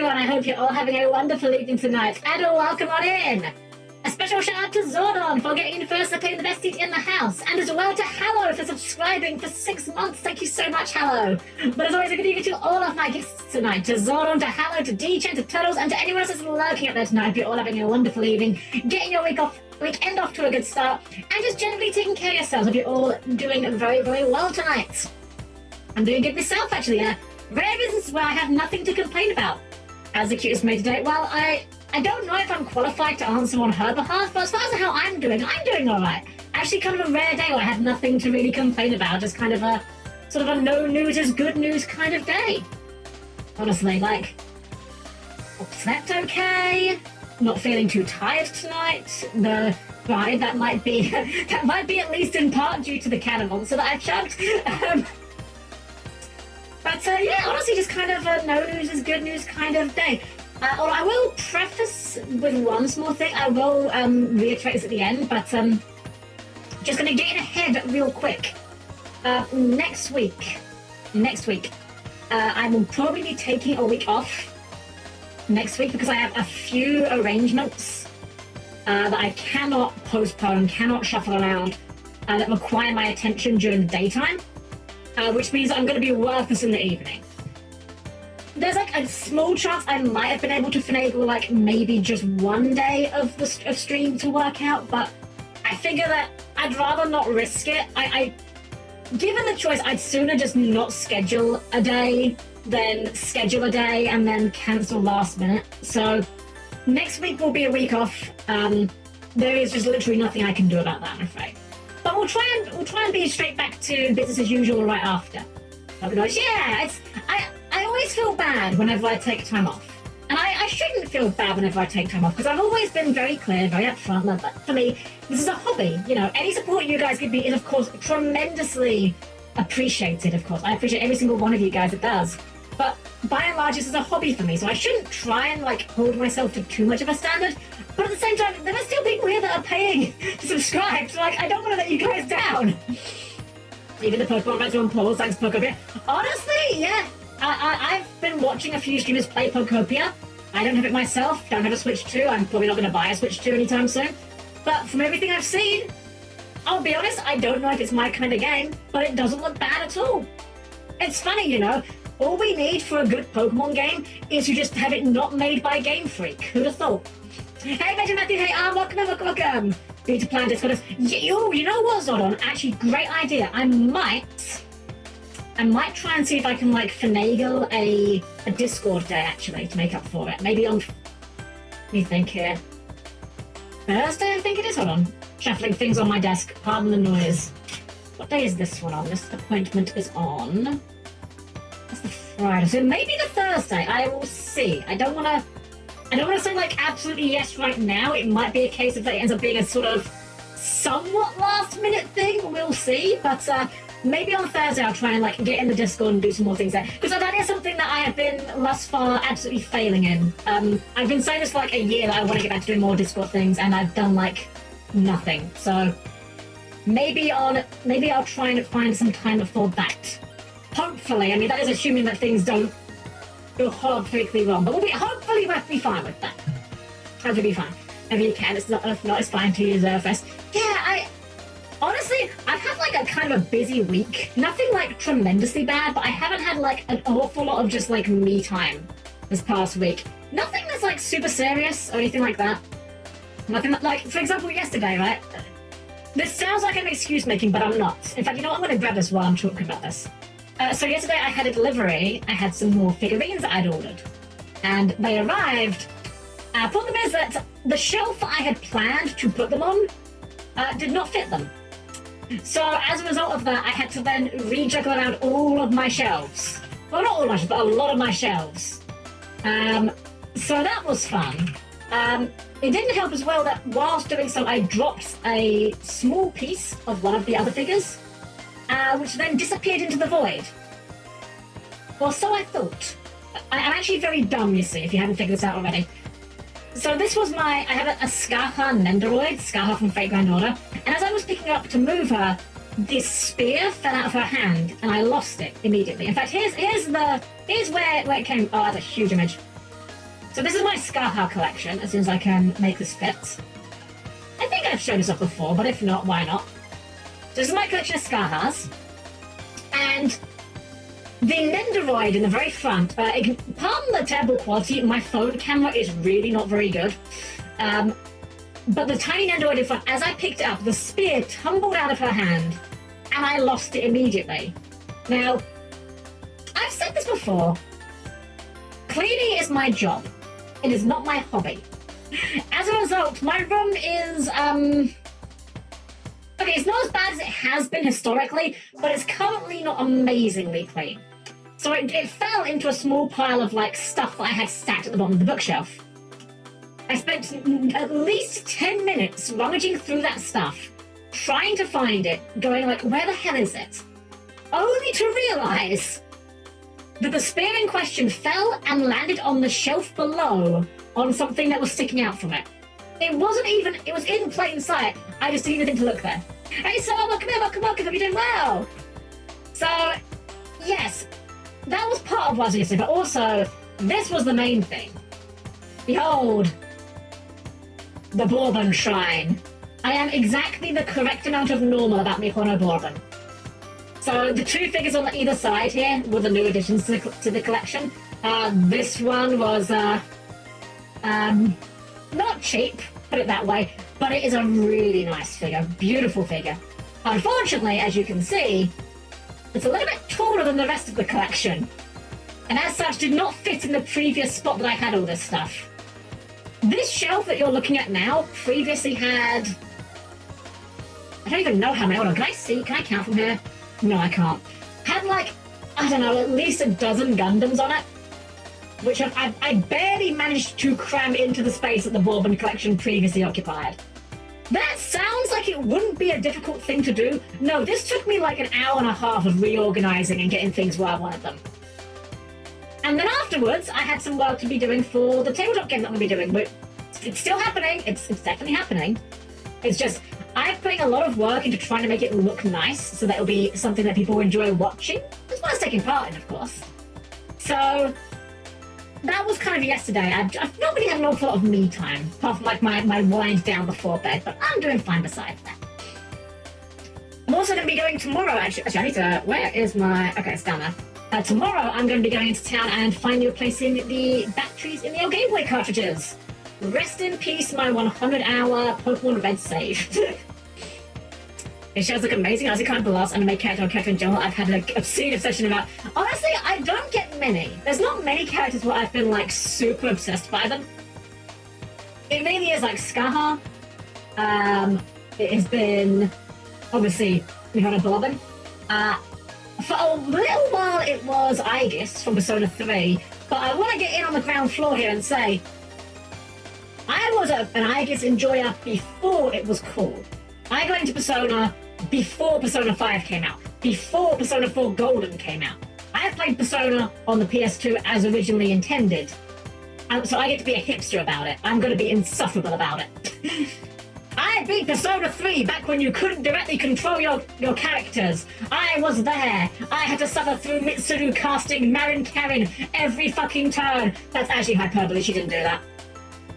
everyone, I hope you're all having a wonderful evening tonight, and welcome on in! A special shout out to Zordon for getting in first and paying the best seat in the house, and as well to Hallow for subscribing for 6 months. Thank you so much, Hallow. But as always, a good evening to all of my guests tonight, to Zordon, to Hallow, to D-Chen, to Turtles, and to anyone else that's lurking out there tonight. I hope you're all having a wonderful evening, getting your weekend off to a good start, and just generally taking care of yourselves. I hope you're all doing very, very well tonight. I'm doing good myself, actually. Rare business where I have nothing to complain about. As the cutest maid today, well, I don't know if I'm qualified to answer on her behalf, but as far as how I'm doing alright. Actually, kind of a rare day where I have nothing to really complain about, just kind of a sort of a no news is good news kind of day. Honestly, like, slept okay, not feeling too tired tonight. That might be at least in part due to the cannon monster that I chugged. But yeah, honestly, just kind of a no news is good news kind of day. Or I will preface with one small thing. I will reiterate this at the end, but just going to get in ahead real quick. Next week, I will probably be taking a week off next week because I have a few arrangements that I cannot postpone, cannot shuffle around, that require my attention during the daytime. Which means I'm going to be worthless in the evening. There's like a small chance I might have been able to finagle like maybe just one day of stream to work out, but I figure that I'd rather not risk it. Given the choice, I'd sooner just not schedule a day than schedule a day and then cancel last minute. So next week will be a week off. There is just literally nothing I can do about that, I'm afraid. But we'll try and be straight back to business as usual right after. Because yeah, I always feel bad whenever I take time off. And I shouldn't feel bad whenever I take time off, because I've always been very clear, very upfront, that for me, this is a hobby. You know, any support you guys give me is, of course, tremendously appreciated, of course. I appreciate every single one of you guys that does. But by and large, this is a hobby for me, so I shouldn't try and, like, hold myself to too much of a standard. But at the same time, there are still people here that are paying to subscribe, so, like, I don't want to let you guys down. Even the Pokemon Red on pause, thanks, Pokopia. Honestly, yeah, I've been watching a few streamers play Pokopia. I don't have it myself, don't have a Switch 2. I'm probably not going to buy a Switch 2 anytime soon. But from everything I've seen, I'll be honest, I don't know if it's my kind of game, but it doesn't look bad at all. It's funny, you know, all we need for a good Pokemon game is to just have it not made by Game Freak. Who'd have thought? Hey, Benjamin Matthew, hey, welcome. Need to plan Discord. You know what, Zordon? Actually, great idea. I might try and see if I can, like, finagle a Discord day, actually, to make up for it. Maybe on, let me think here. Thursday, I think it is. Hold on. Shuffling things on my desk. Pardon the noise. What day is this one on? This appointment is on... That's the Friday. So maybe the Thursday. I will see. I don't want to say, like, absolutely yes right now. It might be a case of that it ends up being a sort of somewhat last-minute thing. We'll see. But maybe on Thursday I'll try and, like, get in the Discord and do some more things there. Because that is something that I have been, thus far, absolutely failing in. I've been saying this for, like, a year that I want to get back to doing more Discord things, and I've done, like, nothing. So maybe I'll try and find some time for that. Hopefully. I mean, that is assuming that things don't go horrifically wrong, but hopefully we'll be fine with that. Hopefully be fine. If you can, it's not it's fine to use Airfest. Yeah, honestly, I've had like a kind of a busy week. Nothing like tremendously bad, but I haven't had like an awful lot of just like me time this past week. Nothing that's like super serious or anything like that. Nothing that, like, for example, yesterday, right? This sounds like I'm excuse making, but I'm not. In fact, you know what? I'm going to grab this while I'm talking about this. So yesterday I had a delivery. I had some more figurines that I'd ordered. And they arrived. Problem is that the shelf I had planned to put them on did not fit them. So as a result of that, I had to then rejuggle around all of my shelves. Well, not all of my shelves, but a lot of my shelves. So that was fun. It didn't help as well that whilst doing so, I dropped a small piece of one of the other figures. Which then disappeared into the void. Well, so I thought. I'm actually very dumb, you see, if you haven't figured this out already. So this was I have a Scarha Nendoroid, Scarha from Fate Grand Order, and as I was picking her up to move her, this spear fell out of her hand, and I lost it immediately. In fact, here's where it came. Oh, that's a huge image. So this is my Scarha collection, as soon as I can make this fit. I think I've shown this off before, but if not, why not? So this is my collection of Scarhas. And the Nendoroid in the very front, pardon the terrible quality, my phone camera is really not very good. But the tiny Nendoroid in front, as I picked it up, the spear tumbled out of her hand, and I lost it immediately. Now, I've said this before, cleaning is my job. It is not my hobby. As a result, my room is, okay, it's not as bad as it has been historically, but it's currently not amazingly clean. So it fell into a small pile of, like, stuff that I had stacked at the bottom of the bookshelf. I spent at least 10 minutes rummaging through that stuff, trying to find it, going like, where the hell is it? Only to realize that the spear in question fell and landed on the shelf below on something that was sticking out from it. It wasn't even, it was in plain sight. I just didn't even think to look there. Hey, so welcome in, welcome, hope you're doing well. So, yes, that was part of what I was going to say, but also, this was the main thing. Behold, the Bourbon Shrine. I am exactly the correct amount of normal about Mikono Bourbon. So the two figures on either side here were the new additions to the collection. This one was not cheap, put it that way, but it is a really nice figure, beautiful figure. Unfortunately, as you can see, it's a little bit taller than the rest of the collection, and as such did not fit in the previous spot that I had all this stuff. This shelf that you're looking at now previously had, I don't even know how many, hold on, can I see, can I count from here? No, I can't. Had like, I don't know, at least a dozen Gundams on it, which I barely managed to cram into the space that the Bourbon collection previously occupied. That sounds like it wouldn't be a difficult thing to do. No, this took me like an hour and a half of reorganizing and getting things where I wanted them. And then afterwards, I had some work to be doing for the tabletop game that I'm going to be doing, but it's still happening. It's definitely happening. It's just, I'm putting a lot of work into trying to make it look nice so that it'll be something that people enjoy watching, as well as taking part in, of course. So, that was kind of yesterday. I've not really had an awful lot of me time, apart from like my wind down before bed, but I'm doing fine besides that. I'm also going to be going tomorrow, actually I need to, where is my, okay, it's down there. Tomorrow, I'm going to be going into town and finally replacing the batteries in the old Game Boy cartridges. Rest in peace, my 100-hour Pokemon Red save. It shows look amazing. Honestly, kind of the last anime character or character in general I've had an obscene obsession about. Honestly, I don't get many. There's not many characters where I've been like super obsessed by them. It really is like Scarha. It has been obviously Mikono Bourbon. For a little while it was Aegis from Persona 3, but I want to get in on the ground floor here and say I was an Aegis enjoyer before it was cool. I got into Persona before Persona 5 came out, before Persona 4 Golden came out. I played Persona on the PS2 as originally intended, so I get to be a hipster about it. I'm going to be insufferable about it. I beat Persona 3 back when you couldn't directly control your characters. I was there. I had to suffer through Mitsuru casting Marin Karin every fucking turn. That's actually hyperbole, she didn't do that.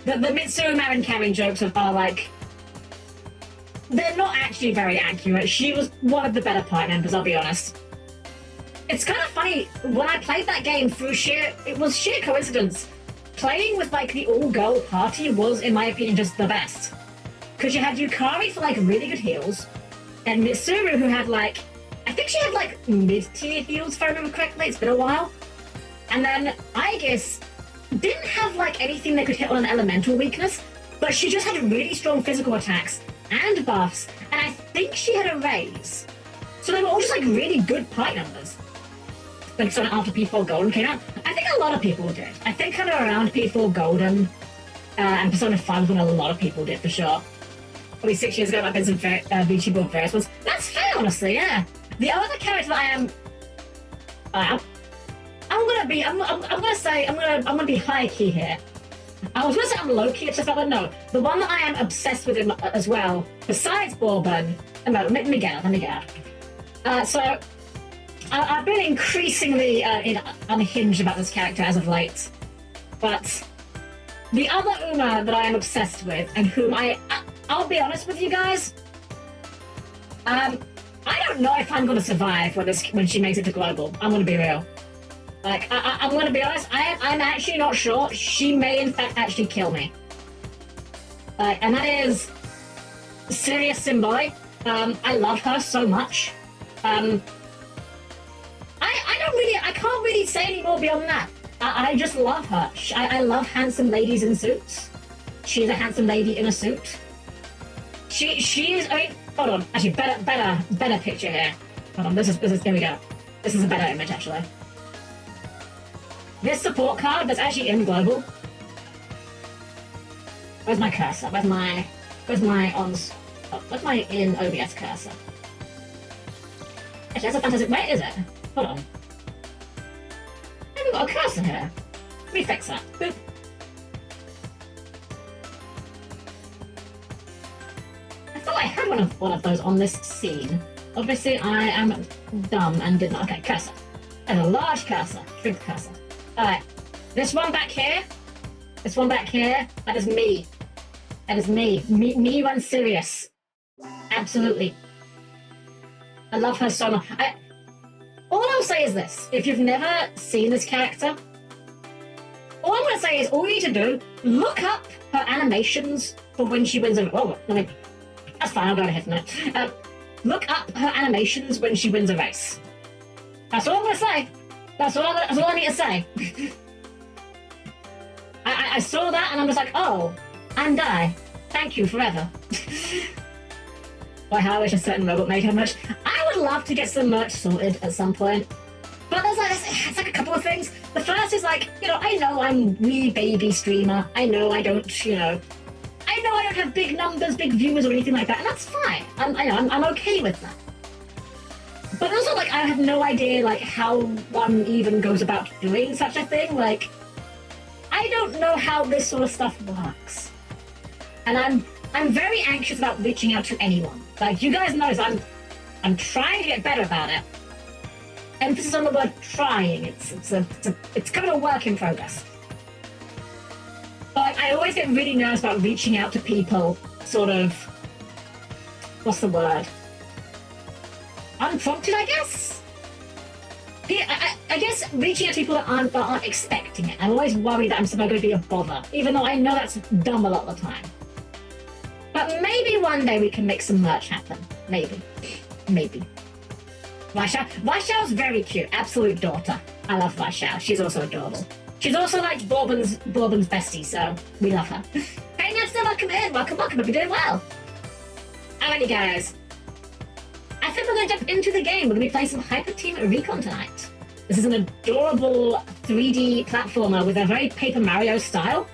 The Mitsuru Marin Karin jokes are like, they're not actually very accurate. She was one of the better party members, I'll be honest. It's kind of funny, when I played that game it was sheer coincidence. Playing with like the all-girl party was, in my opinion, just the best. Because you had Yukari for like really good heals, and Mitsuru who had like, I think she had like mid-tier heals if I remember correctly, it's been a while. And then Aegis didn't have like anything that could hit on an elemental weakness, but she just had really strong physical attacks and buffs, and I think she had a raise. So they were all just like really good party numbers. Like sort of after P4 Golden came out, I think a lot of people did. I think kind of around P4 Golden and Persona 5 when a lot of people did for sure. Probably 6 years ago, I've been some VTuber various ones. That's fair, honestly, yeah. The other character that I'm gonna be high key here. I was gonna say I'm low key, it's just like, no. The one that I am obsessed with as well, besides Bourbon, let me get out. So I've been increasingly unhinged about this character as of late, but The other Uma that I am obsessed with, and whom I'll be honest with you guys, I don't know if I'm gonna survive when she makes it to global. I'm gonna be real. Like, I'm gonna be honest, I'm actually not sure. She may in fact actually kill me. And that is Serious Symbiote. I love her so much. I can't really say any more beyond that. I just love her. I love handsome ladies in suits. She's a handsome lady in a suit. She is. I mean, hold on. Actually, better picture here. Hold on. This is. Here we go. This is a better image actually. This support card that's actually in global. Where's my cursor? Where's my where's my in OBS cursor? Actually, that's a fantastic. Where is it? Hold on. I haven't got a cursor here. Let me fix that. Boop. I thought I had one of those on this scene. Obviously, I am dumb and did not. Okay, cursor. And a large cursor. Shrink cursor. Alright. This one back here. This one back here. That is me. That is me. Me when serious. Absolutely. I love her so much. All I'll say is this. If you've never seen this character, all I'm going to say is all you need to do, look up her animations for when she wins a... Oh, that's fine, I'll go ahead and it. Look up her animations when she wins a race. That's all I'm going to say. That's all I need to say. I saw that and I'm just like, oh, and I. Thank you forever. Boy, how I wish a certain robot made her merch. I would love to get some merch sorted at some point. But it's like a couple of things. The first is like, I know I'm wee baby streamer. I know I don't have big numbers, big viewers or anything like that, and that's fine. I'm okay with that. But also, like, I have no idea, like, how one even goes about doing such a thing. Like, I don't know how this sort of stuff works. And I'm very anxious about reaching out to anyone. Like, you guys know, I'm trying to get better about it. Emphasis on the word trying. It's kind of a work in progress. But I always get really nervous about reaching out to people, sort of, what's the word? Unprompted, I guess? I guess reaching out to people that aren't expecting it. I'm always worried that I'm somehow going to be a bother, even though I know that's dumb a lot of the time. But maybe one day we can make some merch happen. Maybe. Vaishau's very cute. Absolute daughter. I love Vaishau. She's also adorable. She's also like Bourbon's bestie, so we love her. Hey, Nesta, welcome in. Welcome. Hope you're doing well. Alrighty, guys. I think we're going to jump into the game. We're going to be playing some Hyper Team Recon tonight. This is an adorable 3D platformer with a very Paper Mario style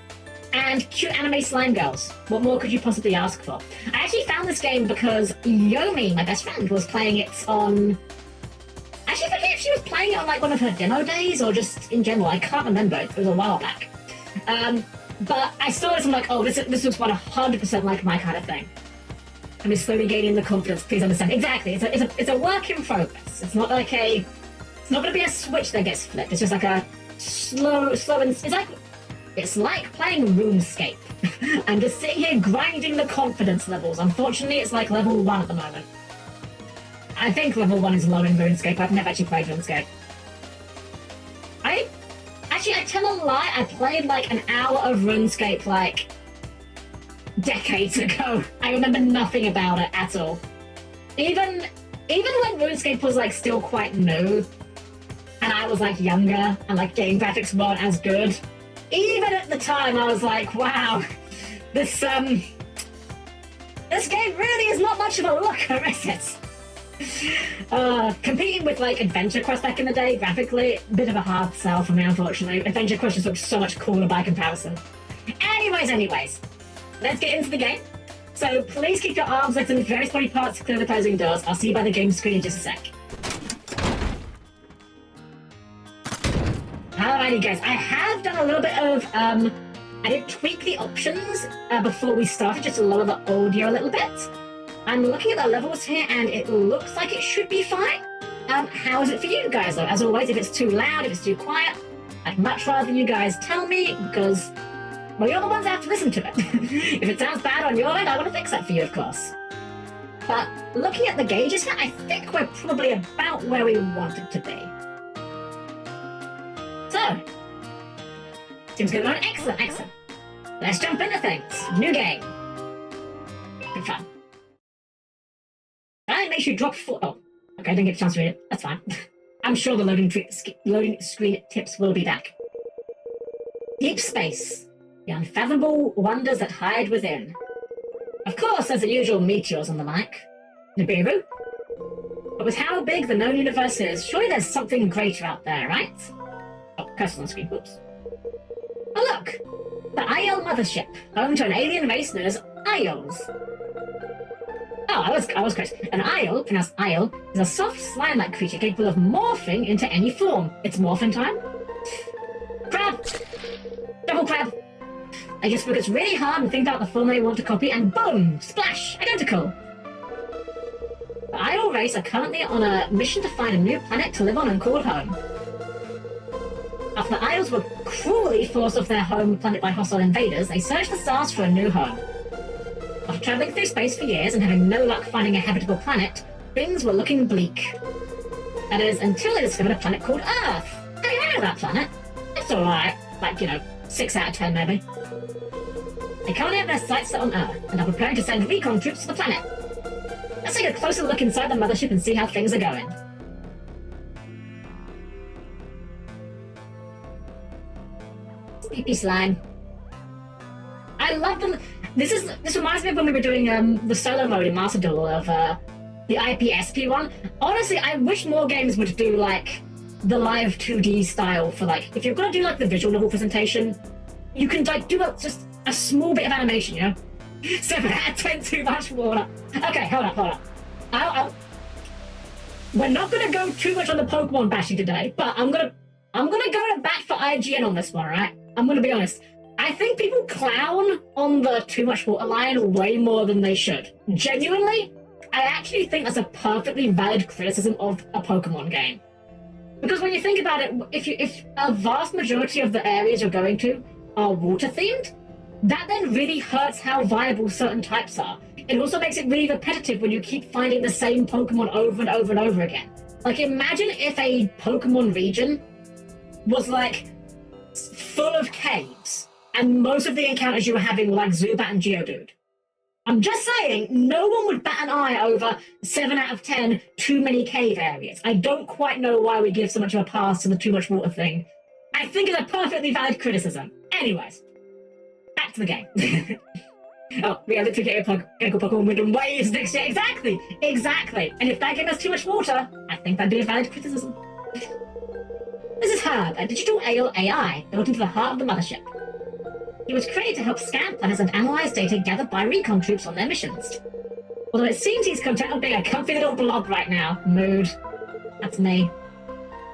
and cute anime slime girls. What more could you possibly ask for? I actually found this game because Yomi, my best friend, was playing it on... I actually forget if she was playing it on like one of her demo days or just in general. I can't remember. It was a while back. But I saw this and I'm like, oh, this looks 100% like my kind of thing. I'm just slowly gaining the confidence, please understand. Exactly, it's a work in progress. It's not like it's not going to be a switch that gets flipped. It's just like a slow, and it's like playing RuneScape. I'm just sitting here grinding the confidence levels. Unfortunately, it's like level 1 at the moment. I think level 1 is low in RuneScape. I've never actually played RuneScape. I tell a lie. I played like an hour of RuneScape like decades ago. I remember nothing about it at all. Even when RuneScape was like still quite new, and I was like younger, and like game graphics weren't as good. Even at the time, I was like, wow, this game really is not much of a looker, is it? Competing with like Adventure Quest back in the day, graphically, a bit of a hard sell for me, unfortunately. Adventure Quest just looks so much cooler by comparison. Anyways, let's get into the game. So please keep your arms, legs, and various body parts clear of the opposing doors. I'll see you by the game screen in just a sec. Alrighty, guys. I have done a little bit of, I did tweak the options before we started, just to lower the audio a little bit. I'm looking at the levels here, and it looks like it should be fine. How is it for you guys, though? As always, if it's too loud, if it's too quiet, I'd much rather you guys tell me, because Well, you're the ones that have to listen to it. If it sounds bad on your end, I want to fix that for you, of course. But looking at the gauges here, I think we're probably about where we want it to be. So, seems good. Excellent, excellent. Let's jump into things. New game. Good fun. I make sure you drop foot. Oh, okay, I didn't get a chance to read it. That's fine. I'm sure the loading screen tips will be back. Deep space. The unfathomable wonders that hide within. Of course, there's the usual meteors and the like. Nibiru. But with how big the known universe is, surely there's something greater out there, right? Oh, cursor on screen. Whoops. Oh, look! The Isle Mothership, home to an alien race known as Isles. Oh, I was correct. An Isle, pronounced Isle, is a soft slime-like creature capable of morphing into any form. It's morphin' time. Crab! Double crab! I just look, it's really hard and think out the formula you want to copy, and boom! Splash! Identical! The Isle race are currently on a mission to find a new planet to live on and call home. After the Isles were cruelly forced off their home planet by hostile invaders, they searched the stars for a new home. After travelling through space for years and having no luck finding a habitable planet, things were looking bleak. That is, until they discovered a planet called Earth. Hey, I know that planet. It's alright. Like, 6 out of 10 maybe. They currently have their sights set on Earth, and are preparing to send recon troops to the planet. Let's take a closer look inside the mothership and see how things are going. Sleepy slime. I love them. This reminds me of when we were doing the solo mode in Master Duel of the IPSP one. Honestly, I wish more games would do like the live 2D style for like, if you're gonna do like the visual novel presentation, you can like do just a small bit of animation, 7 out of 10 too much water. Okay, hold up. We're not gonna go too much on the Pokemon bashing today, but I'm gonna go to bat for IGN on this one, right? I'm gonna be honest. I think people clown on the too much water line way more than they should. Genuinely, I actually think that's a perfectly valid criticism of a Pokemon game. Because when you think about it, if a vast majority of the areas you're going to are water themed, that then really hurts how viable certain types are. It also makes it really repetitive when you keep finding the same Pokemon over and over and over again. Like, imagine if a Pokemon region was like full of caves, and most of the encounters you were having were like Zubat and Geodude. I'm just saying, no one would bat an eye over 7 out of 10 too many cave areas. I don't quite know why we give so much of a pass to the too much water thing. I think it's a perfectly valid criticism. Anyways, back to the game. Oh, we have to get a Pokemon Wind and Waves next year. Exactly. And if that game has too much water, I think that'd be a valid criticism. This is Herb, a digital AI built into the heart of the mothership. He was created to help scan planets and analyze data gathered by recon troops on their missions. Although it seems he's content with being a comfy little blob right now. Mood. That's me.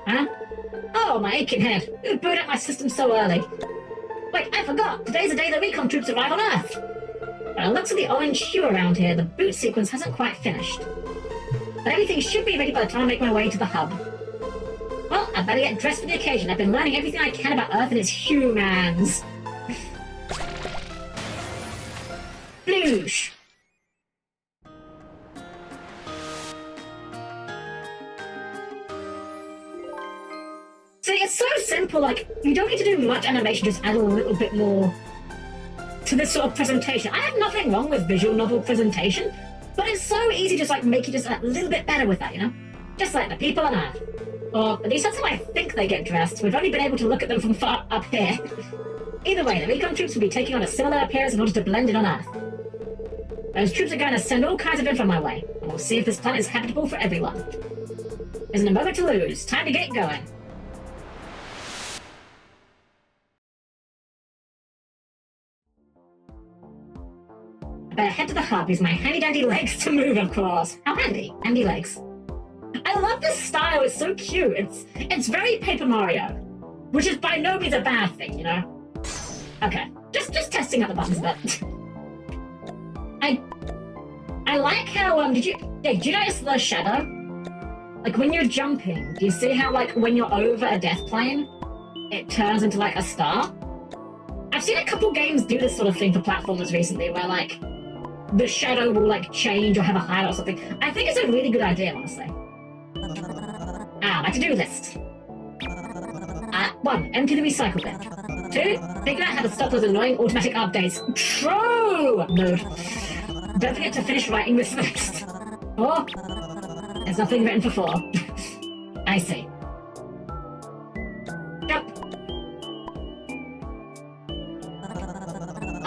Huh? Oh, my aching head. Who booted up my system so early? Wait, I forgot. Today's the day the recon troops arrive on Earth. By the looks of the orange hue around here, the boot sequence hasn't quite finished. But everything should be ready by the time I make my way to the hub. Well, I better get dressed for the occasion. I've been learning everything I can about Earth and its humans. Bloosh! See, it's so simple, like, you don't need to do much animation, just add a little bit more to this sort of presentation. I have nothing wrong with visual novel presentation, but it's so easy to just, like, make it just a little bit better with that, Just like the people on Earth. Or at least that's how I think they get dressed. We've only been able to look at them from far up here. Either way, the recon troops will be taking on a similar appearance in order to blend in on Earth. Those troops are going to send all kinds of info my way, and we'll see if this planet is habitable for everyone. Isn't a moment to lose. Time to get going. I better head to the hub, use my handy-dandy legs to move, of course. How handy? Handy legs. I love this style, it's so cute. It's very Paper Mario, which is by no means a bad thing, Okay, just testing out the buttons a bit. I like how, did you notice the shadow? Like, when you're jumping, do you see how, like, when you're over a death plane, it turns into, like, a star? I've seen a couple games do this sort of thing for platformers recently, where like the shadow will like change or have a highlight or something. I think it's a really good idea, honestly. My to-do list. 1. Empty the recycle bin. 2. Figure out how to stop those annoying automatic updates. True! Mode. Don't forget to finish writing this first. 4. There's nothing written for 4. I see. Jump.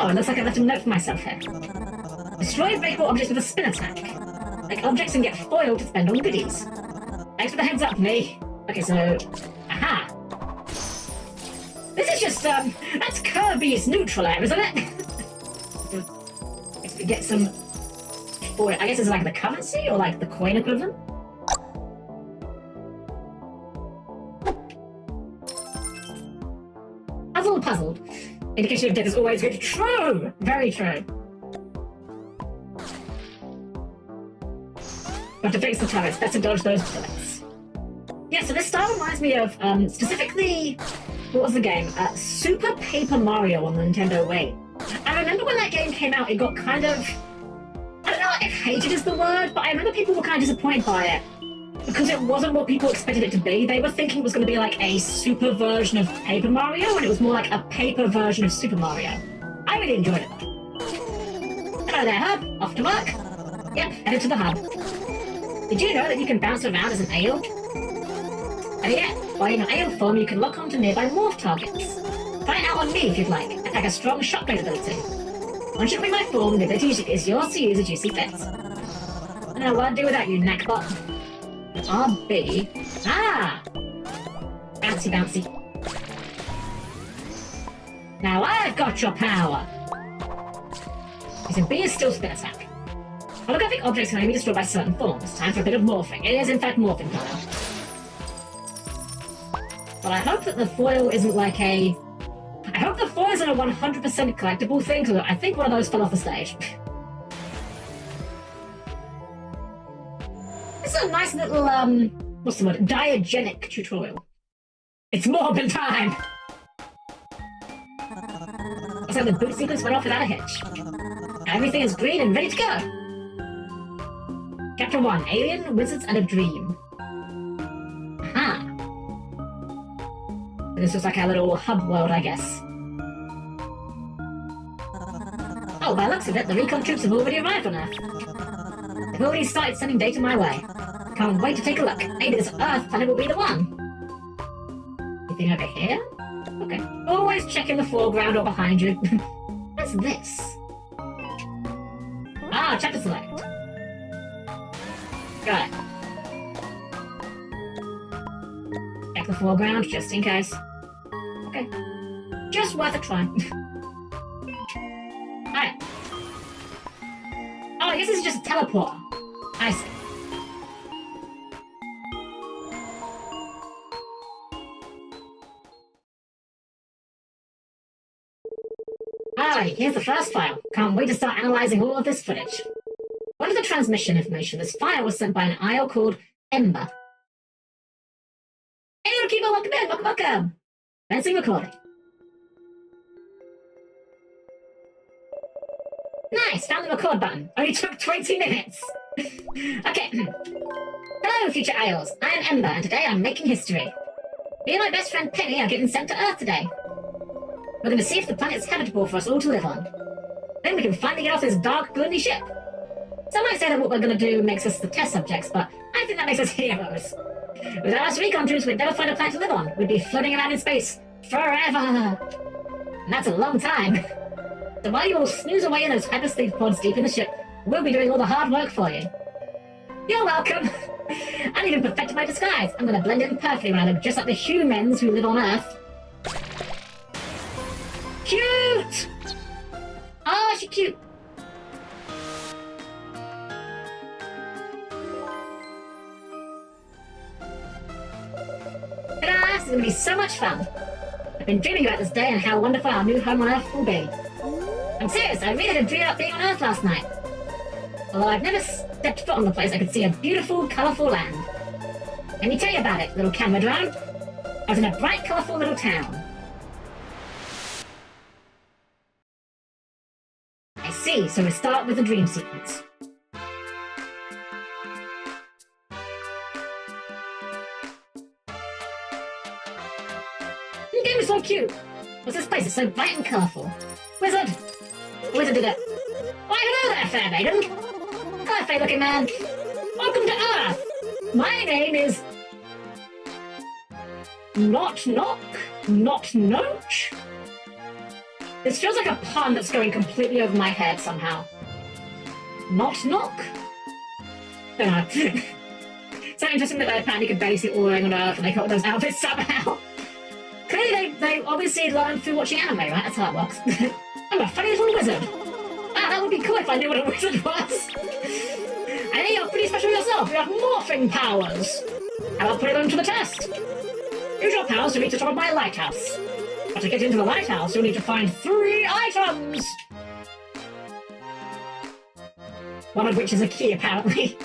Oh, it looks like I left a note for myself here. Destroy breakable objects with a spin attack. Like objects and get foil to spend on goodies. Thanks for the heads up, me. Okay, so... Aha! This is just, that's Kirby's neutral air, isn't it? Guess we get some foil. I guess it's like the currency or like the coin equivalent? Puzzled. Indication of death is always good. True! Very true. But to fix the turrets, better dodge those bullets. Yeah, so this style reminds me of, specifically, what was the game? Super Paper Mario on the Nintendo Wii. I remember when that game came out, it got kind of... I don't know if hated is the word, but I remember people were kind of disappointed by it. Because it wasn't what people expected it to be. They were thinking it was going to be like a super version of Paper Mario, and it was more like a paper version of Super Mario. I really enjoyed it though. Hello there, Hub. Off to work? Yep, headed to the hub. Did you know that you can bounce around as an ale? And yeah, while in an ale form, you can lock onto nearby morph targets. Try it out on me if you'd like. I have a strong shot blade ability. Once you bring my form, the ability is yours to use as you see fit. I don't know what I'd do without you, knackbot. RB. Ah! Bouncy, bouncy. Now I've got your power! Using B is still spin attack. Holographic objects can only be destroyed by certain forms. Time for a bit of morphing. It is in fact morphing time. But I hope that the foil isn't like a... I hope the foil isn't a 100% collectible thing, because I think one of those fell off the stage. It's a nice little, what's the word? Diagenic tutorial. It's Morbin time! Looks like the boot sequence went off without a hitch. Everything is green and ready to go! Chapter 1, Alien, Wizards, and a Dream. Aha! This looks like our little hub world, I guess. Oh, by the looks of it, the recon troops have already arrived on Earth. They've already started sending data my way. Can't wait to take a look. Maybe this Earth planet will be the one. Anything over here? Okay. Always check in the foreground or behind you. What's this? Ah, chapter select. Got it. Check the foreground just in case. Okay. Just worth a try. Alright. Oh, I guess this is just a teleporter. I see. Alright, here's the first file. Can't wait to start analyzing all of this footage. What is the transmission information? This file was sent by an IO called Ember. Hey, little keeper, welcome in, welcome. Fancy recording. Nice, found the record button. Only took 20 minutes. Okay. Hello, future IOs. I am Ember, and today I'm making history. Me and my best friend Penny are getting sent to Earth today. We're going to see if the planet's habitable for us all to live on. Then we can finally get off this dark, gloomy ship. Some might say that what we're going to do makes us the test subjects, but I think that makes us heroes. Without us recon troops, we'd never find a planet to live on. We'd be floating around in space forever. And that's a long time. So while you all snooze away in those hypersleep pods deep in the ship, we'll be doing all the hard work for you. You're welcome. I even perfected my disguise. I'm going to blend in perfectly when I look just like the humans who live on Earth. Cute! Oh, she's cute. Ta-da! This is going to be so much fun. I've been dreaming about this day and how wonderful our new home on Earth will be. I'm serious, I really had a dream about being on Earth last night. Although I've never stepped foot on the place, I could see a beautiful, colourful land. Let me tell you about it, little camera drone. I was in a bright, colourful little town. see, so we start with the dream sequence. The game is so cute. What's this place? It's so bright and colourful. Wizard! The wizard did it. Why, hello there, fair maiden. Hello, fair-looking man. Welcome to Earth. My name is... Not Noach? This feels like a pun that's going completely over my head somehow. Not Knock? Don't know. It's so interesting that apparently you could barely see all the way on Earth and they got those outfits somehow. Clearly they obviously learned through watching anime, right? That's how it works. I'm a funny little wizard. Ah, that would be cool if I knew what a wizard was. I think you're pretty special yourself. You have morphing powers. How about putting them to the test? Use your powers to reach the top of my lighthouse. But to get into the lighthouse, you'll need to find 3 items! One of which is a key, apparently.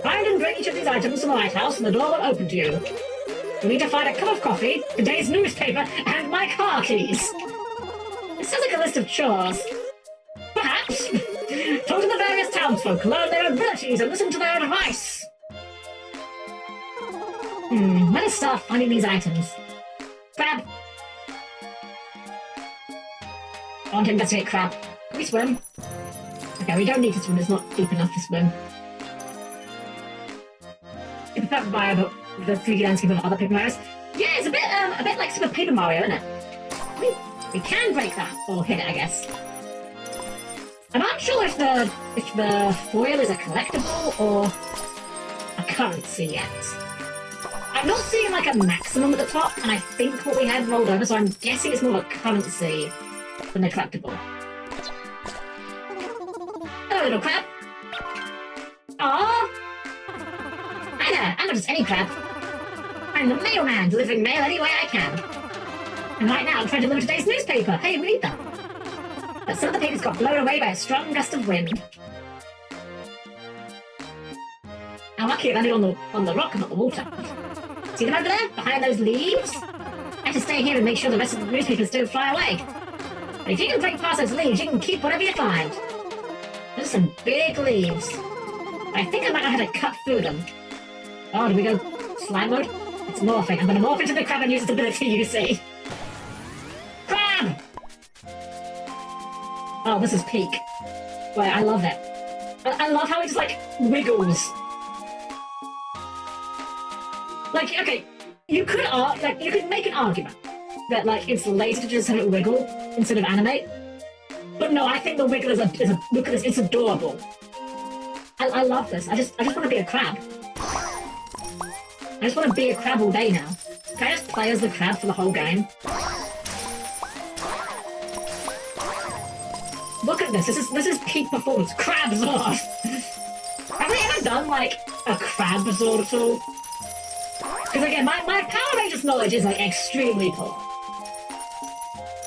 Find and bring each of these items to the lighthouse and the door will open to you. You'll need to find a cup of coffee, today's newspaper, and my car keys. This sounds like a list of chores. Perhaps. Talk to the various townsfolk, learn their abilities, and listen to their advice. Let us start finding these items. Crab! I want to investigate crab. Can we swim? Okay, we don't need to swim, it's not deep enough to swim. It's a Mario, but the 3D landscape of other Paper Marios. Yeah, it's a bit like Super Paper Mario, isn't it? We can break that, or hit it, I guess. I'm not sure if the foil is a collectible or a currency yet. I'm not seeing like a maximum at the top, and I think what we had rolled over, so I'm guessing it's more of a currency than a collectible. Hello, little crab. Aww. Hi there, I'm not just any crab. I'm the mailman, delivering mail any way I can. And right now I'm trying to deliver today's newspaper. Hey, we need that. But some of the papers got blown away by a strong gust of wind. How lucky it landed on the rock and not the water. See them over there, behind those leaves? I have to stay here and make sure the rest of the newspapers don't fly away. But if you can break past those leaves, you can keep whatever you find. Those are some big leaves. I think I might know how to cut through them. Oh, do we go slime mode? It's morphing. I'm going to morph into the crab and use its ability, you see. Crab! Oh, this is peak. Wait, I love it. I love how it just, like, wiggles. Like, okay, you could make an argument that, like, it's lazy to just have it wiggle instead of animate. But no, I think the wiggle is look at this, it's adorable. I love this. I just want to be a crab. I just want to be a crab all day now. Can I just play as the crab for the whole game? Look at this. This is peak performance. Crab Zord. Have we ever done like a crab Zord at all? Because again, my Power Rangers knowledge is like extremely poor.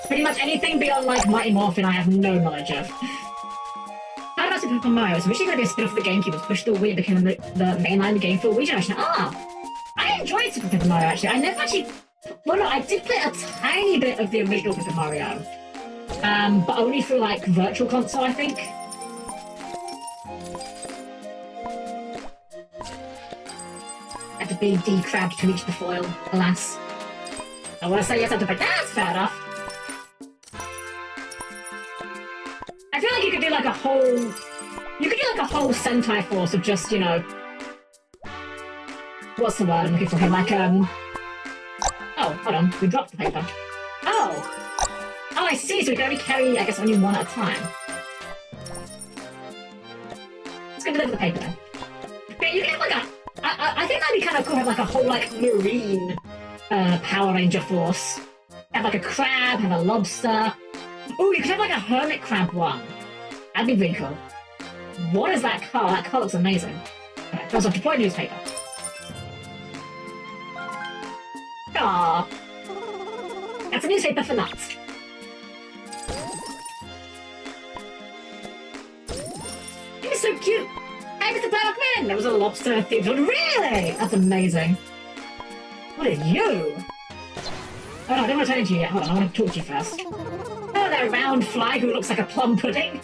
Pretty much anything beyond like Mighty Morphin I have no knowledge of. How about Super Paper Mario? It's originally going to be a spin-off of the GameCube, was pushed to the Wii and became the mainline game for Wii generation. Ah! I enjoyed Super Paper Mario actually. I never actually... Well no, I did play a tiny bit of the original Paper Mario. But only through like Virtual Console, I think. Had to be decrabbed to reach the foil, alas. I want to say yes, I have to be... That's fair enough. I feel like you could do like a whole... You could do like a whole Sentai Force of just, you know... What's the word I'm looking for here? Like, Oh, hold on. We dropped the paper. Oh! Oh, I see. So we can only carry, I guess, only one at a time. Let's go deliver the paper then. Yeah, you can have like a... I think that'd be kind of cool to have like a whole, like, marine Power Ranger force. Have like a crab, have a lobster. Oh, you could have like a hermit crab one. That'd be really cool. What is that car? That car looks amazing. Alright, first off, deploy newspaper. Aww. That's a newspaper for nuts. It's so cute. Hey, Mr. Bergman! There was a lobster themed one. Really? That's amazing. What are you? Oh no, I don't want to turn into you yet. Hold on, I want to talk to you first. Hello there, there, round fly who looks like a plum pudding.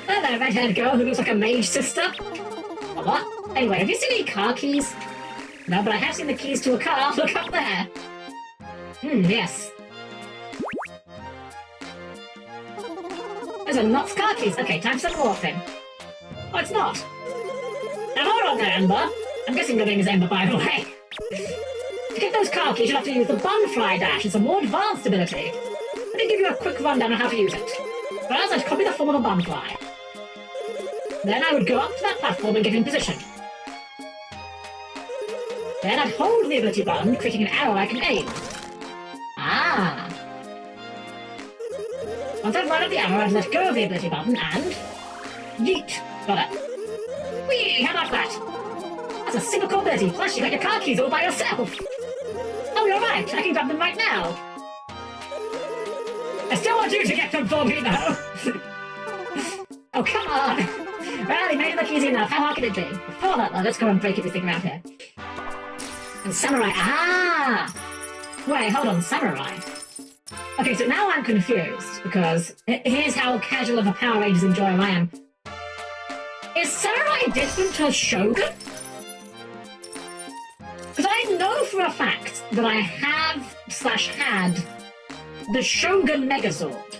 Hello there, red-haired girl who looks like a mage sister. What? Anyway, have you seen any car keys? No, but I have seen the keys to a car. Look up there. Yes. Those are not car keys. Okay, time for some morphing. Oh, it's not. Now hold on there, Ember. I'm guessing your name is Ember, by the way. To get those car keys, you'll have to use the Bunfly Dash. It's a more advanced ability. Let me give you a quick rundown on how to use it. First, I'd copy the form of a Bunfly. Then I would go up to that platform and get in position. Then I'd hold the ability button, creating an arrow I can aim. Ah! Once I've lined up the arrow, I'd let go of the ability button and... yeet! Got it. Whee! How about that? That's a super cool ability, plus you got your car keys all by yourself! Oh, you're right! I can grab them right now! I still want you to get them for me, though! Oh, come on! Well, he made it look easy enough. How hard can it be? Before that, though, let's go and break everything around here. And samurai. Ah! Wait, hold on. Samurai. Okay, so now I'm confused, because here's how casual of a Power Rangers enjoyer I am. Is samurai different to Shogun? Because I know for a fact that I have/had the Shogun Megazord.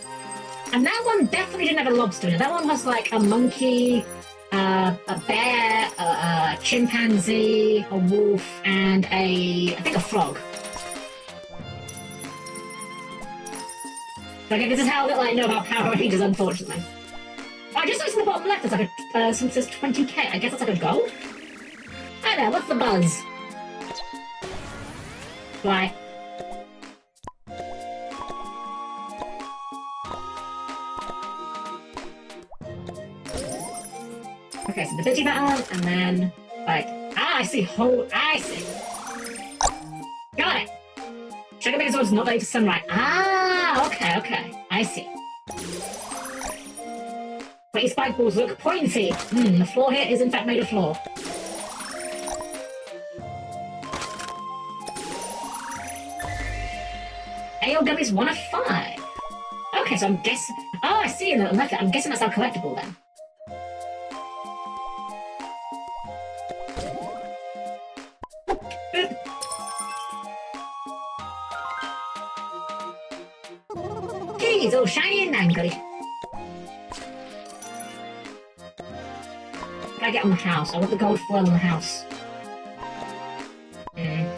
And that one definitely didn't have a lobster in it. That one was like a monkey, a bear, a chimpanzee, a wolf, and I think a frog. Okay, this is how little I know about Power Rangers, unfortunately. Oh, I just noticed in the bottom left, there's like a, something says 20k. I guess that's like a gold? Hi there, what's the buzz? Fly. Okay, so the bitchy button, and then, like, I see, I see. Got it! Sugar Megazord's not ready to sunlight. Okay, I see. But your spike balls look pointy. The floor here is in fact made of floor. Ale Gummies 1 of 5. Okay, so I'm guessing... Oh, I see in the left. I'm guessing that's our collectible then. He's all shiny and angry. Gotta get on the house. I want the gold foil on the house. Figure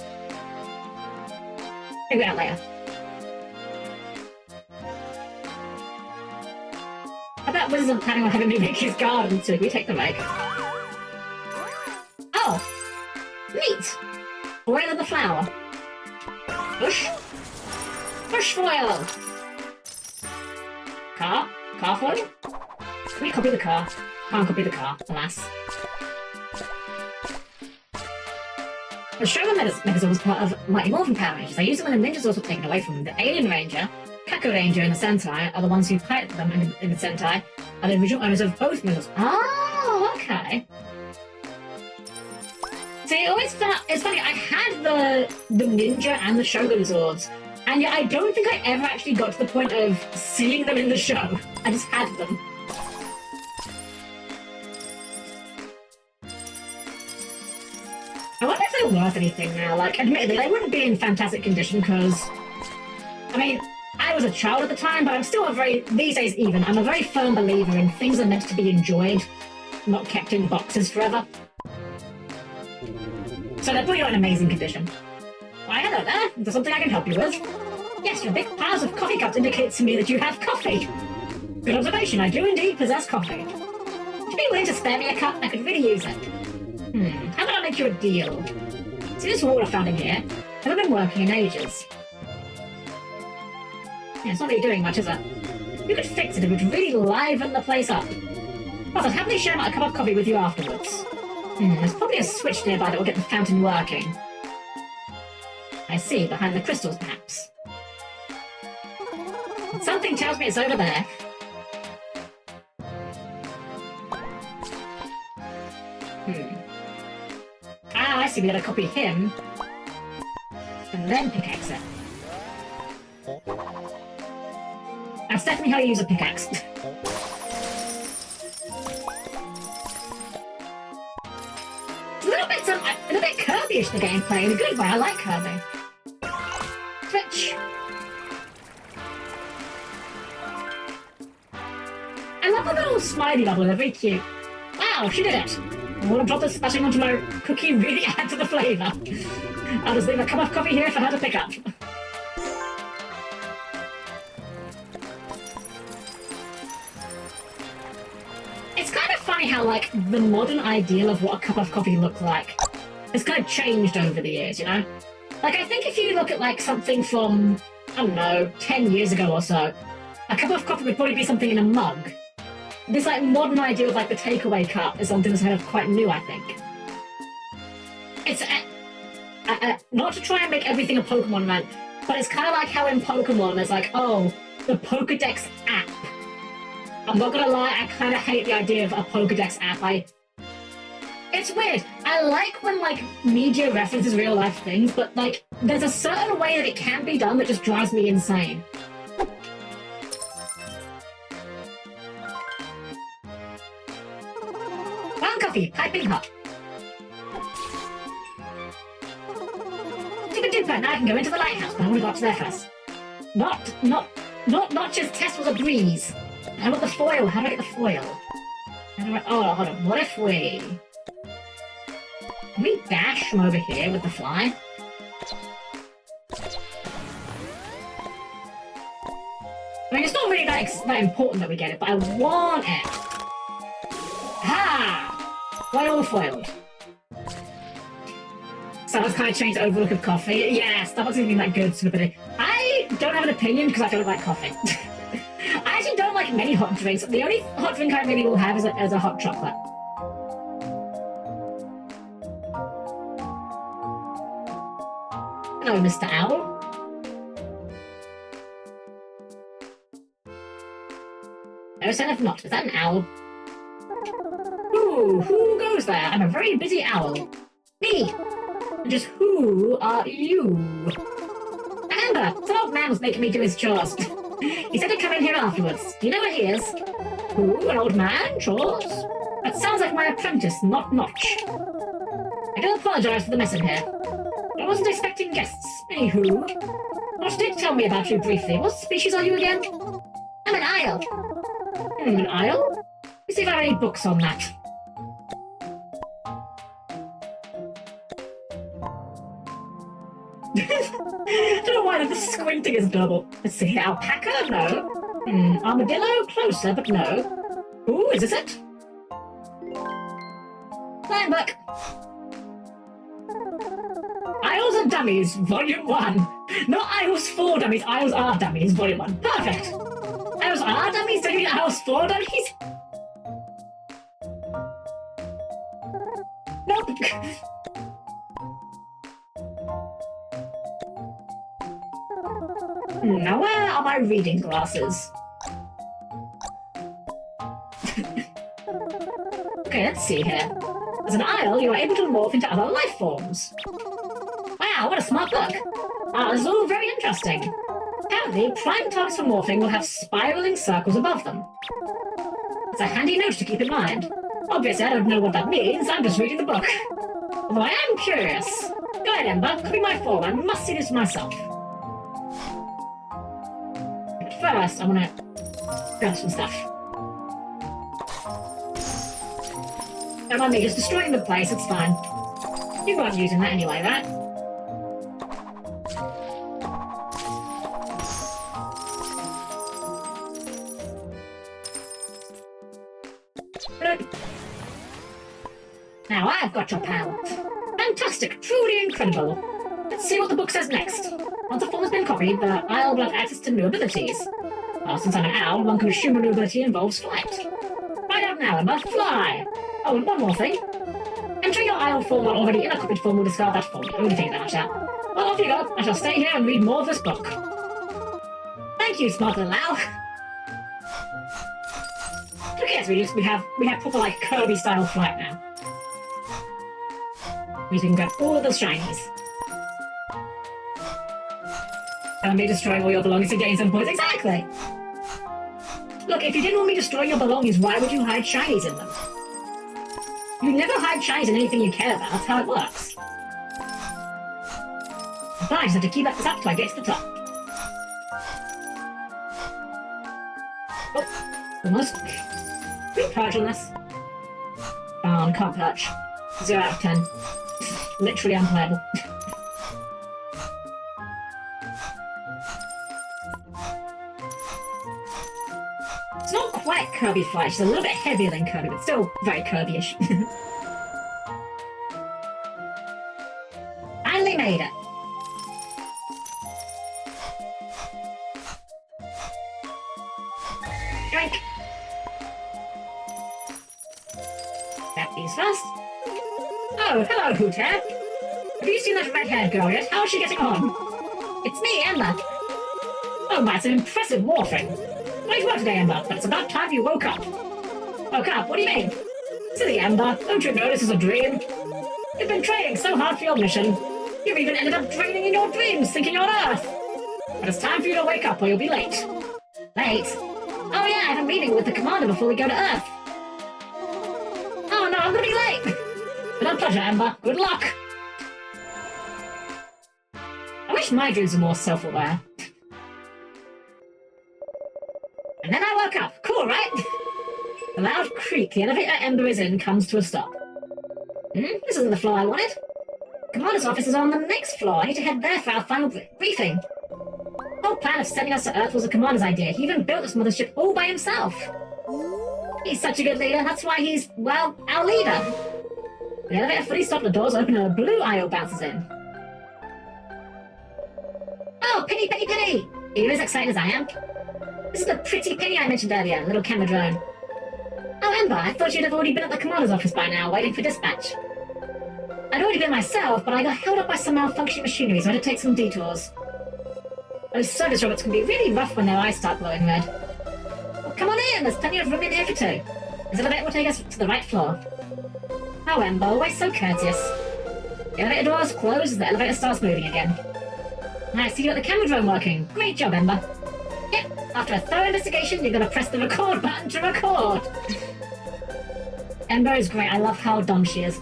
it out later. I bet Wizards are planning on having me make his garden too. We take the egg. Oh! Neat! Foil of the flower. Bush. Bush foil! Car? Car foil? Can we copy the car? Can't copy the car, alas. The Shogun Megazord was part of Mighty Morphin Power Rangers. I used them when the Ninjas were taken away from them. The Alien Ranger, Kaku Ranger, and the Sentai are the ones who piloted them in the Sentai, are the original owners of both Megazords. Oh, okay. See, it always felt... It's funny, I had the Ninja and the Shogun Zords, and yet I don't think I ever actually got to the point of seeing them in the show. I just had them. I wonder if they're worth anything now. Like, admittedly, they wouldn't be in fantastic condition because... I mean, I was a child at the time, but I'm still a very... These days even, I'm a very firm believer in things are meant to be enjoyed, not kept in boxes forever. So they're probably not in amazing condition. Why, hello there. Is there something I can help you with? Yes, your big piles of coffee cups indicates to me that you have coffee. Good observation, I do indeed possess coffee. Would you be willing to spare me a cup? I could really use it. How about I make you a deal? See this wall I found in here? I haven't been working in ages. Yeah, it's not really doing much, is it? You could fix it, it would really liven the place up. Plus, I'd happily share a cup of coffee with you afterwards. There's probably a switch nearby that will get the fountain working. I see, behind the crystals, perhaps. Something tells me it's over there. Ah, I see, we gotta copy him. And then pickaxe it. That's definitely how you use a pickaxe. It's a little bit Kirby-ish, the gameplay, in a good way. I like Kirby. Switch. I love the little smiley bubble, they're very cute. Wow, she did it! I want to drop this splashing onto my cookie really add to the flavour. I'll just leave a cup of coffee here for her to pick up. It's kind of funny how, like, the modern ideal of what a cup of coffee looks like has kind of changed over the years, you know? Like, I think if you look at, like, something from, I don't know, 10 years ago or so, a cup of coffee would probably be something in a mug. This, like, modern idea of, like, the takeaway cup is something that's kind of quite new, I think. It's, not to try and make everything a Pokemon rant, but it's kind of like how in Pokemon there's like, oh, the Pokedex app. I'm not gonna lie, I kind of hate the idea of a Pokedex app. It's weird. I like when, like, media references real-life things, but, like, there's a certain way that it can be done that just drives me insane. Coffee, piping hot. Super duper, now I can go into the lighthouse, but I want to go up to there first. Not just test with a breeze. How about the foil? How do I get the foil? Oh, hold on. What if we... Can we dash from over here with the fly? I mean, it's not really that important that we get it, but I want it. Ha! Foil foiled. Starbucks kind of changed the overlook of coffee. Yeah, Starbucks isn't that good. I don't have an opinion because I don't like coffee. I actually don't like many hot drinks. The only hot drink I really will have is a hot chocolate. Hello, Mr. Owl. No sign of not. Is that an owl? Ooh, who goes there? I'm a very busy owl. Me! And just who are you? Amber! Some old man was making me do his chores. He said to come in here afterwards. Do you know where he is? Who? An old man? Chores? That sounds like my apprentice, not Notch. I do apologize for the mess in here. I wasn't expecting guests. Anywho, Notch did tell me about you briefly. What species are you again? I'm an isle. An isle? Let me see if I have any books on that. I don't know why the squinting is double. Let's see, alpaca? No. Armadillo? Closer, but no. Ooh, is this it? Flying book. Isles and Dummies, Volume 1. Not Isles for Dummies, Isles are Dummies, Volume 1. Perfect. Isles are Dummies? Don't you mean Isles for Dummies? Nope. Now where are my reading glasses? Okay, let's see here. As an isle, you are able to morph into other life forms. Wow, what a smart book. This is all very interesting. Apparently, prime targets for morphing will have spiraling circles above them. It's a handy note to keep in mind. Obviously, I don't know what that means, I'm just reading the book. Although I am curious. Go ahead, Ember, copy my form, I must see this for myself. But first, I want to grab some stuff. Don't mind me just destroying the place, it's fine. You weren't using that anyway, right? Now I've got your pal. Fantastic, truly incredible. Let's see what the book says next. Once the form has been copied, the Isle will have access to new abilities. Well, since I'm an owl, one can assume a new ability involves flight. Right out now, Emma, fly! Oh, and one more thing. Entering your Isle form while already in a copied form will discard that form. Don't really think that much out. Well, off you go. I shall stay here and read more of this book. Thank you, smart little owl. Okay, so we have proper like Kirby style flight now. We can grab all of those shinies. And be destroying all your belongings and getting some points. Exactly! Look, if you didn't want me to destroy your belongings, why would you hide shinies in them? You never hide shinies in anything you care about. That's how it works. But I just have to keep this up till I get to the top. Oh, almost. Can we perch on this? Oh, I can't perch. 0 out of 10. Literally unplayable. It's not quite Kirby Flight, it's a little bit heavier than Kirby, but still very Kirby-ish. Finally made it! Drink! Grab these first. Oh, hello, Hooter. Have you seen that red-haired girl yet? How is she getting on? It's me, Emma. Oh my, it's an impressive morphing. Nice work today, Ember, but it's about time you woke up. Woke up? What do you mean? Silly Ember, don't you know this is a dream? You've been training so hard for your mission. You've even ended up training in your dreams, thinking on Earth. But it's time for you to wake up or you'll be late. Late? Oh yeah, I have a meeting with the commander before we go to Earth. Oh no, I'm gonna be late. But a pleasure, Ember. Good luck. I wish my dreams were more self-aware. And then I woke up. Cool, right? The loud creak the elevator Ember is in comes to a stop. This isn't the floor I wanted. Commander's office is on the next floor. I need to head there for our final briefing. The whole plan of sending us to Earth was the Commander's idea. He even built this mothership all by himself. He's such a good leader. That's why he's, well, our leader. The elevator fully stopped, the doors open, and a blue IO bounces in. Oh, Penny, Penny, Penny! Are you as excited as I am? This is the pretty Penny I mentioned earlier, little camera drone. Oh, Ember, I thought you'd have already been at the commander's office by now, waiting for dispatch. I'd already been myself, but I got held up by some malfunctioning machinery, so I had to take some detours. Those service robots can be really rough when their eyes start glowing red. Well, come on in, there's plenty of room in here for two. This elevator will take us to the right floor. Oh, Ember, always so courteous. The elevator doors close as the elevator starts moving again. I see you got the camera drone working. Great job, Ember. Yep, after a thorough investigation, you're gonna press the record button to record. Ember is great. I love how dumb she is.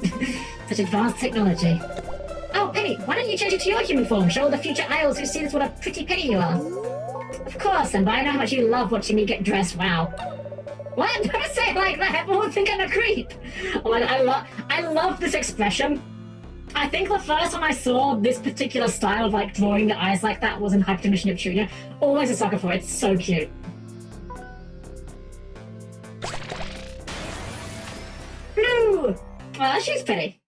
Such advanced technology. Oh, Penny, why don't you change it to your human form? Show all the future Isles who see this what a pretty Penny you are. Of course, Ember. I know how much you love watching me get dressed. Wow. What? Don't say it like that. Everyone would think I'm a creep. Oh my God, I love this expression. I think the first time I saw this particular style of like drawing the eyes like that was in Hyper Team Recon Junior. Always a sucker for it. It's so cute. Blue! Well, she's pretty.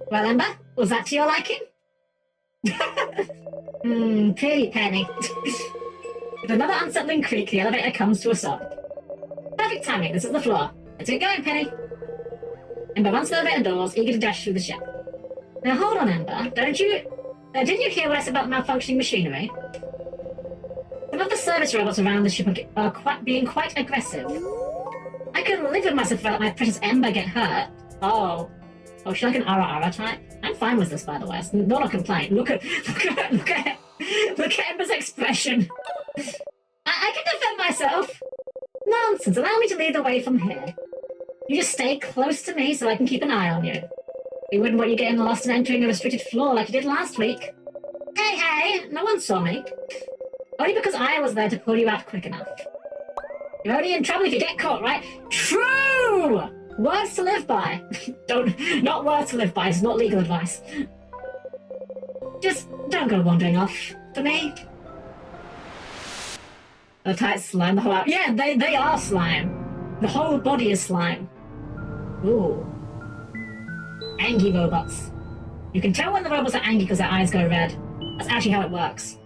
Well, Ember, was that to your liking? Pretty Penny. With another unsettling creak, the elevator comes to a stop. Perfect timing, this is the floor. Let's get going, Penny. Ember runs to the elevator doors, eager to dash through the ship. Now hold on, Ember. Didn't you hear what I said about malfunctioning machinery? Some of the service robots around the ship are being quite aggressive. I couldn't live with myself if I let my precious Ember get hurt. Oh, she's like an ara type? I'm fine with this, by the way. It's not a complaint. Look at Ember's expression. I can defend myself. Nonsense. Allow me to lead the way from here. You just stay close to me so I can keep an eye on you. We wouldn't want you getting lost and entering a restricted floor like you did last week. Hey, no one saw me. Only because I was there to pull you out quick enough. You're only in trouble if you get caught, right? True! Words to live by. Not words to live by, it's not legal advice. Just don't go wandering off, for me. The tight slime, the whole out. Yeah, they are slime. The whole body is slime. Ooh. Angry robots. You can tell when the robots are angry because their eyes go red. That's actually how it works.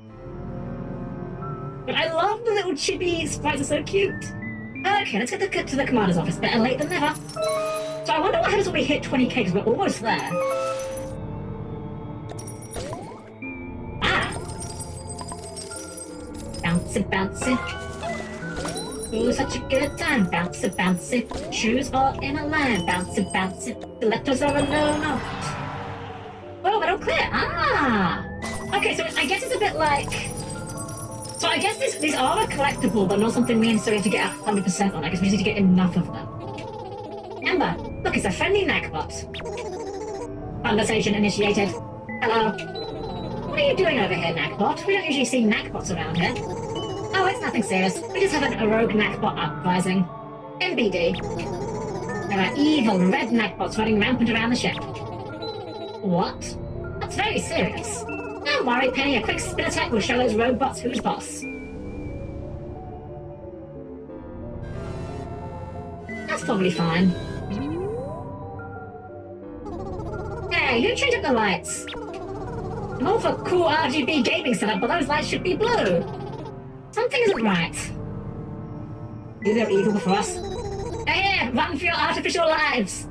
But I love the little chibi sprites, are so cute. Okay, let's get to the commander's office. Better late than never. So I wonder what happens when we hit 20k, because we're almost there. Ah! Bouncy, bouncy. Ooh, such a good time. Bouncy, bouncy. Shoes all in a line. Bouncy, bouncy. The letters are a no-no. clear. Ah! Okay, so I guess it's a bit like... So I guess these are a collectible, but not something we necessarily have to get 100% on. I guess we just need to get enough of them. Ember, look, it's a friendly neckbot. Conversation initiated. Hello. What are you doing over here, neckbot? We don't usually see neckbots around here. Oh, it's nothing serious. We just have a rogue neckbot uprising. MBD. There are evil red neckbots running rampant around the ship. What? That's very serious. Don't worry, Penny. A quick spin attack will show those robots who's boss. That's probably fine. Hey, who changed up the lights? I'm all for cool RGB gaming setup, but those lights should be blue. Something isn't right. Maybe they're evil for us. Hey, run for your artificial lives!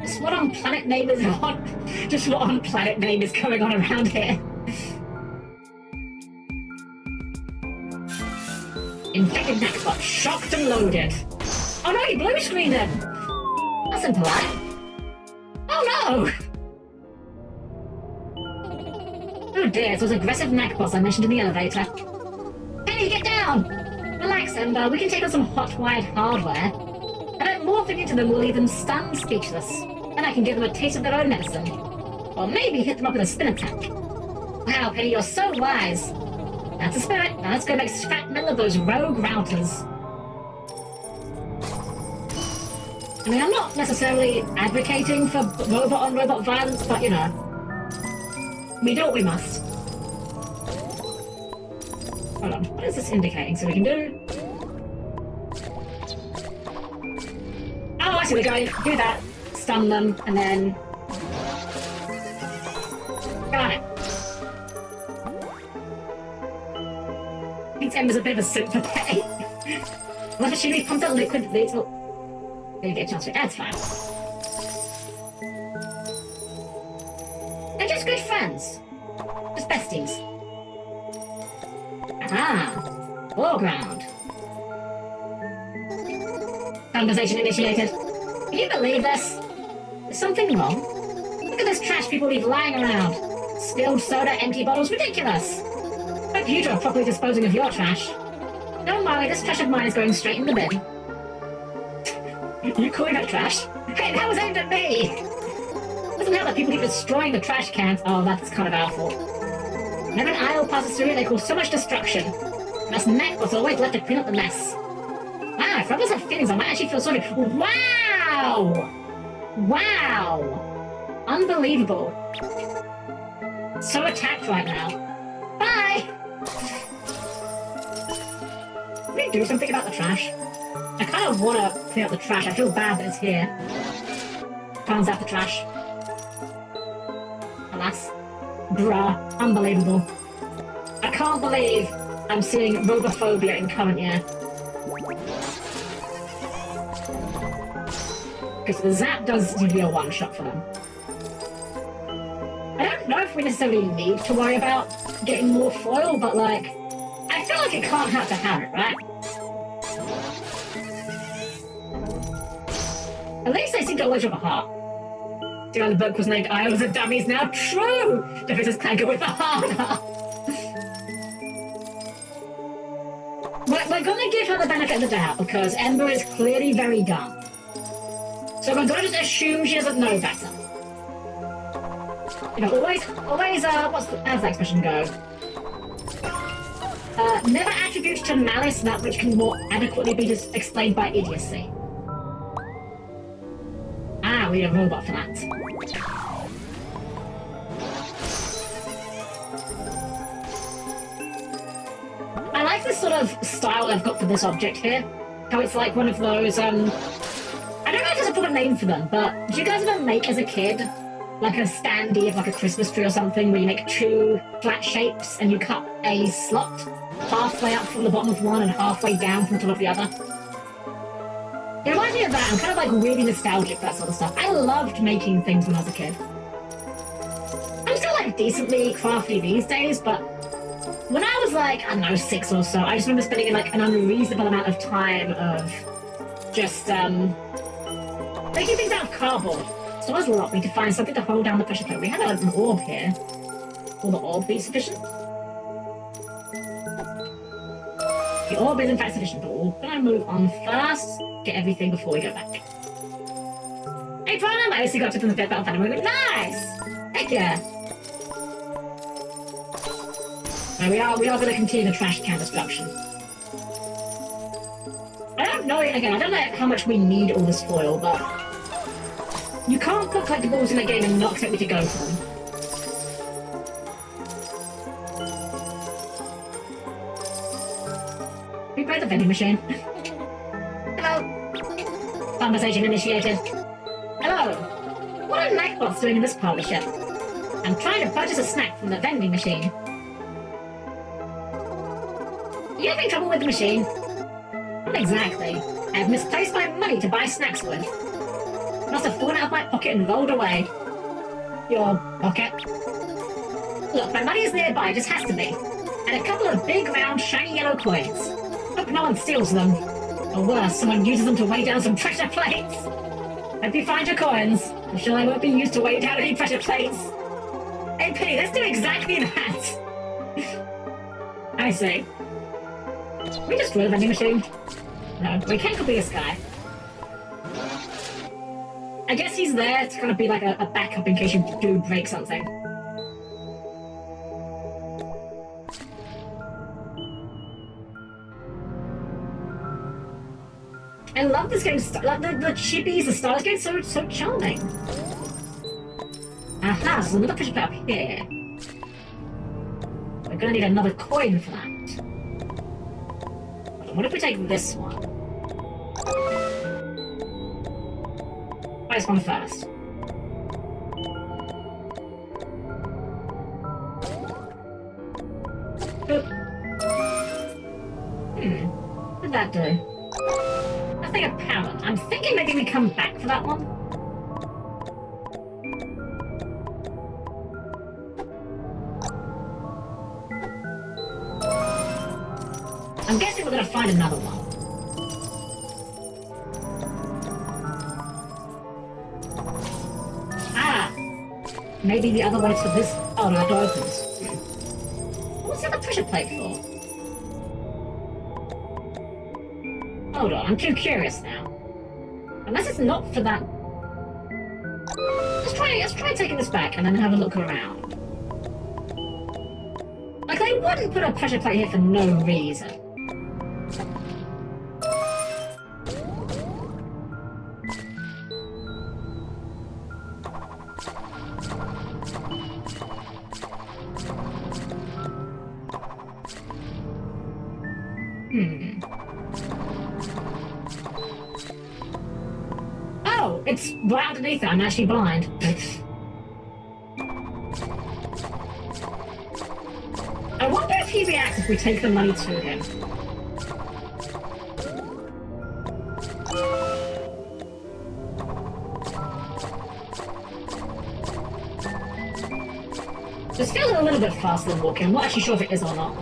Just what on planet name is on? Just what on planet name is going on around here? Infected neckbot, shocked and loaded. Oh no, he blue screened him! That's impolite. Oh no! Oh dear, it's those aggressive neckbots I mentioned in the elevator. Penny, get down! Relax, Ember, we can take on some hot-wired hardware. I bet morphing into them will leave them stunned speechless. Then I can give them a taste of their own medicine. Or maybe hit them up with a spin attack. Wow, Penny, you're so wise. That's a spirit. Now let's go make scrap metal of those rogue routers. I mean, I'm not necessarily advocating for robot-on-robot violence, but, you know, we do what we must. Hold on, what is this indicating? So we can do... Oh, I see, we're going to do that. Stun them, and then... Got it. I think Ember's a bit of a sympathetic. What if she pumped out liquid leads? Oh, didn't get a chance to... That's fine. They're just good friends. Just besties. Ah, foreground. Conversation initiated. Can you believe this? Is something wrong? Look at this trash people leave lying around. Spilled soda, empty bottles, ridiculous. Hope you two are properly disposing of your trash. Don't worry, this trash of mine is going straight in the bin. You calling that trash? Hey, that was aimed at me! Listen how the people keep destroying the trash cans. Oh, that's kind of our fault. Whenever an aisle passes through it, they cause so much destruction. And us neckbots are always left to clean up the mess. Wow, if others have feelings, I might actually feel sorry. Wow! Wow! Unbelievable. So attacked right now. Bye! Can we do something about the trash? I kind of want to clean up the trash. I feel bad that it's here. Cleanse out the trash. Alas. Bruh. Unbelievable. I can't believe I'm seeing robophobia in current year. Okay, so the zap does seem to be a one-shot for them. I don't know if we necessarily need to worry about getting more foil, but like, I feel like it can't hurt to have it, right? At least they seem to always have a heart. The book was named Isles of Dummies now. True! The business can go with the harder. We're gonna give her the benefit of the doubt because Ember is clearly very dumb. So we're gonna just assume she doesn't know better. You know, always, how's that expression go? Never attribute to malice that which can more adequately be just explained by idiocy. Ah, we need a robot for that. I like this sort of style I've got for this object here. How it's like one of those, I don't know if there's a proper name for them, but do you guys ever make as a kid like a standee of like a Christmas tree or something where you make two flat shapes and you cut a slot halfway up from the bottom of one and halfway down from the top of the other? It reminds me of that. I'm kind of like really nostalgic for that sort of stuff. I loved making things when I was a kid. I'm still like decently crafty these days, but when I was like, I don't know, 6 or so, I just remember spending like an unreasonable amount of time of just making things out of cardboard. So as well, we need to find something to hold down the pressure plate. We have an orb here. Will the orb be sufficient? The orb is in fact sufficient, but we're gonna move on first, get everything before we go back. Hey, Prime! I also got to from the Battle Phantom movement. Nice! Heck yeah! Now we are going to continue the trash can destruction. I don't know, again, I don't know how much we need all this foil, but you can't put collectibles in the game and not expect me to go for them. We break the vending machine. Hello. Conversation initiated. Hello. What are Nightbots doing in this part of the ship? I'm trying to purchase a snack from the vending machine. You having trouble with the machine? Not exactly. I have misplaced my money to buy snacks with. It must have fallen out of my pocket and rolled away. Your pocket? Look, my money is nearby, it just has to be. And a couple of big, round, shiny yellow coins. Hope no one steals them. Or worse, someone uses them to weigh down some pressure plates. Hope you find your coins. I'm sure they won't be used to weigh down any pressure plates. Hey, P, let's do exactly that. I see. Can we destroy the vending machine? No, we can't copy this guy. I guess he's there to kind of be like a backup in case you do break something. I love this game. Like the chippies, the stars getting so charming. Aha, so another pressure plate up here. We're gonna need another coin for that. What if we take this one? Try this one first. Boop. What did that do? Nothing apparent. I'm thinking maybe we come back for that one. I'm guessing we're gonna find another one. Ah! Maybe the other one is for this. Oh no, it opens. What's the other pressure plate for? Hold on, I'm too curious now. Unless it's not for that. Let's try taking this back and then have a look around. Like, they wouldn't put a pressure plate here for no reason. Oh, it's right underneath it. I'm actually blind. I wonder if he reacts if we take the money to him. This feels a little bit faster than walking. I'm not actually sure if it is or not.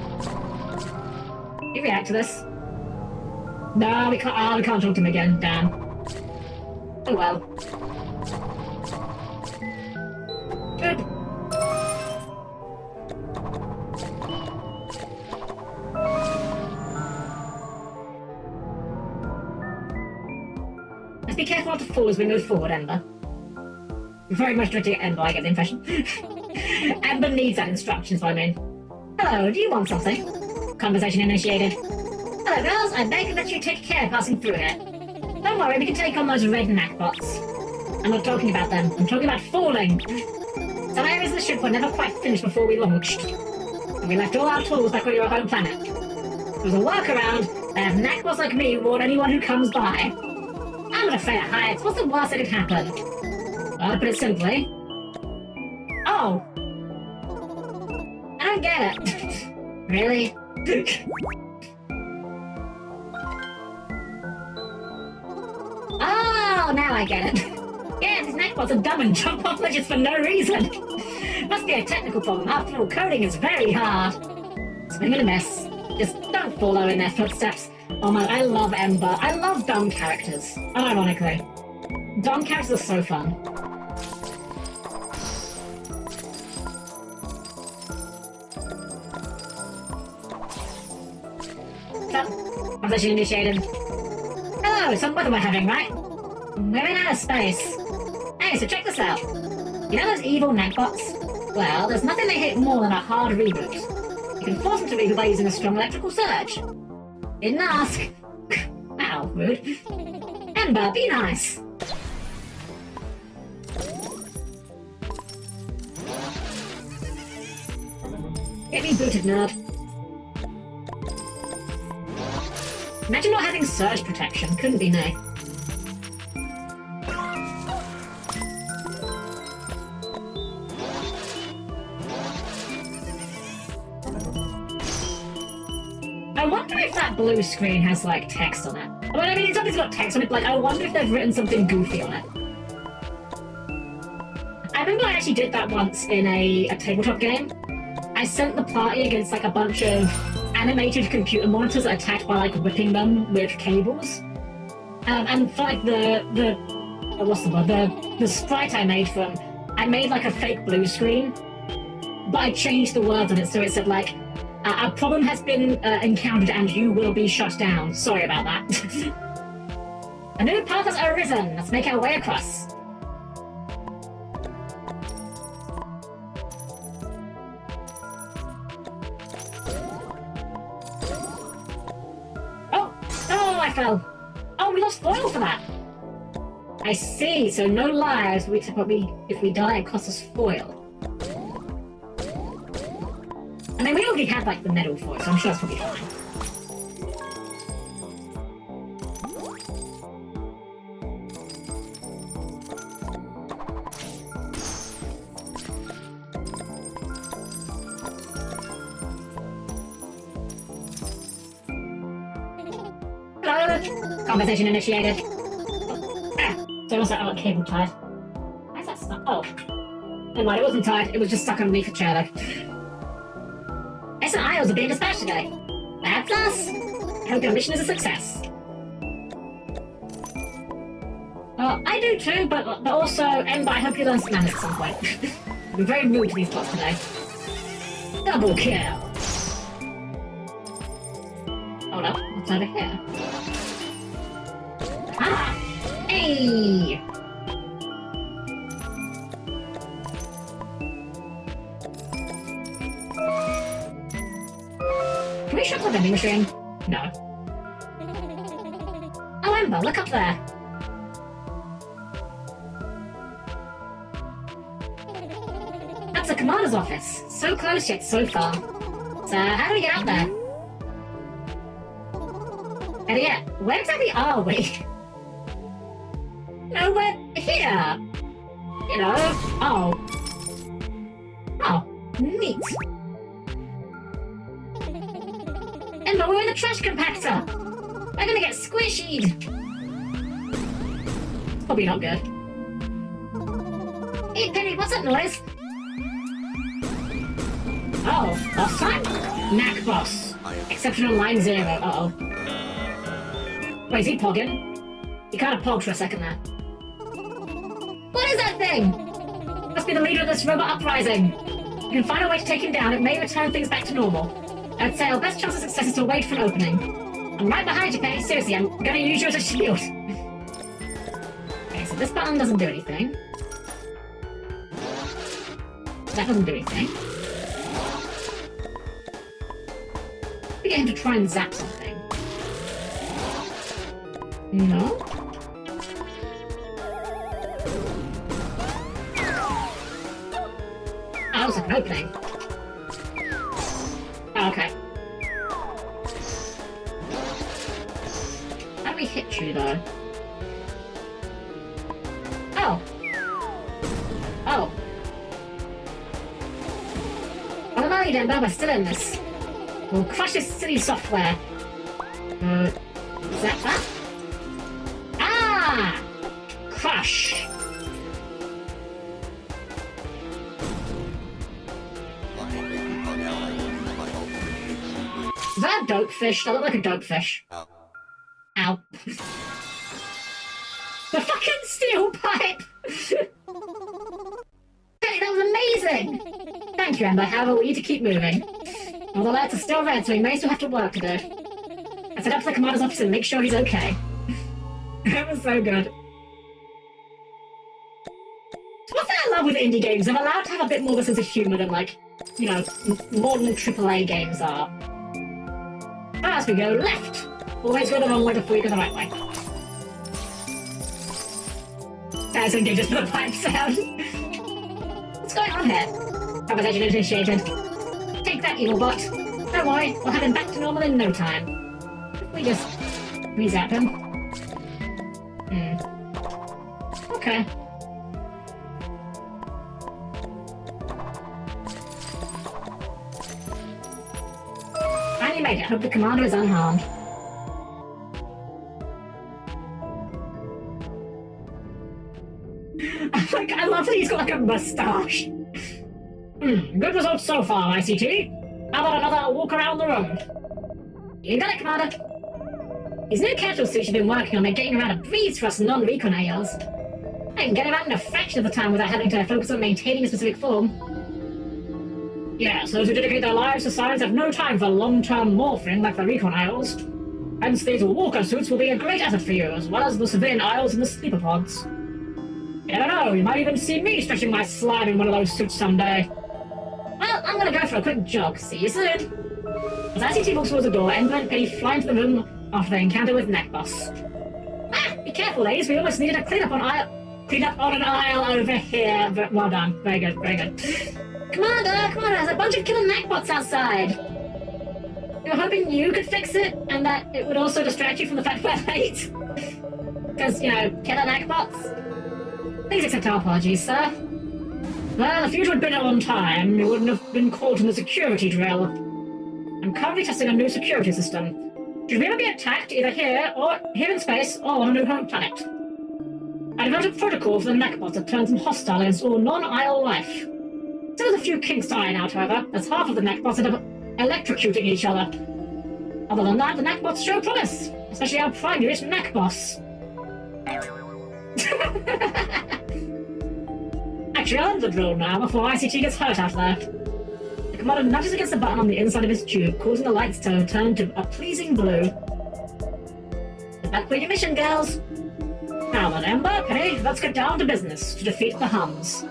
You react to this? No, we can't. Oh, we can't talk to him again. Damn. Oh well. Good. Let's be careful not to fall as we move forward, Ember. We're very much directing at Ember, I get the impression. Ember needs that instructions, I mean. Hello, do you want something? Conversation initiated. Hello, girls. I beg that you take care passing through here. Don't worry, we can take on those red knackbots. I'm not talking about them. I'm talking about falling. Some areas of the ship were never quite finished before we launched. And we left all our tools back on your home planet. There's a workaround. They have knackbots like me warn anyone who comes by. I'm not afraid of heights. What's the worst that could happen? Well, to put it simply... Oh! I don't get it. Really? Oh, now I get it. Yeah, these knackbots are dumb and jump off ledges for no reason. Must be a technical problem. After all, coding is very hard. Swing and a miss. Just don't follow in their footsteps. Oh my, I love Ember. I love dumb characters, unironically. Dumb characters are so fun. Conversation initiated. Hello, some weather we're having, right? We're in outer space. Hey, so check this out. You know those evil neckbots? Well, there's nothing they hate more than a hard reboot. You can force them to reboot by using a strong electrical surge. Didn't ask. Ow, rude. Ember, be nice. Get me booted, nerd. Imagine not having surge protection. Couldn't be me. I wonder if that blue screen has, like, text on it. Well, I mean, it's obviously got text on it, but, like, I wonder if they've written something goofy on it. I remember I actually did that once in a tabletop game. I sent the party against, like, a bunch of animated computer monitors attacked by, like, whipping them with cables. And for, like, the sprite I made for them, I made, like, a fake blue screen, but I changed the words on it so it said, like, a problem has been encountered and you will be shut down. Sorry about that. A new path has arisen. Let's make our way across. Oh, I fell. Oh, we lost foil for that. I see. So no lives. If we die, it costs us foil. I mean, we already had, like, the metal foil, so I'm sure that's probably fine. Hello! Conversation initiated. So what's that? Oh, cable tied. Why is that stuck? Oh. Never mind, it wasn't tied. It was just stuck underneath a chair, though. S&Ios are being dispatched today. That's us. I hope your mission is a success. I do too, but also, Ember, I hope you learn some manners at some point. I've been very rude to these plots today. Double kill. Hold up, what's over here? Ah! Hey! Can we shut the vending machine? No. Oh, Ember, look up there. That's the commander's office. So close yet so far. So, how do we get out there? And yeah, where exactly are we? No, we're here. You know, oh. Oh, neat. Ember, we're in the trash compactor! We're gonna get squishied! It's probably not good. Hey, Penny, what's that noise? Oh, boss time? Knack boss. Exceptional line 0. Uh-oh. Wait, is he pogging? He kind of pogged for a second there. What is that thing? Must be the leader of this robot uprising. You can find a way to take him down. It may return things back to normal. I'd say our best chance of success is to wait for an opening. I'm right behind you, Penny. Seriously, I'm gonna use you as a shield. Okay, so this button doesn't do anything. That doesn't do anything. We get him to try and zap something. No? Oh, that was like an opening. Oh, okay. How do we hit you, though? Oh. Oh. I don't know, you don't know, we're still in this. We'll crush this silly software. Is that? Ah! Crush! Is that a dope fish? That looked like a dope fish. Ow. The fucking steel pipe! Hey, that was amazing! Thank you, Ember. However, we need to keep moving. Well, the lights are still red, so we may still have to work to do. I set up to the commander's office and make sure he's okay. That was so good. What's that I love with indie games? They're allowed to have a bit more of a sense of humour than, like, you know, modern AAA games are. As we go left. Always go the wrong way before you go the right way. That's okay, just for the pipe sound. What's going on here? Conversation initiated. Take that, evil bot. Don't worry, we'll have him back to normal in no time. If we just re-zap him. Okay. Finally made it. Hope the commander is unharmed. I love that he's got like a mustache. Good results so far, ICT. How about another walk around the room? You got it, Commander. His new capsule suit you've been working on are getting around a breeze for us non-recon ALs. I can get around in a fraction of the time without having to focus on maintaining a specific form. Yes, those who dedicate their lives to science have no time for long-term morphing like the recon ALs. Hence, these walker suits will be a great asset for you, as well as the civilian ALs in the sleeper pods. You never know, you might even see me stretching my slime in one of those suits someday. Well, I'm gonna go for a quick jog. See you soon. As ICT walks towards the door, Ember and Penny fly into the room after their encounter with Neck Boss. Ah, be careful, ladies. We almost needed a clean up on an aisle over here. But well done. Very good, very good. Commander, there's a bunch of killer Neckbots outside. We were hoping you could fix it, and that it would also distract you from the fact we're late. Because, you know, killer Neckbots. Please accept our apologies, sir. Well, if you'd have been on time, you wouldn't have been caught in the security drill. I'm currently testing a new security system. Should we ever be attacked, either here in space, or on a new home planet? I developed a protocol for the Neckbots that turns them hostile against all non-IL life. Still there's a few kinks to iron out, however, as half of the Neckbots end up electrocuting each other. Other than that, the Neckbots show promise, especially our primary Neckboss. Actually, I'll end the drill now before ICT gets hurt out there. The commander nudges against the button on the inside of his tube, causing the lights to turn to a pleasing blue. Get back with your mission, girls. Now then, Ember, Penny, let's get down to business to defeat the Hums.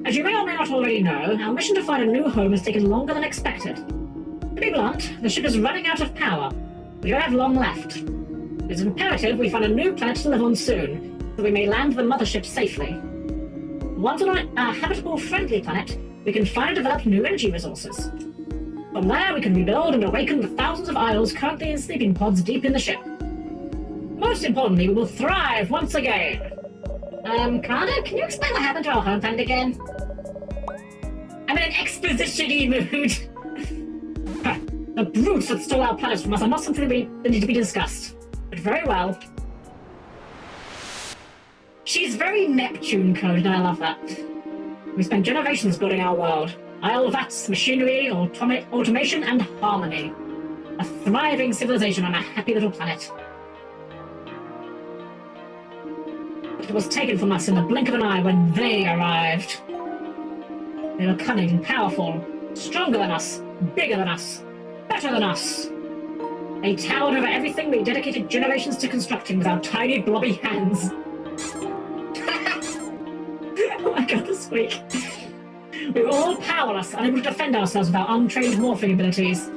As you may or may not already know, our mission to find a new home has taken longer than expected. To be blunt, the ship is running out of power. We don't have long left. It's imperative we find a new planet to live on soon, so we may land the mothership safely. Once on a habitable, friendly planet, we can find and develop new energy resources. From there, we can rebuild and awaken the thousands of isles currently in sleeping pods deep in the ship. Most importantly, we will thrive once again. Commander, can you explain what happened to our home planet again? I'm in an exposition-y mood. The brutes that stole our planet from us are not something that need to be discussed. But very well. She's very Neptune-coded, and I love that. We spent generations building our world. Isle vats, machinery, automation, and harmony. A thriving civilization on a happy little planet. But it was taken from us in the blink of an eye when they arrived. They were cunning, powerful, stronger than us, bigger than us, better than us. They towered over everything we dedicated generations to constructing with our tiny blobby hands. Oh my god, the squeak. We were all powerless, unable to defend ourselves with our untrained morphing abilities.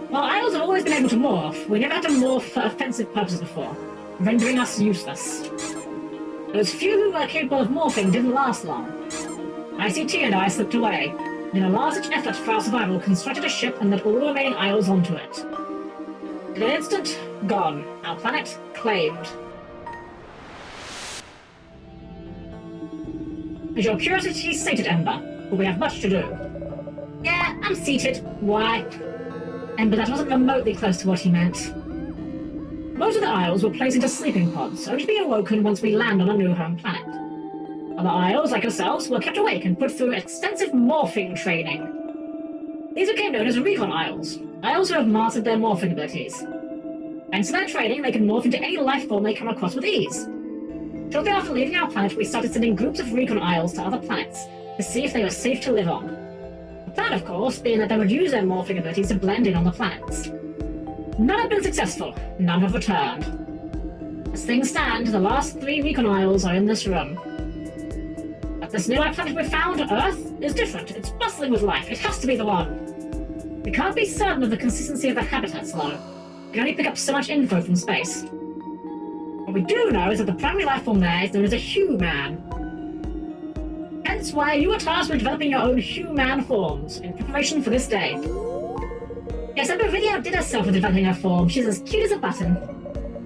While Isles have always been able to morph, we never had to morph for offensive purposes before, rendering us useless. Those few who were capable of morphing didn't last long. ICT and I slipped away, and in a last-ditch effort for our survival, constructed a ship and let all the remaining Isles onto it. In an instant, gone. Our planet claimed. As your curiosity sated, Ember, but we have much to do. Yeah, I'm seated. Why? Ember, that wasn't remotely close to what he meant. Most of the Isles were placed into sleeping pods, only to be awoken once we land on a new home planet. Other Isles, like ourselves, were kept awake and put through extensive morphing training. These became known as Recon Isles, Isles who have mastered their morphing abilities. Thanks to their training, they can morph into any life form they come across with ease. Shortly after leaving our planet, we started sending groups of recon isles to other planets to see if they were safe to live on. The plan, of course, being that they would use their morphing abilities to blend in on the planets. None have been successful. None have returned. As things stand, the last 3 recon isles are in this room. But this nearby planet we found, Earth, is different. It's bustling with life. It has to be the one. We can't be certain of the consistency of the habitats, though. We can only pick up so much info from space. What we do know is that the primary life form there is known as a human. Hence why you were tasked with developing your own human forms in preparation for this day. Yes, Ember really outdid herself with developing her form. She's as cute as a button.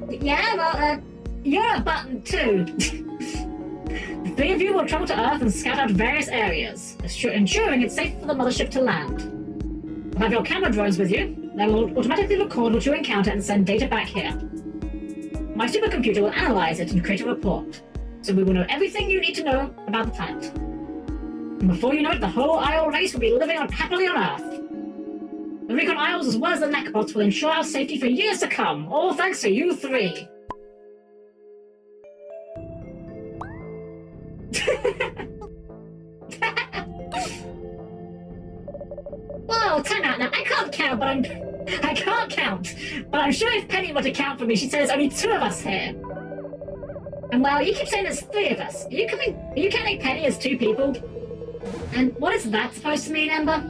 Yeah, well, you're a button too. The 3 of you will travel to Earth and scout out various areas, ensuring it's safe for the mothership to land. You'll have your camera drones with you. They will automatically record what you encounter and send data back here. My supercomputer will analyze it and create a report, so we will know everything you need to know about the planet. And before you know it, the whole Isle race will be living happily on Earth. The Recon Isles, as well as the Necbots, will ensure our safety for years to come, all thanks to you 3. Whoa, time out now. I can't count, but I'm sure if Penny were to count for me, she'd say there's only 2 of us here. And well, you keep saying there's 3 of us. Are you counting Penny as 2 people? And what is that supposed to mean, Ember?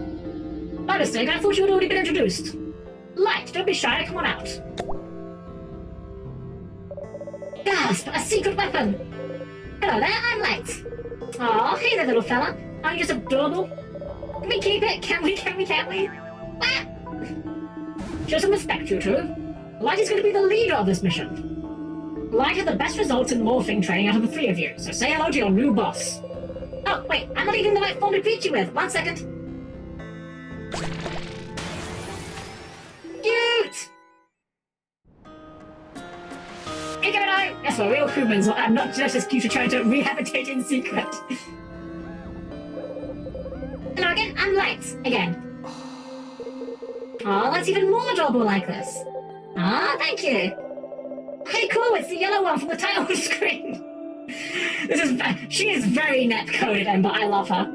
My mistake, I thought you had already been introduced. Light, don't be shy, come on out. Gasp, a secret weapon! Hello there, I'm Light. Aw, hey there, little fella. Aren't you just adorable? Can we keep it? Can we? Ah! Show some respect, you two. Light is going to be the leader of this mission. Light had the best results in morphing training out of the 3 of you, so say hello to your new boss. Oh, wait, I'm not even the right form to greet you with. 1 second. Cute! Hey, Gemini! Yes, we're real humans. I'm not just as cute to try to rehabilitate in secret. Hello again, I'm Light. Again. Oh, that's even more adorable like this. Ah, thank you. Hey, cool, it's the yellow one from the title screen. She is very net-coded, Ember. I love her.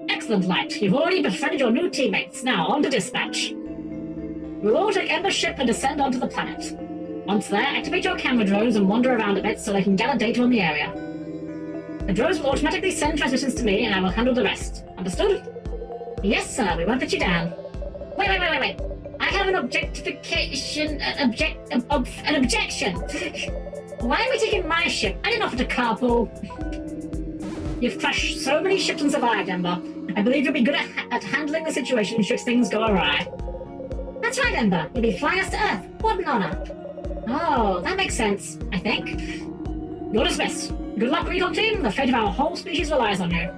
Excellent, Light. You've already befriended your new teammates. Now, on to dispatch. We'll all take Ember's ship and descend onto the planet. Once there, activate your camera drones and wander around a bit so they can gather data on the area. The drones will automatically send transmissions to me and I will handle the rest. Understood? Yes, sir. We won't let you down. Wait. I have an objectification... an objection. Why are we taking my ship? I didn't offer to carpool. You've crashed so many ships and survived, Ember. I believe you'll be good at handling the situation should things go awry. That's right, Ember. You'll be flying us to Earth. What an honor. Oh, that makes sense, I think. You're dismissed. Good luck, Recon Team. The fate of our whole species relies on you.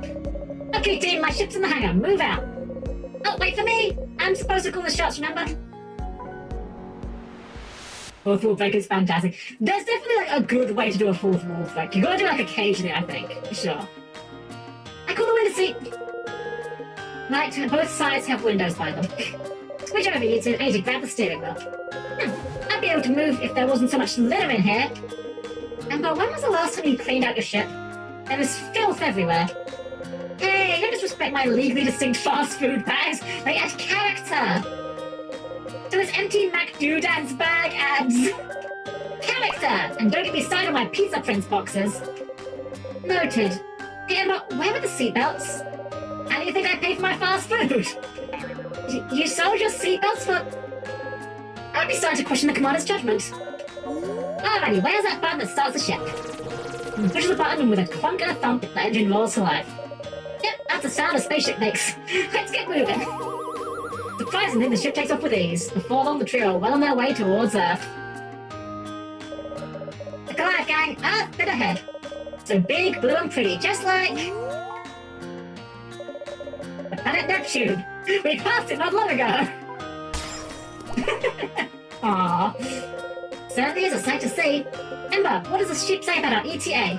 Okay, team, my ship's in the hangar. Move out. Oh, wait for me. I'm supposed to call the shots, remember? Fourth wall break is fantastic. There's definitely like a good way to do a fourth wall break. You gotta do it like occasionally, I think. Sure. I call the window seat. Right, both sides have windows by them. Switch over you two. I need to grab the steering wheel. I'd be able to move if there wasn't so much litter in here. Ember, when was the last time you cleaned out your ship? There was filth everywhere. Hey, don't disrespect my legally distinct fast food bags. They add character. So this empty McDoodad's bag adds character. And don't get me started on my pizza prince boxes. Noted. Hey, Ember, where were the seatbelts? How do you think I pay for my fast food? You sold your seatbelts for... I'd be starting to question the commander's judgment. Alrighty, where's that button that starts the ship? Push the button and with a clunk and a thump, the engine rolls to life. Yep, that's the sound a spaceship makes. Let's get moving. Surprisingly, the ship takes off with ease. Before long, the trio are well on their way towards Earth. Look alive, gang! Earth, bit ahead. So big, blue and pretty, just like... the planet Neptune. We passed it not long ago. Aww. Certainly is a sight to see. Ember, what does the ship say about our ETA?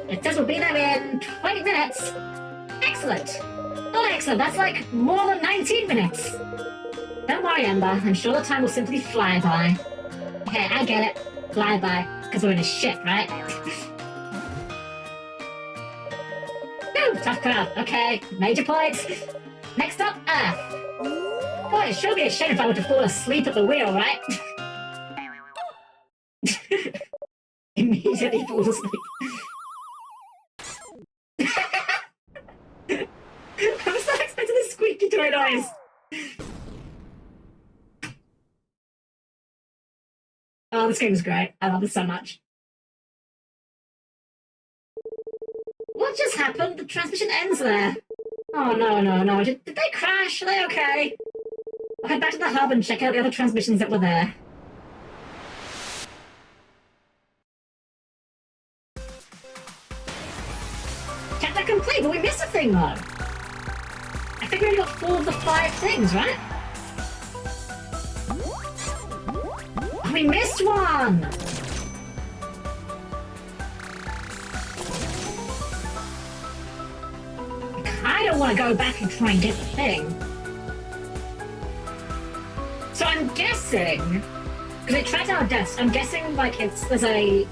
It says we'll be there in 20 minutes. Excellent. Oh, excellent. That's like more than 19 minutes. Don't worry, Ember. I'm sure the time will simply fly by. Okay, I get it. Flyby, because we're in a ship, right? Woo, tough crowd. Okay, major points. Next up, Earth. Boy, it sure be a shame if I were to fall asleep at the wheel, right? Immediately falls asleep. I was not expecting this squeaky toy noise. Oh, this game is great. I love it so much. What just happened? The transmission ends there. Oh, no. Did they crash? Are they okay? I'll head back to the hub and check out the other transmissions that were there. Chapter complete, but we missed a thing, though. I think we only got 4 of the 5 things, right? Oh, we missed one! I don't want to go back and try and get the thing. So I'm guessing, because it tracks our deaths, I'm guessing like there's a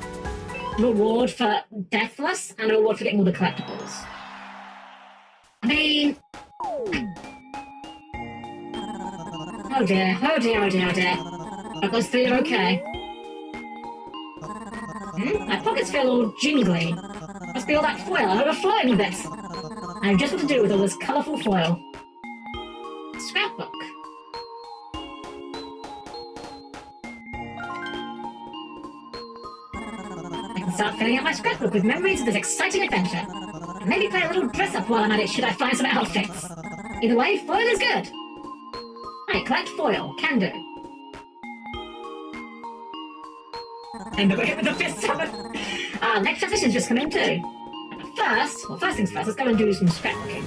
reward for deathless and a reward for getting all the collectibles. I mean... Oh dear. Hope those 3 are okay. My pockets feel all jingly. Must be all that foil. I'm overflowing with this. I have just what to do with all this colourful foil. Scrapbook. I can start filling out my scrapbook with memories of this exciting adventure. And maybe play a little dress-up while I'm at it should I find some outfits. Either way, foil is good. Right, collect foil. Can do. And we're hit with the fist summon. Next transition's just come in too. First things first, let's go and do some scrapbooking.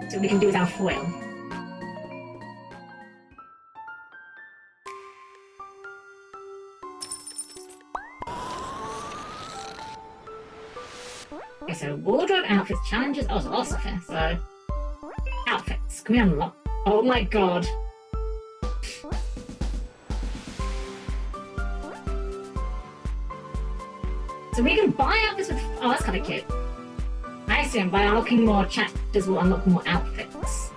See what we can do with our foil. Okay, so wardrobe, outfits, challenges. Oh, so lots of here. So, outfits. Can we unlock? Oh my god. So we can buy outfits with... Oh, that's kind of cute. I assume by unlocking more chapters we'll unlock more outfits.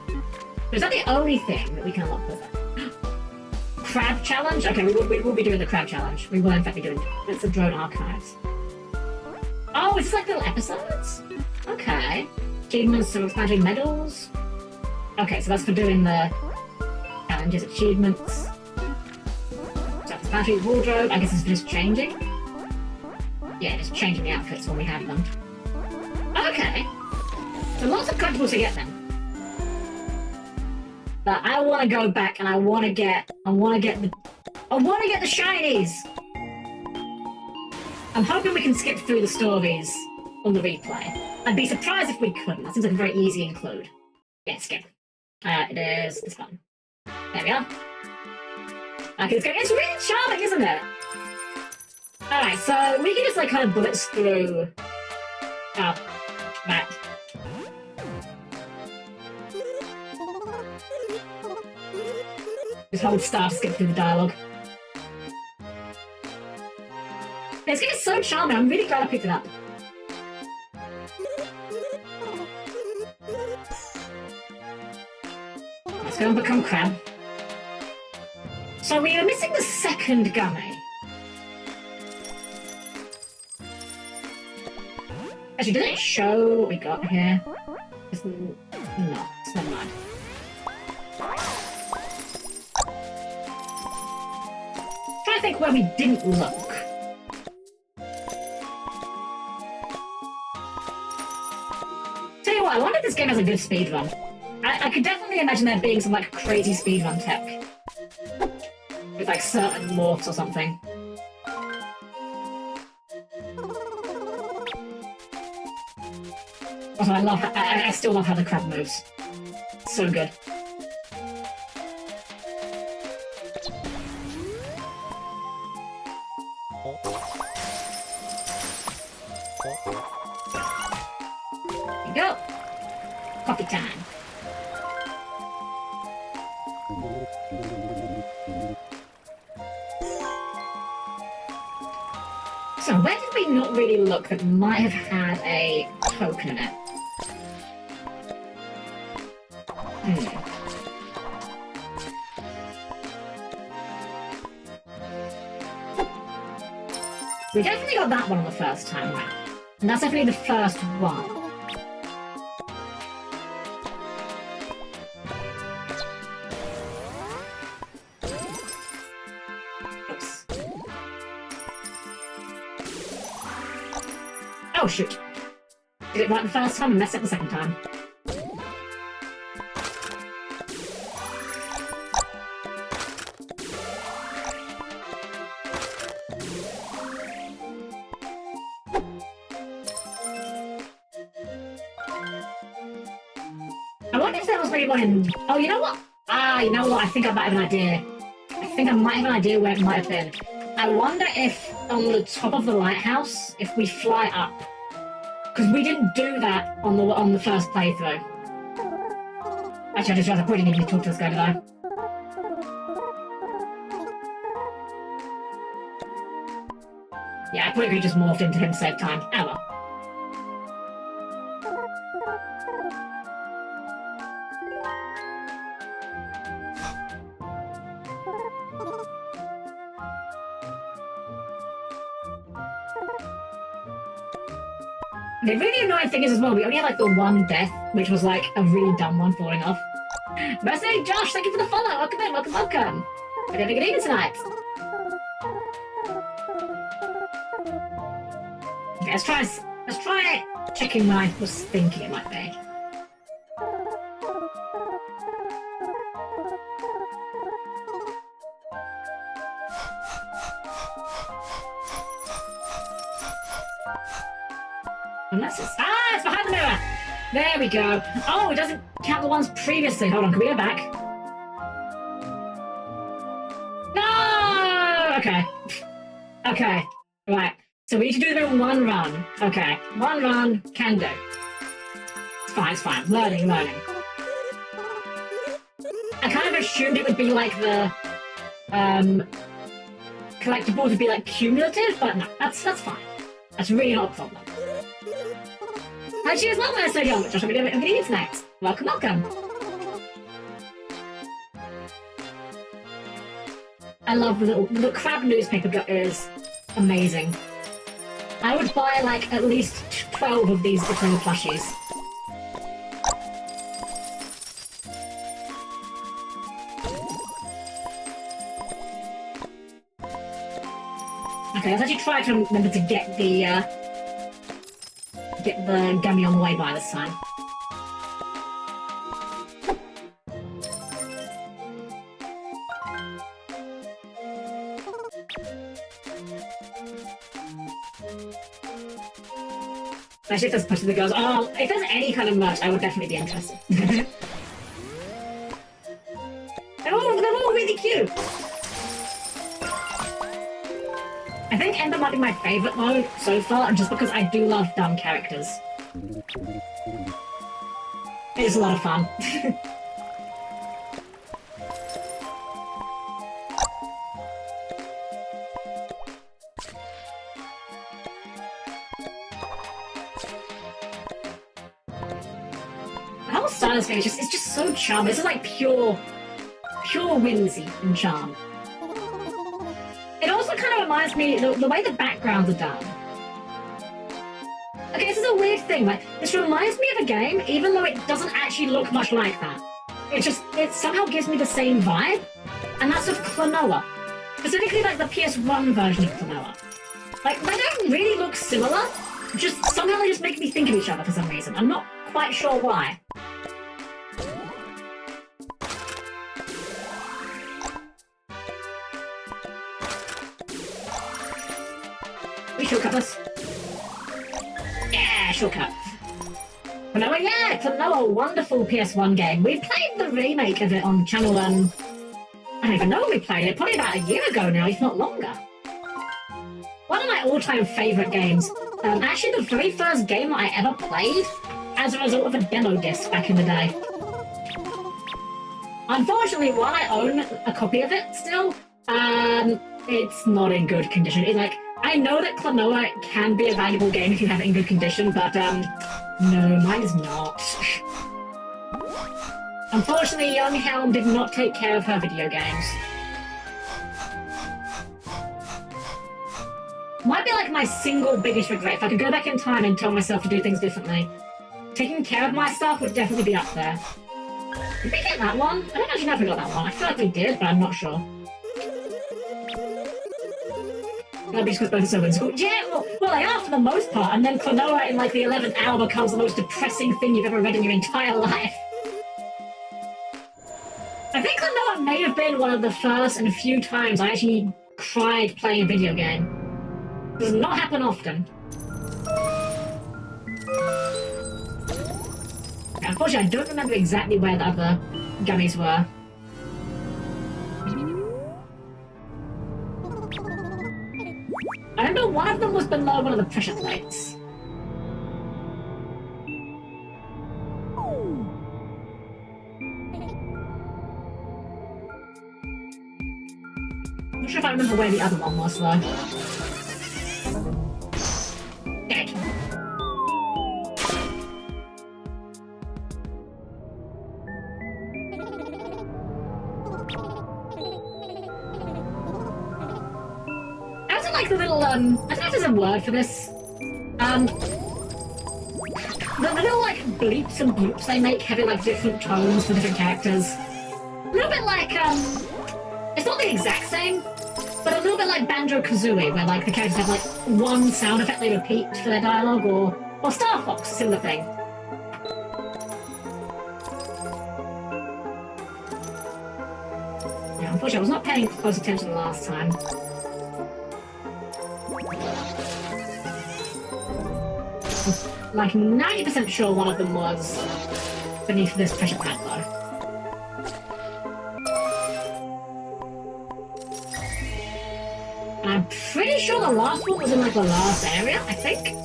But is that the only thing that we can unlock with that? Crab challenge? Okay, we will be doing the crab challenge. We will in fact be doing... It's the drone archives. Oh, it's like little episodes? Okay. Achievements of expanding medals. Okay, so that's for doing the challenges, achievements. Self-explanatory wardrobe. I guess it's for just changing. Yeah, just changing the outfits when we have them. Okay. So lots of collectibles to get then. But I want to go back and I want to get the shinies. I'm hoping we can skip through the stories on the replay. I'd be surprised if we couldn't. That seems like a very easy include. Yeah, skip. It is this one. There we are. Okay, it's really charming, isn't it? Alright, so we can just like kind of blitz through that. Just hold start to skip through the dialogue. This game is so charming, I'm really glad I picked it up. Let's go and become Crab. So we are missing the second gummy. Actually, does it show what we got here? It's not. It's never mind. Trying to think where we didn't look. Tell you what, I wonder if this game has a good speedrun. I could definitely imagine there being some like crazy speedrun tech. With like certain morphs or something. Also, I still love how the crab moves. So good. Here we go. Coffee time. So where did we not really look that might have had a token in it? We definitely got that one on the first time round. And that's definitely the first one. Oops. Oh shoot. Did it right the first time and messed up the second time. I wonder if there was maybe one in... Oh, you know what? You know what? I think I might have an idea. I think I might have an idea where it might have been. I wonder if on the top of the lighthouse, if we fly up. Because we didn't do that on the first playthrough. Actually, I just realized I probably didn't even talk to this guy, did I? Yeah, I probably could have just morphed into him to save time. Oh well. The really annoying thing is as well, we only had like the one death, which was like a really dumb one falling off. Mercenary Josh, thank you for the follow. Welcome in, welcome, welcome. Hope you have a good evening tonight. Okay, let's try checking what I was thinking it might be. Unless it's... it's behind the mirror! There we go. Oh, it doesn't count the ones previously. Hold on, can we go back? No! Okay. Okay. Right. So we need to do them in one run. Okay. One run, can do. It's fine, it's fine. Learning. I kind of assumed it would be like the... collectibles would be like cumulative, but no, that's fine. That's really not a problem. Hi, cheers, welcome, Mercenary Josh. I'm going to be tonight. Welcome, welcome. I love the crab newspaper is amazing. I would buy like at least 12 of these different plushies. Okay, let's actually try to remember to get the gummy on the way by this time. Especially if there's pushing the girls. Oh, if there's any kind of merch, I would definitely be interested. they're all really cute. I think Ember might be my favourite mode so far, just because I do love dumb characters. It's a lot of fun. The whole style of this game is just so charming. This is like pure whimsy and charm. It also kind of reminds me, the way the backgrounds are done. Okay, this is a weird thing, like, this reminds me of a game, even though it doesn't actually look much like that. It somehow gives me the same vibe, and that's of Klonoa. Specifically, like, the PS1 version of Klonoa. Like, they don't really look similar, just somehow they just make me think of each other for some reason. I'm not quite sure why. We shortcut this. Yeah, shortcut. Klonoa, yeah, Klonoa, wonderful PS1 game. We played the remake of it on the channel, I don't even know when we played it, probably about a year ago now, if not longer. One of my all-time favourite games. Actually, the very first game that I ever played as a result of a demo disc back in the day. Unfortunately, while I own a copy of it still, it's not in good condition. It's like, I know that Klonoa can be a valuable game if you have it in good condition, but no, mine is not. Unfortunately, young Helm did not take care of her video games. Might be like my single biggest regret. If I could go back in time and tell myself to do things differently, taking care of my stuff would definitely be up there. Did we get that one? I don't actually know if we got that one. I feel like we did, but I'm not sure. Maybe just because both are so in school. Yeah, well, they are for the most part, and then Klonoa in like the 11th hour becomes the most depressing thing you've ever read in your entire life. I think Klonoa may have been one of the first and few times I actually cried playing a video game. Does not happen often. Unfortunately, I don't remember exactly where the other gummies were. I remember one of them was below one of the pressure plates. I'm not sure if I remember where the other one was, though. Dead. Like the little, I don't know if there's a word for this. The little, like, bleeps and bloops they make having, like, different tones for different characters. A little bit like, it's not the exact same, but a little bit like Banjo-Kazooie, where, like, the characters have, like, one sound effect they repeat for their dialogue, or Star Fox, a similar thing. Yeah, unfortunately, I was not paying close attention last time. Like 90% sure one of them was beneath this pressure pad, though. And I'm pretty sure the last one was in like the last area, I think.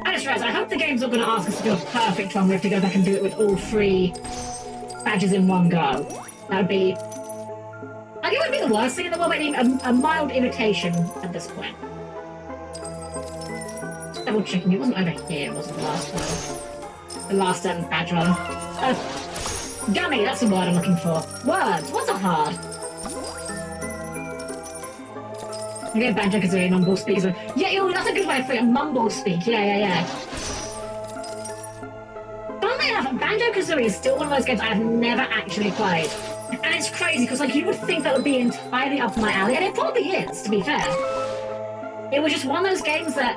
I just realized, I hope the game's not going to ask us to do a perfect one. We have to go back and do it with all 3 badges in one go. That would be... Like, it wouldn't be the worst thing in the world, but a mild imitation at this point. Just double checking, it wasn't over here, was it, the last one? The last badge one. Gummy, that's the word I'm looking for. Words, words are hard. You get Banjo-Kazooie mumble speak. Yeah, that's a good way of putting it, mumble speak. Yeah. Funnily enough, Banjo-Kazooie is still one of those games I have never actually played. And it's crazy, because like you would think that would be entirely up my alley, and it probably is, to be fair. It was just one of those games that,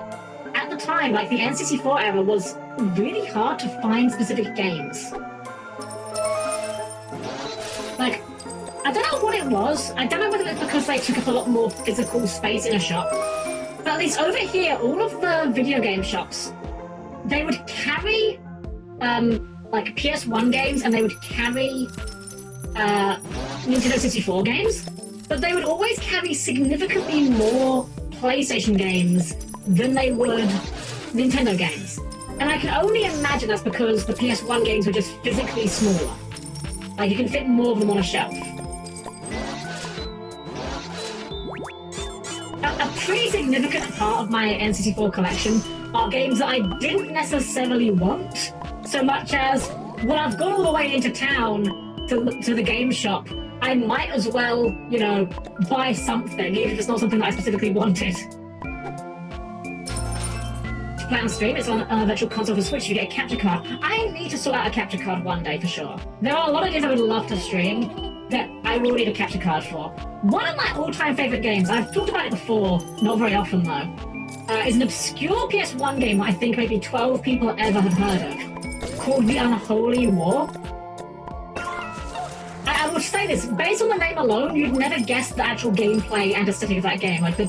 at the time, like the N64 era, was really hard to find specific games. Like, I don't know what it was. I don't know whether it's because they took up a lot more physical space in a shop. But at least over here, all of the video game shops, they would carry, like PS1 games, and they would carry Nintendo 64 games, but they would always carry significantly more PlayStation games than they would Nintendo games. And I can only imagine that's because the PS1 games were just physically smaller. Like, you can fit more of them on a shelf. A pretty significant part of my N64 collection are games that I didn't necessarily want, so much as, when I've gone all the way into town to the game shop, I might as well, you know, buy something, even if it's not something that I specifically wanted. To play on stream, it's on a virtual console for Switch, you get a capture card. I need to sort out a capture card one day, for sure. There are a lot of games I would love to stream that I will need a capture card for. One of my all-time favourite games, I've talked about it before, not very often though, is an obscure PS1 game that I think maybe 12 people ever have heard of, called The Unholy War. I will say this, based on the name alone, you'd never guess the actual gameplay and aesthetic of that game. Like, the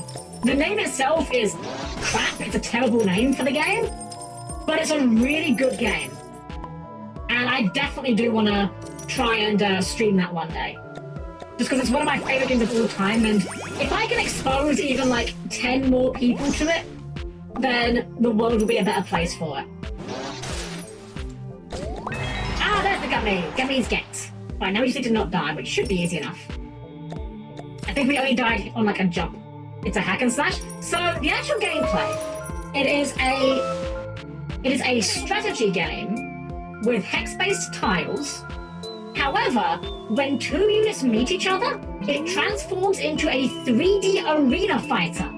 name itself is crap, it's a terrible name for the game, but it's a really good game. And I definitely do want to try and stream that one day. Just because it's one of my favourite games of all time, and if I can expose even, like, 10 more people to it, then the world will be a better place for it. Ah, there's the gummy! Gummies get. Right, now we just need to not die, which should be easy enough. I think we only died on like a jump. It's a hack and slash. So the actual gameplay, it is a strategy game with hex-based tiles. However, when two units meet each other, it transforms into a 3D arena fighter.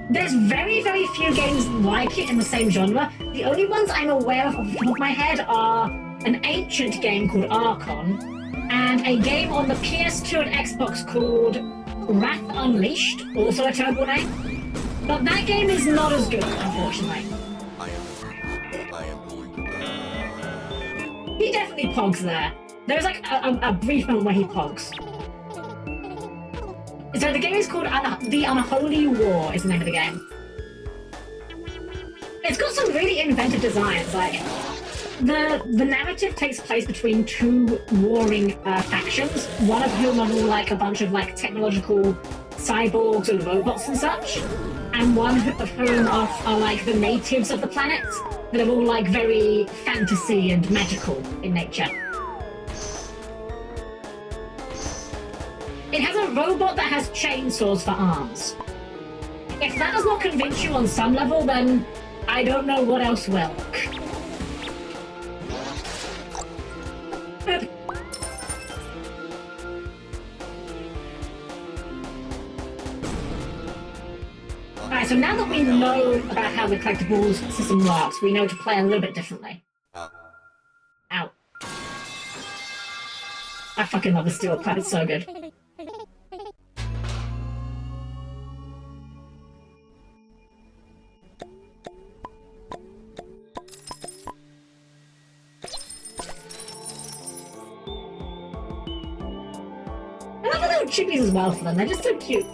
There's very, very few games like it in the same genre. The only ones I'm aware of off the top of my head are an ancient game called Archon, and a game on the PS2 and Xbox called Wrath Unleashed, also a terrible name. But that game is not as good, unfortunately. He definitely pogs there. There's like a brief moment where he pogs. So the game is called The Unholy War is the name of the game. It's got some really inventive designs, like the narrative takes place between two warring factions, one of whom are all like a bunch of like technological cyborgs and robots and such, and one of whom are like the natives of the planet that are all like very fantasy and magical in nature. It has a robot that has chainsaws for arms. If that does not convince you on some level, then I don't know what else will. Alright, so now that we know about how the collectibles system works, we know to play a little bit differently. Ow. I fucking love the steel pipe, it's so good. I love the little chippies as well for them, they're just so cute.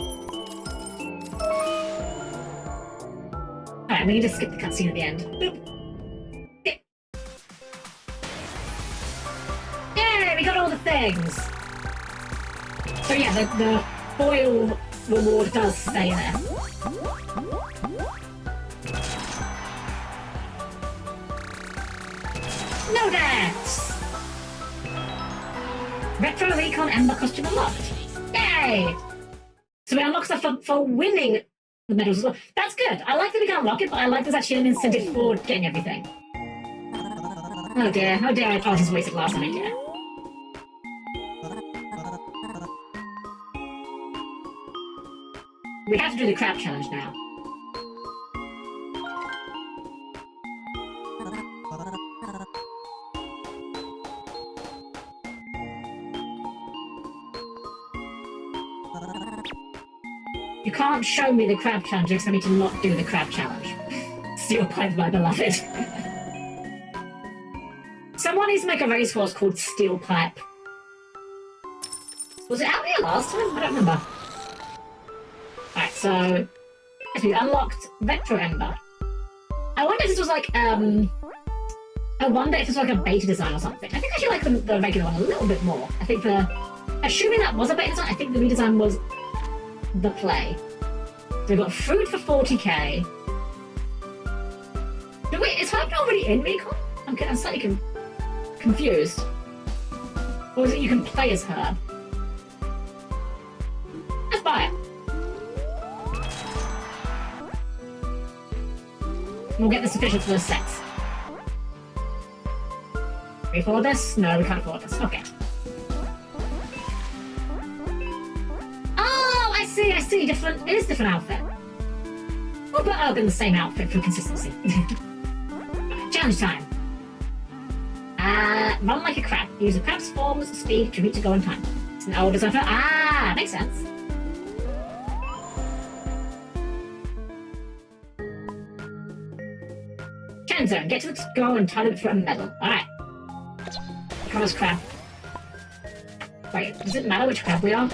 Alright, we need to skip the cutscene at the end. Boop. Yay, we got all the things! So yeah, the foil reward does stay there. No deaths! Retro Recon Ember costume unlocked. Yay! So we unlock stuff for winning the medals as well. That's good. I like that we can unlock it, but I like there's actually an incentive for getting everything. Oh dear, how dare I just wasted last time, dear. We have to do the crab challenge now. You can't show me the crab challenge because I need to not do the crab challenge. Steel pipe, my beloved. Someone needs to make a race horse called Steel Pipe. Was it out here last time? I don't remember. Alright, so we unlocked Retro Ember. I wonder if this was like I wonder if this was like a beta design or something. I think I should like the regular one a little bit more. I think assuming that was a beta design, I think the redesign was the play. So we've got food for 40k. Wait, is Hyper already in Recon? I'm slightly confused. Or is it you can play as her? Let's buy it. We'll get this official for the sets. Can we afford this? No, we can't afford this. Okay. I see. It is different outfit. We'll put Herb in the same outfit for consistency. Challenge time. Run like a crab. Use a crab's form's speed to reach a goal in time. It's an old design for... Ah, makes sense. Challenge zone. Get to the goal and time it for a medal. Alright. Become as crab. Wait, does it matter which crab we are?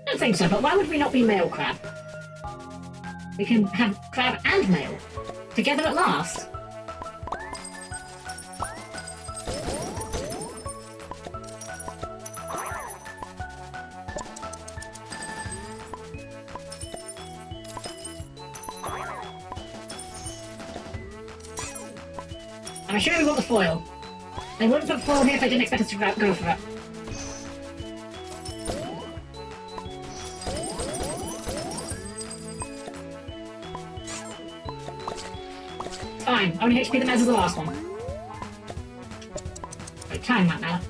I don't think so, but why would we not be male crab? We can have crab and male together at last. I'm assuming we want the foil. They wouldn't put foil here if they didn't expect us to go for it. Fine, only HP that matters is the last one. But time might matter.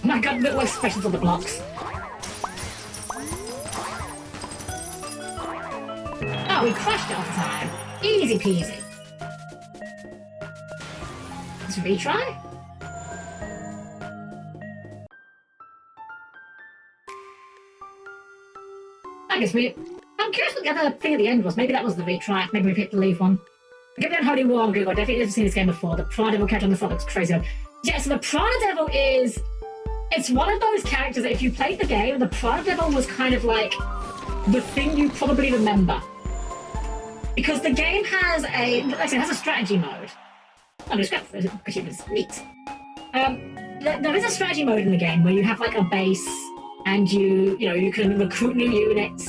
Oh my god, little expressions on the blocks. Oh, we crushed it on time. Easy peasy. Let's retry. I guess I'm curious what the other thing at the end was. Maybe that was the retry. Maybe we picked the leave one. Give me Holy War on Google. I've definitely never seen this game before. The Prana Devil character on the front looks crazy. Yeah, so the Prana Devil is... It's one of those characters that if you played the game, the Prana Devil was kind of like the thing you probably remember. Because the game has a strategy mode. I'm just going to because it was neat. There is a strategy mode in the game where you have like a base and you can recruit new units.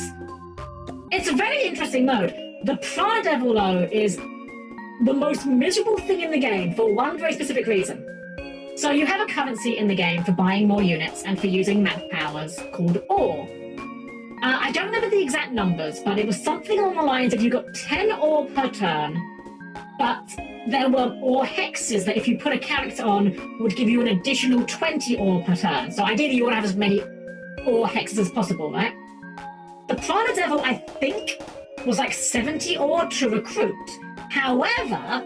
It's a very interesting mode. The Prana Devil though is the most miserable thing in the game for one very specific reason. So you have a currency in the game for buying more units and for using map powers called ore. I don't remember the exact numbers, but it was something along the lines of you got 10 ore per turn, but there were ore hexes that if you put a character on would give you an additional 20 ore per turn. So ideally you want to have as many ore hexes as possible, right? The Prana Devil, I think, was like 70 ore to recruit. However,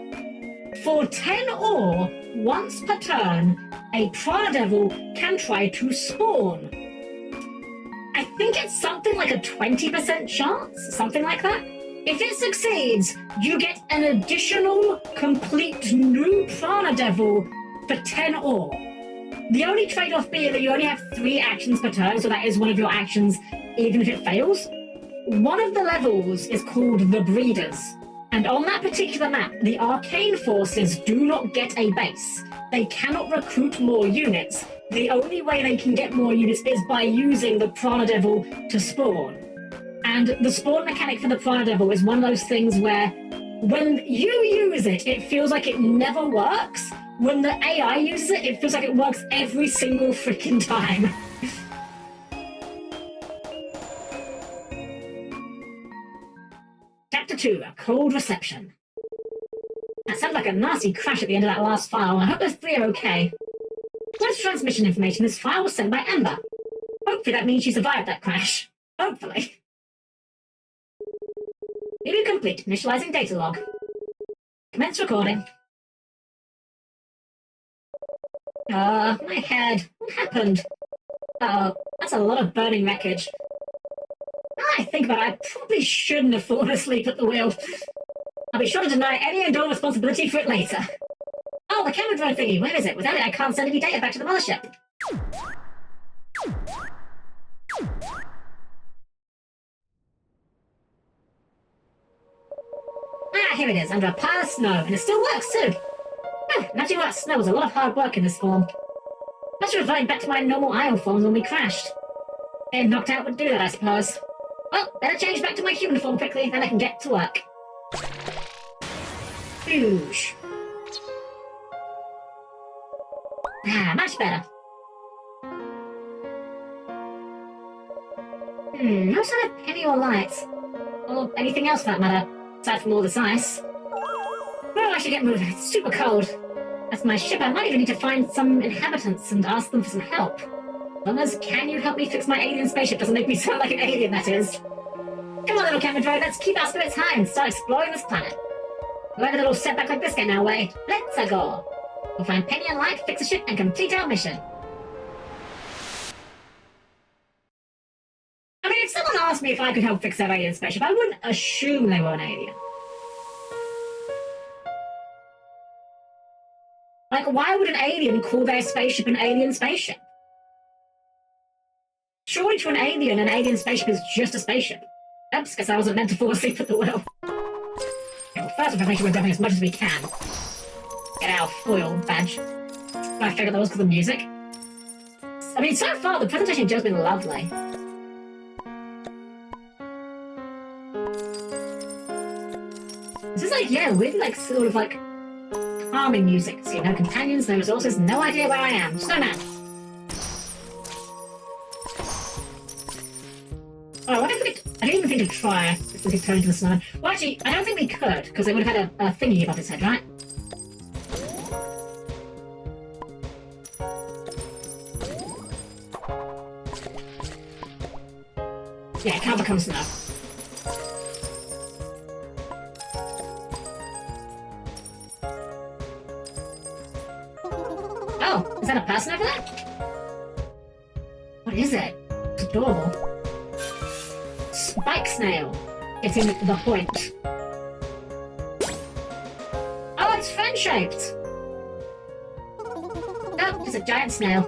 for 10 ore, once per turn, a Prana Devil can try to spawn. I think it's something like a 20% chance, something like that. If it succeeds, you get an additional, complete new Prana Devil for 10 ore. The only trade-off being that you only have 3 actions per turn, so that is one of your actions even if it fails. One of the levels is called the Breeders, and on that particular map, the Arcane Forces do not get a base. They cannot recruit more units. The only way they can get more units is by using the Prana Devil to spawn. And the spawn mechanic for the Prana Devil is one of those things where when you use it, it feels like it never works. When the AI uses it, it feels like it works every single freaking time. Chapter 2, A Cold Reception. That sounded like a nasty crash at the end of that last file. I hope those 3 are okay. What's transmission information? This file was sent by Ember. Hopefully that means she survived that crash. Hopefully. Review complete. Initializing data log. Commence recording. My head. What happened? Uh-oh, that's a lot of burning wreckage. Now I think about it, I probably shouldn't have fallen asleep at the wheel. I'll be sure to deny any and all responsibility for it later. Oh, the camera drone thingy, where is it? Without it, I can't send any data back to the mothership. Ah, here it is, under a pile of snow, and it still works too. Nudging out snow was a lot of hard work in this form. I should have reverted back to my normal Isle forms when we crashed. Being knocked out would do that, I suppose. Well, better change back to my human form quickly, then I can get to work. Boosh. Ah, much better. No sign of penny or lights. Or anything else for that matter, aside from all this ice. Well, I should get moving. It's super cold. That's my ship. I might even need to find some inhabitants and ask them for some help. Lummers, can you help me fix my alien spaceship? Doesn't make me sound like an alien, that is. Come on, little camera droid, let's keep our spirits high and start exploring this planet. We'll have a little setback like this get in our way. Let's go. We'll find Penny and Light, fix the ship, and complete our mission. I mean, if someone asked me if I could help fix their alien spaceship, I wouldn't assume they were an alien. Like, why would an alien call their spaceship an alien spaceship? Surely to an alien spaceship is just a spaceship. Oops, guess I wasn't meant to fall asleep at the wheel. Okay, well, first off, I think we're doing as much as we can. Get our foil badge. I figured that was because of the music. I mean, so far, the presentation has just been lovely. like, yeah, really like sort of like calming music. See, no companions, no resources, no idea where I am. Snowman. Oh, I wonder if we could... I didn't even think to try if we could turn into the snowman. Well, actually, I don't think we could, because it would have had a thingy above his head, right? Yeah, it can't become snow. Oh, is that a person over there? What is it? It's adorable. Spike snail. It's in the point. Oh, it's fan-shaped! Oh, it's a giant snail.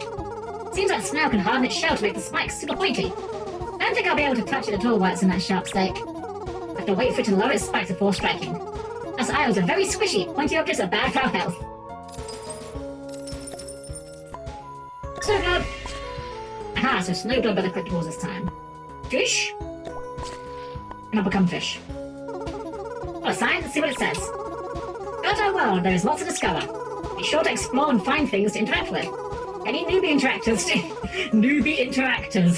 Seems like the snail can harden its shell to make the spikes super pointy. I don't think I'll be able to touch it at all while it's in that sharp state. I have to wait for it to lower its spikes before striking. Us isles are very squishy. Pointy objects are bad for our health. Snow globe! Aha, so snow globe by the correct rules this time. Fish? And I'll become fish. Oh, a sign? Let's see what it says. Throughout our world, there is lots to discover. Be sure to explore and find things to interact with. Any newbie interactors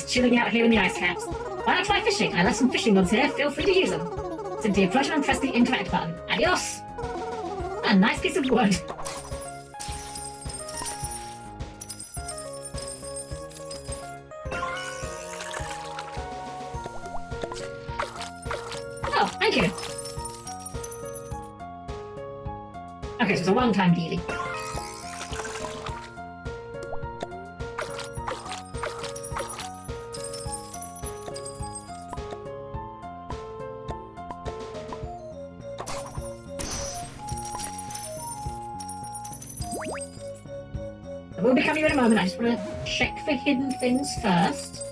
chilling out here in the ice caps. Why not try fishing? I left some fishing rods here. Feel free to use them. Simply approach them and press the interact button. Adios! A nice piece of wood. Oh, thank you. Okay, so it's a one-time dealie. I will be coming in a moment. I just want to check for hidden things first.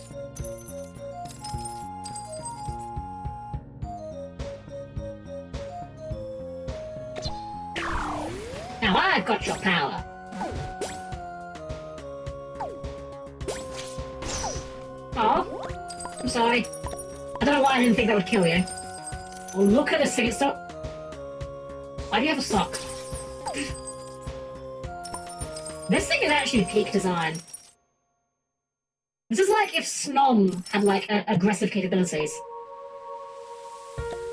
Now I've got your power. Oh, I'm sorry. I don't know why I didn't think that would kill you. Oh, look at this thing. It's so... Why do you have a sock? This thing is actually peak design. This is like if Snom had like aggressive capabilities.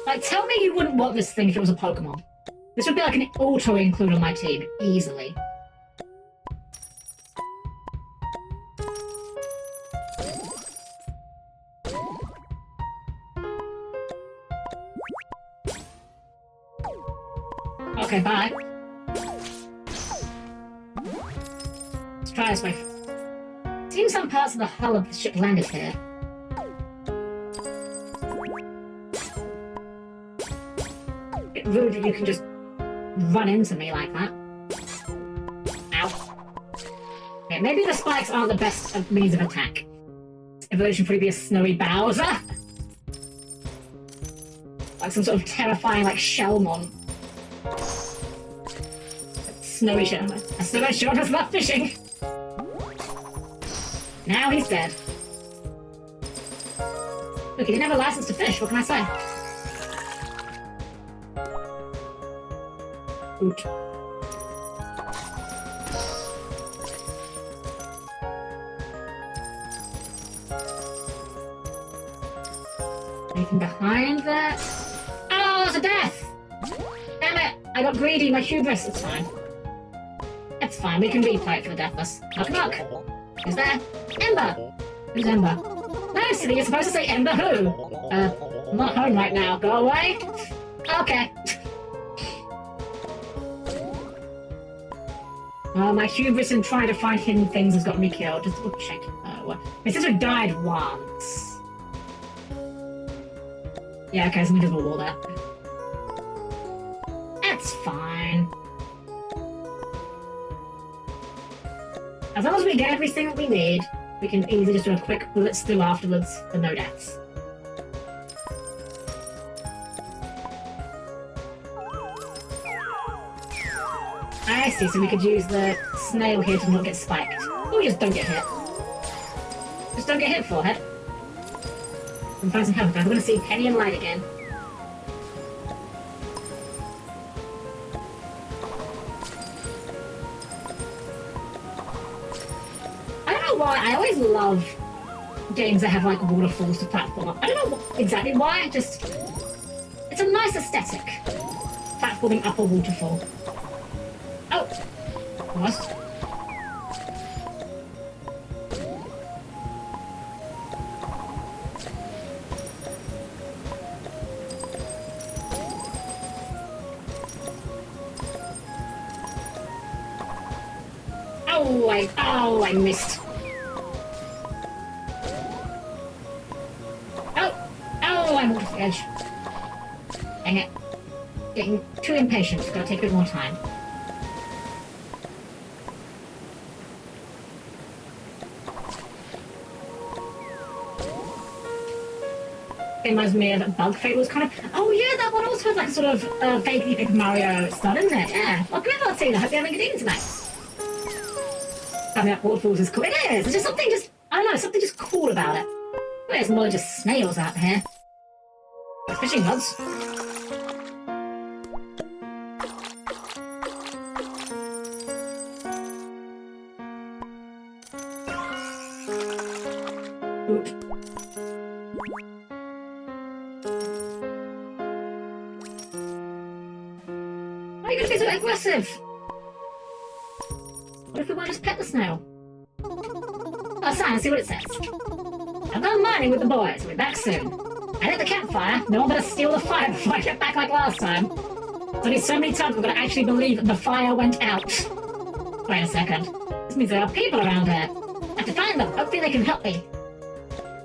Like, tell me you wouldn't want this thing if it was a Pokemon. This would be like an auto-include on my team, easily. Okay, bye. Let's try this way. Seems some parts of the hull of the ship landed here. Bit rude that you can just run into me like that. Ow. Okay, maybe the spikes aren't the best means of attack. Evolution probably be a snowy Bowser. Like some sort of terrifying, like, Shellmon. Snowy Shellmon. A snowy Shellmon does love fishing. Now he's dead. Look, he didn't have a license to fish, what can I say? Oot. Anything behind that? Oh, it's a death! Damn it! I got greedy, my hubris. It's fine. It's fine, we can replay it for the deathless. Knock knock! Who's there? Ember! Who's Ember? No, silly, you're supposed to say Ember who? I'm not home right now. Go away? Okay. My hubris in trying to find hidden things has got me killed. Just double check. It says we died once. Yeah, okay, there's an invisible wall there. That's fine. As long as we get everything that we need, we can easily just do a quick blitz through afterwards for no deaths. I see, so we could use the snail here to not get spiked. Or just don't get hit. Just don't get hit, forehead. And find some help. I'm going to see Penny and Light again. why, I always love games that have like waterfalls to platform up. I don't know exactly why, just... It's a nice aesthetic. Platforming up a waterfall. Oh! What? Oh, I missed. Oh, I'm off the edge. Dang it. Getting too impatient. Gotta take a bit more time. It reminds me of Bug Fables, kind of. Oh yeah, that one also has like a sort of vaguely Paper Mario style, isn't it? Yeah. Well, good luck, Tina. Hope you're having a good evening tonight. Coming up waterfalls is cool. It is. There's just something I don't know, something just cool about it. There's more than just snails out here. Fishing rods. Oop. Why are you gonna be so aggressive? What if we want to just pet the snail? Oh, sign, see what it says. I'm going mining with the boys. We'll be back soon. I lit the campfire. No one better steal the fire before I get back like last time. There's only so many times we're gonna actually believe that the fire went out. Wait a second. This means there are people around here. I have to find them. Hopefully they can help me.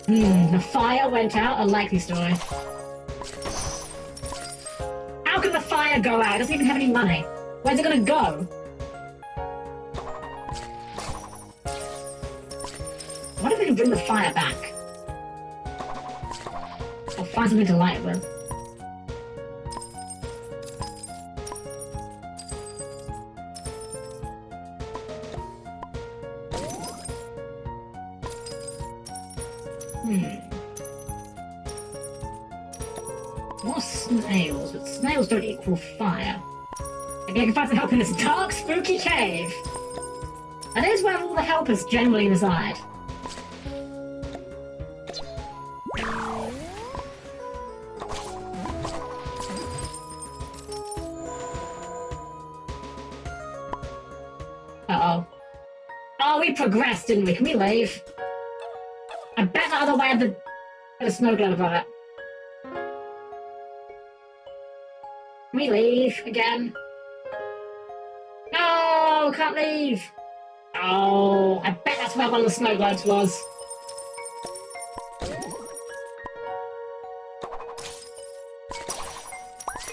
The fire went out? A likely story. How can the fire go out? It doesn't even have any money. Where's it gonna go? What if we can bring the fire back? Or find something to light it with. More snails, but snails don't equal fire. Maybe I can find some help in this dark, spooky cave. That is where all the helpers generally reside. Uh-oh. Oh, we progressed, didn't we? Can we leave? I bet the other way had the snow globe above it. Can we leave again? No, can't leave. Oh, I bet that's where one of the snow globes was.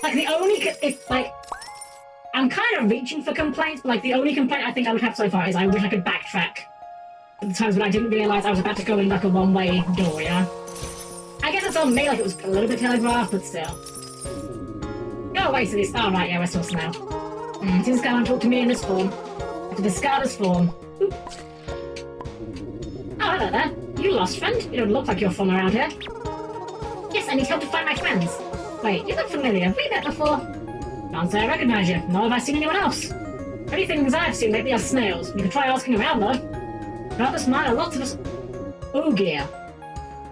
Like the only, I'm kind of reaching for complaints, but like the only complaint I think I would have so far is I wish I could backtrack. At the times when I didn't realise I was about to go in like a one-way door, yeah? I guess it's on me, like it was a little bit telegraphed, but still. Go away, so this. Oh, right, yeah, we're still now. This guy won't talk to me in this form. I have to discard his form. Oop. Oh, hello there. You lost friend? You don't look like you're from around here. Yes, I need help to find my friends. Wait, you look familiar. Have we met before? Can't say I recognise you, nor have I seen anyone else. The only things I've seen lately are snails. You can try asking around, though. Throughout this mine, lots of us... Oh, gear.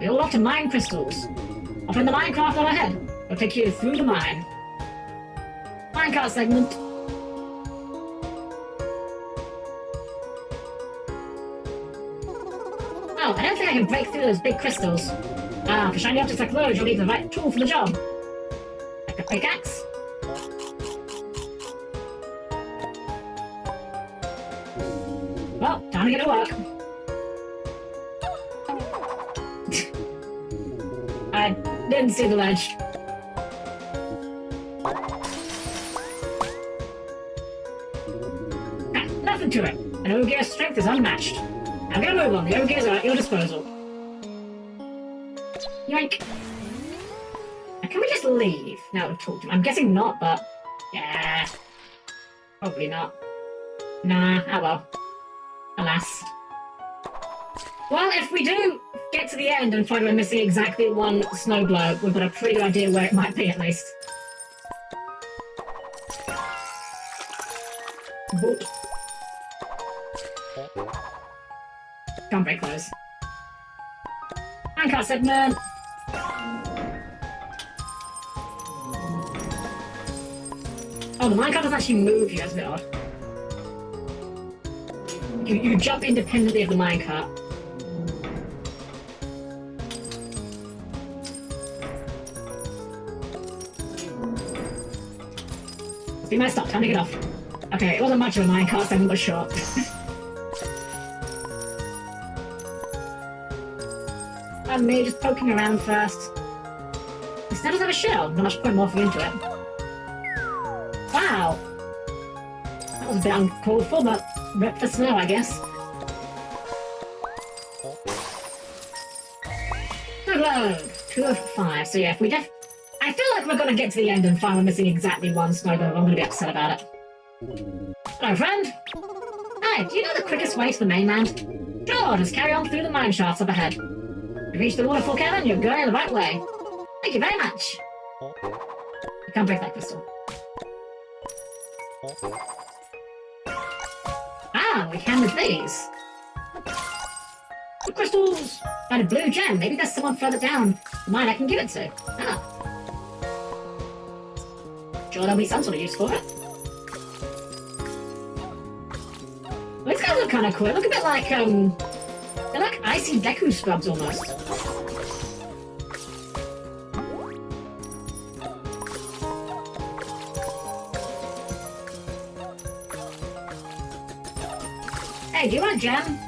We all love to mine crystals. I'll bring the Minecraft on ahead. I'll take you through the mine. Minecart segment. Oh, I don't think I can break through those big crystals. For shiny objects like those, you'll need the right tool for the job. Like a pickaxe. Well, time to get to work. I didn't see the ledge. Nothing to it. An Ogre's strength is unmatched. Now get a move on. The Ogres are at your disposal. Yoink. Now, can we just leave now we've talked to him? I'm guessing not, but... Yeah. Probably not. Nah, oh well. Alas. Well, if we do get to the end and find we're missing exactly one snow globe, we've got a pretty good idea where it might be, at least. Boop. Can't break those. Minecart segment! Oh, the minecart doesn't actually move you, that's a bit odd. You jump independently of the minecart. Be my stop, time to get off. Okay, it wasn't much of a minecart segment, but sure. And me just poking around first. It still doesn't have a shell, not much point morphing into it. Wow! That was a bit uncalled for, but rip for snow, I guess. Good load! 2 of 5, so yeah, if we I feel like we're gonna get to the end and find we're missing exactly one snow globe. I'm gonna be upset about it. Hello, friend! Hi, do you know the quickest way to the mainland? Sure, just carry on through the mine shafts up ahead. You reach the waterfall cavern, you're going the right way. Thank you very much! You can't break that crystal. Ah, we can with these. The crystals! And a blue gem. Maybe there's someone further down the mine I can give it to. Ah. Sure, there'll be some sort of use for it. Well, these guys look kind of cool. They look a bit like, they're like icy Deku scrubs almost. Hey, do you want a gem?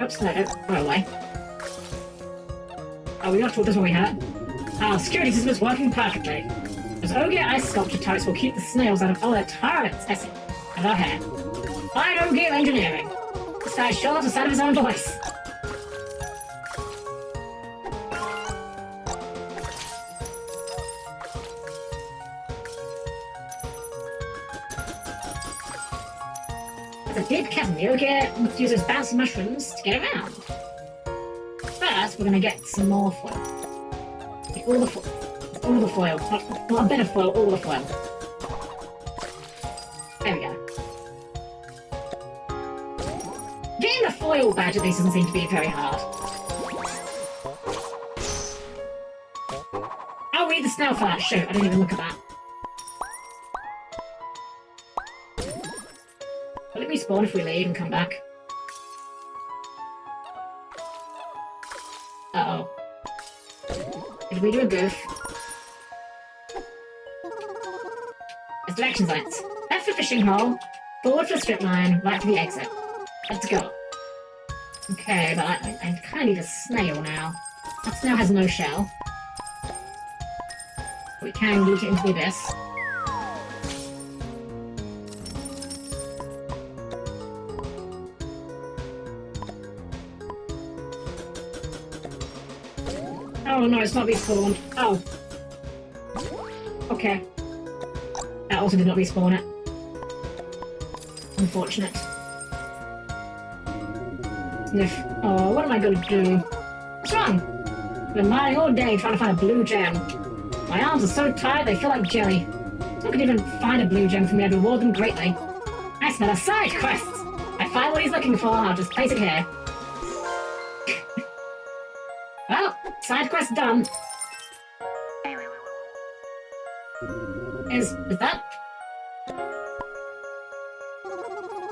Oops, no, don't go away. Oh, we got to talk this when we had it. Our security system is working perfectly. Those ogre ice sculpture turrets will keep the snails out of all their turrets, Essie, and our hair. Fine ogre engineering. This guy sure loves the sound of his own voice. There's a deep chasm. The ogre must use those bouncy mushrooms to get around. First, we're gonna get some more foil. All the foil. Not a bit of foil, all the foil. There we go. Getting the foil badge at least doesn't seem to be very hard. I'll read the snail for that. Shoot, I didn't even look at that. Will it respawn if we leave and come back? Uh-oh. Did we do a goof? There's directions on it. Left for fishing hole, forward for strip line, right for the exit. Let's go. Okay, but I kind of need a snail now. That snail has no shell. We can leak it into the abyss. Oh no, it's not respawned. Oh. Okay. That also did not respawn it. Unfortunate. Sniff. Oh, what am I gonna do? What's wrong? I've been mining all day trying to find a blue gem. My arms are so tired they feel like jelly. If I could even find a blue gem for me, I'd reward them greatly. I smell a side quest! I find what he's looking for and I'll just place it here. Well, side quest done. Is that?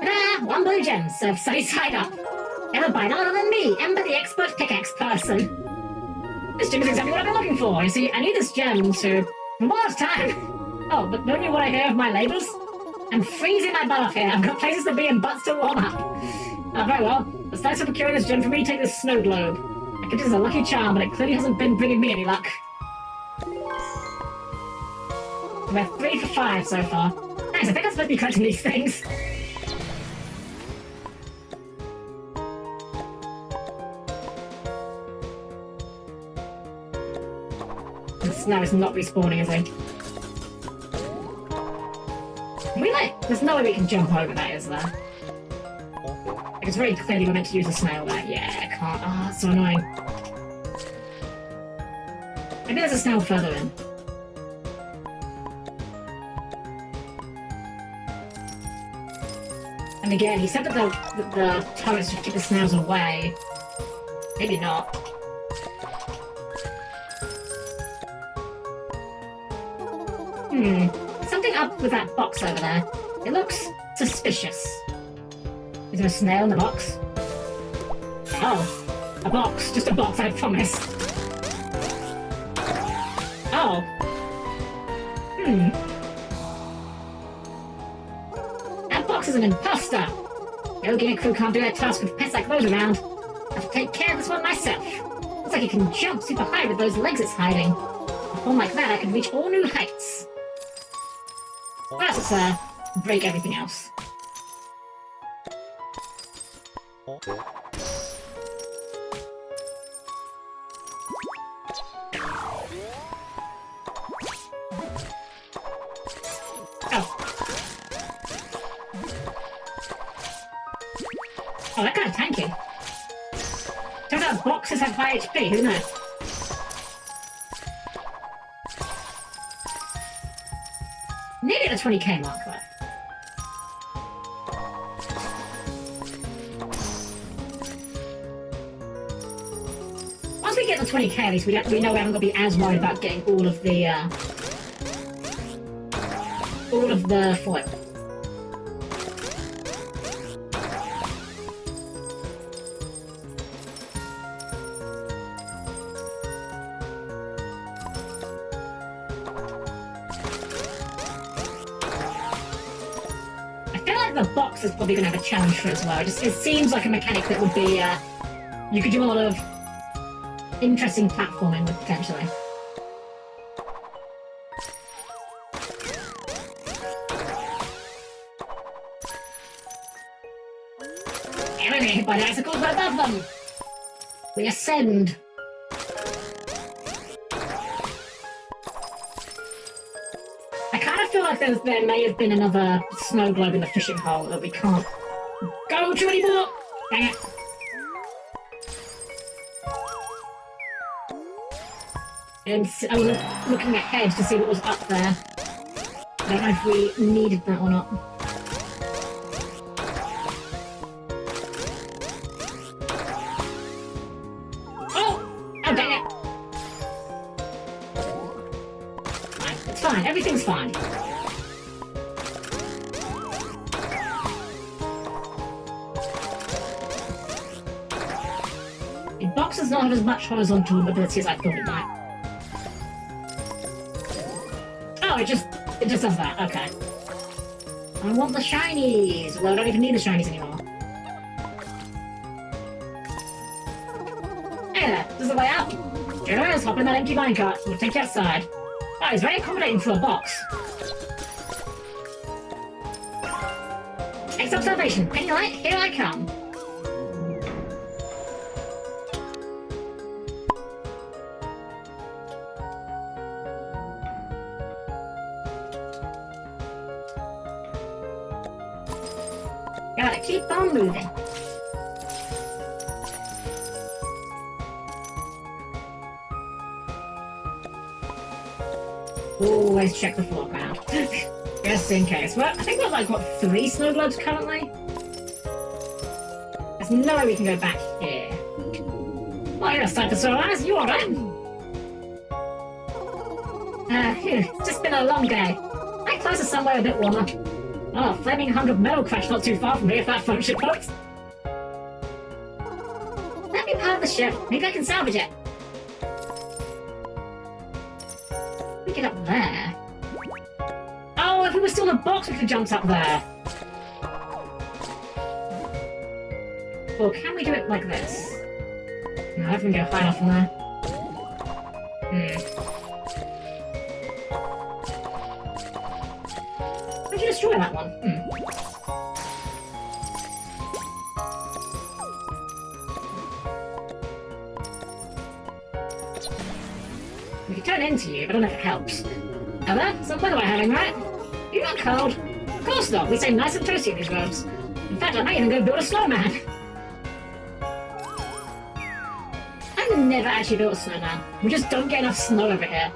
Ah, one blue gem, served sunny side up. Ever by none other than me, Ember the expert pickaxe person. This gem is exactly what I've been looking for. You see, I need this gem to more time. Oh, but don't you want to hear of my labours? I'm freezing my butt off here. I've got places to be and butts to warm up. Oh, very well. Besides for procuring this gem for me, take this snow globe. I could use a lucky charm, but it clearly hasn't been bringing me any luck. We're 3 for 5 so far. Thanks, I think I'm supposed to be collecting these things. The snow is not respawning, is it? There's no way we can jump over that, is there? Like, it's very clearly we're meant to use a snail there. Yeah, I can't. Ah, it's so annoying. Maybe there's a snail further in. And again, he said that the turrets should keep the snails away. Maybe not. Something up with that box over there. It looks suspicious. Is there a snail in the box? Oh, a box. Just a box, I promise. Oh. That box is an imposter. The Ogre crew can't do their task with pets like those around. I have to take care of this one myself. Looks like it can jump super high with those legs it's hiding. With one like that, I can reach all new heights. First, let's break everything else. Oh. Oh, that kind of tanky. Turns out boxes have high HP, who knows? Nearly at the 20k mark, though. Once we get the 20k, at least we know we haven't got to be as worried about getting all of the foil. The box is probably going to have a challenge for it as well. It seems like a mechanic that would be, you could do a lot of interesting platforming with, potentially. Enemy hit by the icicles right above them! We ascend! I feel like there may have been another snow globe in the fishing hole that we can't go to anymore! Dang it! And I was looking ahead to see what was up there. I don't know if we needed that or not. Oh! Oh, dang it! Fine. It's fine. Everything's fine. The box does not have as much horizontal ability as I thought it might. Oh, it just does that. Okay. I want the shinies. Well, I don't even need the shinies anymore. Hey there, this is the way out. Just hop in that empty minecart. We'll take you outside. Oh, it's very accommodating for a box. Next observation. Any light? Here I come. Gotta keep on moving. Always check the floor ground. Just in case. Well, I think we're like, what, 3 snow globes currently? There's no way we can go back here. Well, you're a sight for sore eyes. You alright? It's just been a long day. I closer somewhere a bit warmer. Oh, a flaming hunk of metal crashed not too far from here if that function works. Let me part of the ship. Maybe I can salvage it. We get up there. Oh, if we were still in a box, we could have jumped up there. Or can we do it like this? No, I can go high enough from there. How did you destroy that one? We can turn into you, but I don't know if it helps. Hello? Some weather we're having, right? You're not cold. Of course not. We stay nice and toasty in these robes. In fact, I might even go build a snowman. I've never actually built a snowman. We just don't get enough snow over here.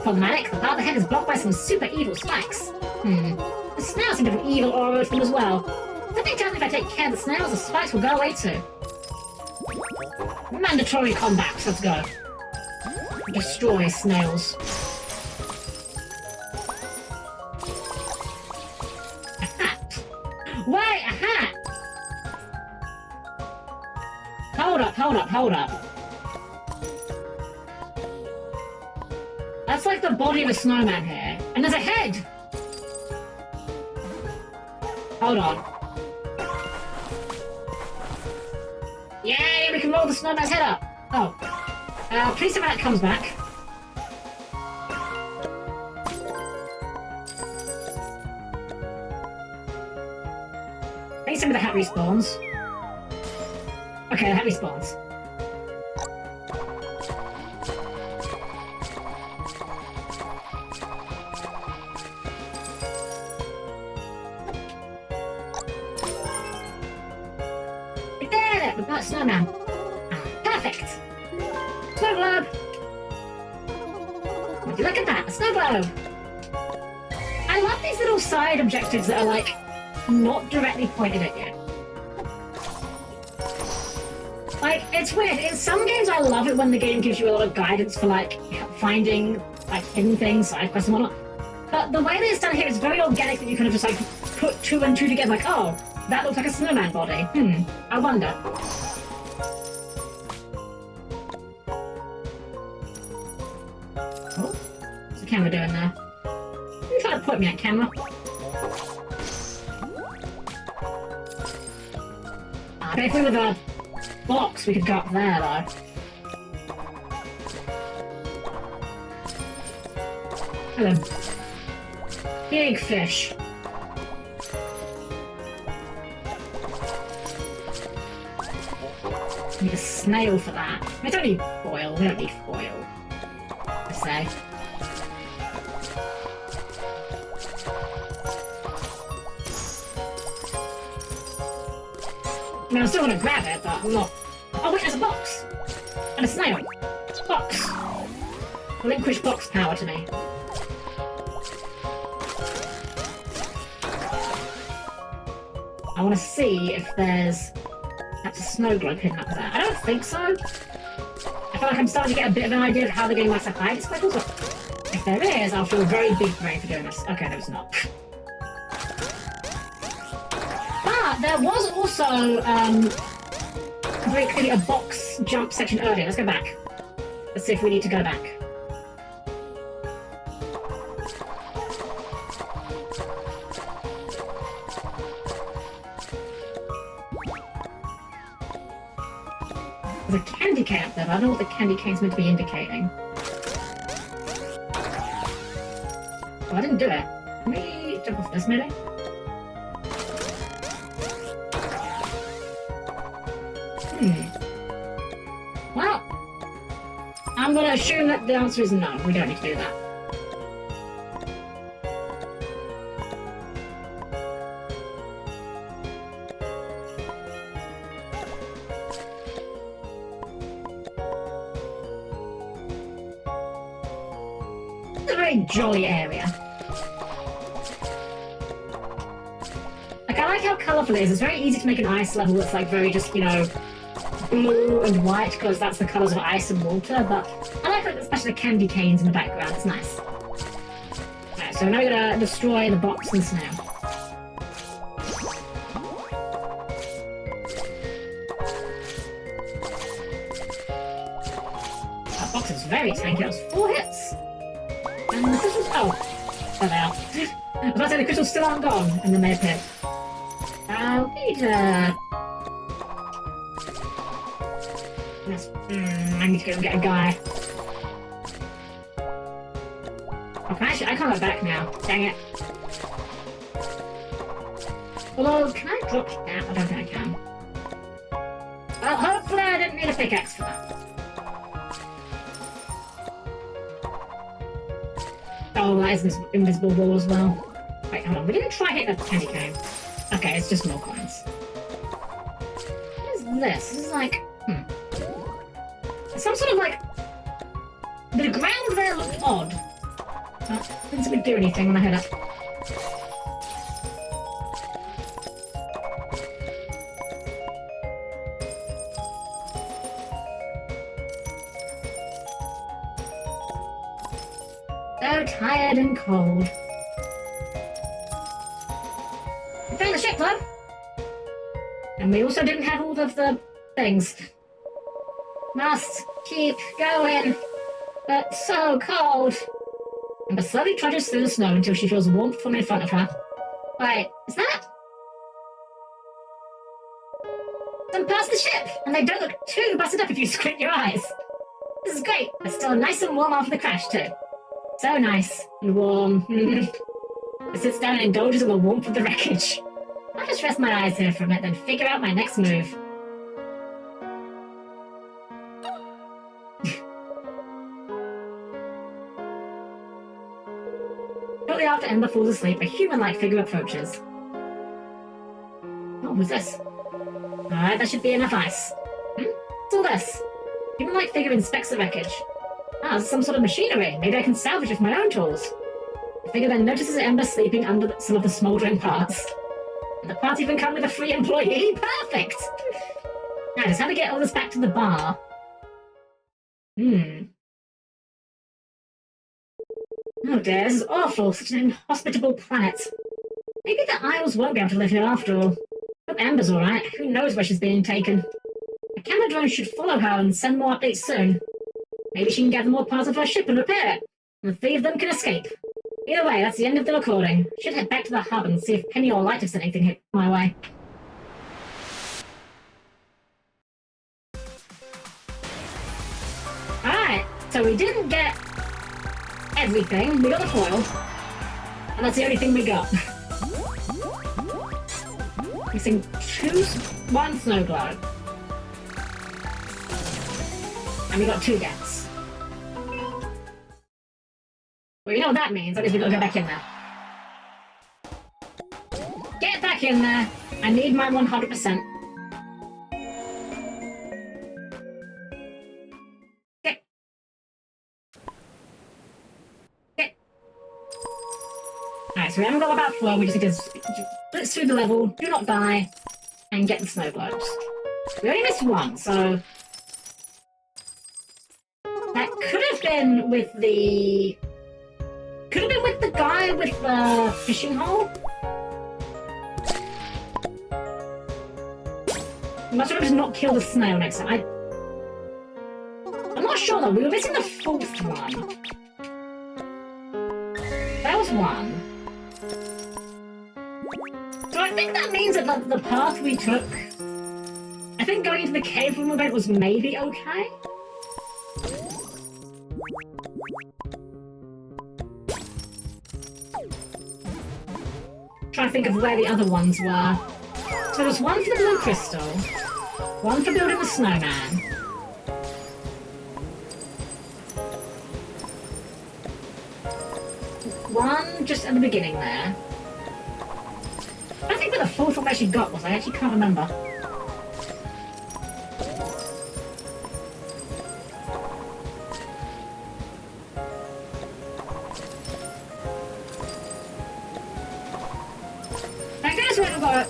problematic. The part of the head is blocked by some super evil spikes. The snails seem to have an evil aura to them as well. Something tells me if I take care of the snails, the spikes will go away too. Mandatory combat, let's go. Destroy snails. A hat! Wait, a hat! Hold up, hold up, hold up. That's like the body of a snowman here. And there's a head! Hold on. Yay, we can roll the snowman's head up! Oh. Please tell me that comes back. Please tell me the hat respawns. Okay, the hat respawns. We did it! We've got a snowman. Perfect! Snow globe! Would you look at that? A snow globe! I love these little side objectives that are like not directly pointed at you. Like, it's weird. In some games, I love it when the game gives you a lot of guidance for, like, finding, like, hidden things, side quests and whatnot. But the way that it's done here is very organic that you kind of just, like, put two and two together, like, oh, that looks like a snowman body. I wonder. Oh, what's the camera doing there? You trying to point me at camera? Okay, if we were the box, we could go up there, though. Hello. Big fish. Need a snail for that. We don't need foil. We don't need foil, I say. I mean, I still want to grab it, but I'm not. Oh wait, there's a box! And a snail! Box! Relinquish box power to me. I want to see if there's perhaps a snow globe hidden up there. I don't think so. I feel like I'm starting to get a bit of an idea of how the game likes to hide its squiggles, but if there is, I'll feel very big brain for doing this. Okay, no, it's not. But there was also, very clearly a box jump section earlier. Let's go back. Let's see if we need to go back. There's a candy cane up there, but I don't know what the candy cane's meant to be indicating. Oh, I didn't do it. Can we jump off this, maybe? Well, I'm gonna assume that the answer is no. We don't need to do that. It's a very jolly area. Like, I like how colourful it is. It's very easy to make an ice level that's like very just, you know, blue and white because that's the colours of ice and water, but I like especially the candy canes in the background. It's nice. Alright, so now we're gonna destroy the box and snail. That box is very tanky. That was 4 hits. And the crystals... oh, there they are. I was about to say the crystals still aren't gone, and then they appear. Peter. I need to go and get a guy. Okay, actually, I can't go back now. Dang it. Although, can I drop down? I don't think I can. Well, hopefully I didn't need a pickaxe for that. Oh, that is this invisible wall as well. Wait, hold on. We didn't try hitting a candy cane. Okay, it's just more coins. What is this? This is like... some sort of like... The ground there looked odd. Didn't really do anything when I hit it. So tired and cold. We found the ship, though. And we also didn't have all of the things. Must keep going. But so cold. Amber slowly trudges through the snow until she feels warmth from in front of her. Wait, is that? Some past the ship, and they don't look too busted up if you squint your eyes. This is great, but still nice and warm after the crash, too. So nice and warm. It sits down and indulges in the warmth of the wreckage. I'll just rest my eyes here for a minute, then figure out my next move. Shortly after Ember falls asleep, a human-like figure approaches. Oh, who's this? Alright, that should be enough ice. What's all this? Human-like figure inspects the wreckage. Ah, it's some sort of machinery. Maybe I can salvage it with my own tools. The figure then notices Ember sleeping under some of the smouldering parts. And the parts even come with a free employee? Perfect! Now, just how to get all this back to the bar. Oh dear, this is awful. Such an inhospitable planet. Maybe the Isles won't be able to live here after all. Hope Ember's alright. Who knows where she's being taken? A camera drone should follow her and send more updates soon. Maybe she can gather more parts of her ship and repair it. And the three of them can escape. Either way, that's the end of the recording. Should head back to the hub and see if Penny or Light have sent anything hit my way. Alright, so we didn't get everything. We got the foil. And that's the only thing we got. Missing one snow globe. And we got 2 deaths. Well, you know what that means. I guess we've got to go back in there. Get back in there. I need my 100%. Get. Alright, so we haven't got about 4. We just need to blitz through the level, do not die, and get the snow globes. We only missed 1, so... That could have been with the... Could have been with the guy with the fishing hole. We must have just not killed the snail next time. I'm not sure though, we were missing the 4th one. That was 1. So I think that means that the path we took... I think going into the cave room event was maybe okay. Trying to think of where the other ones were. So there's 1 for the blue crystal, 1 for building the snowman. One just at the beginning there. I think where the 4th one actually got was. I actually can't remember.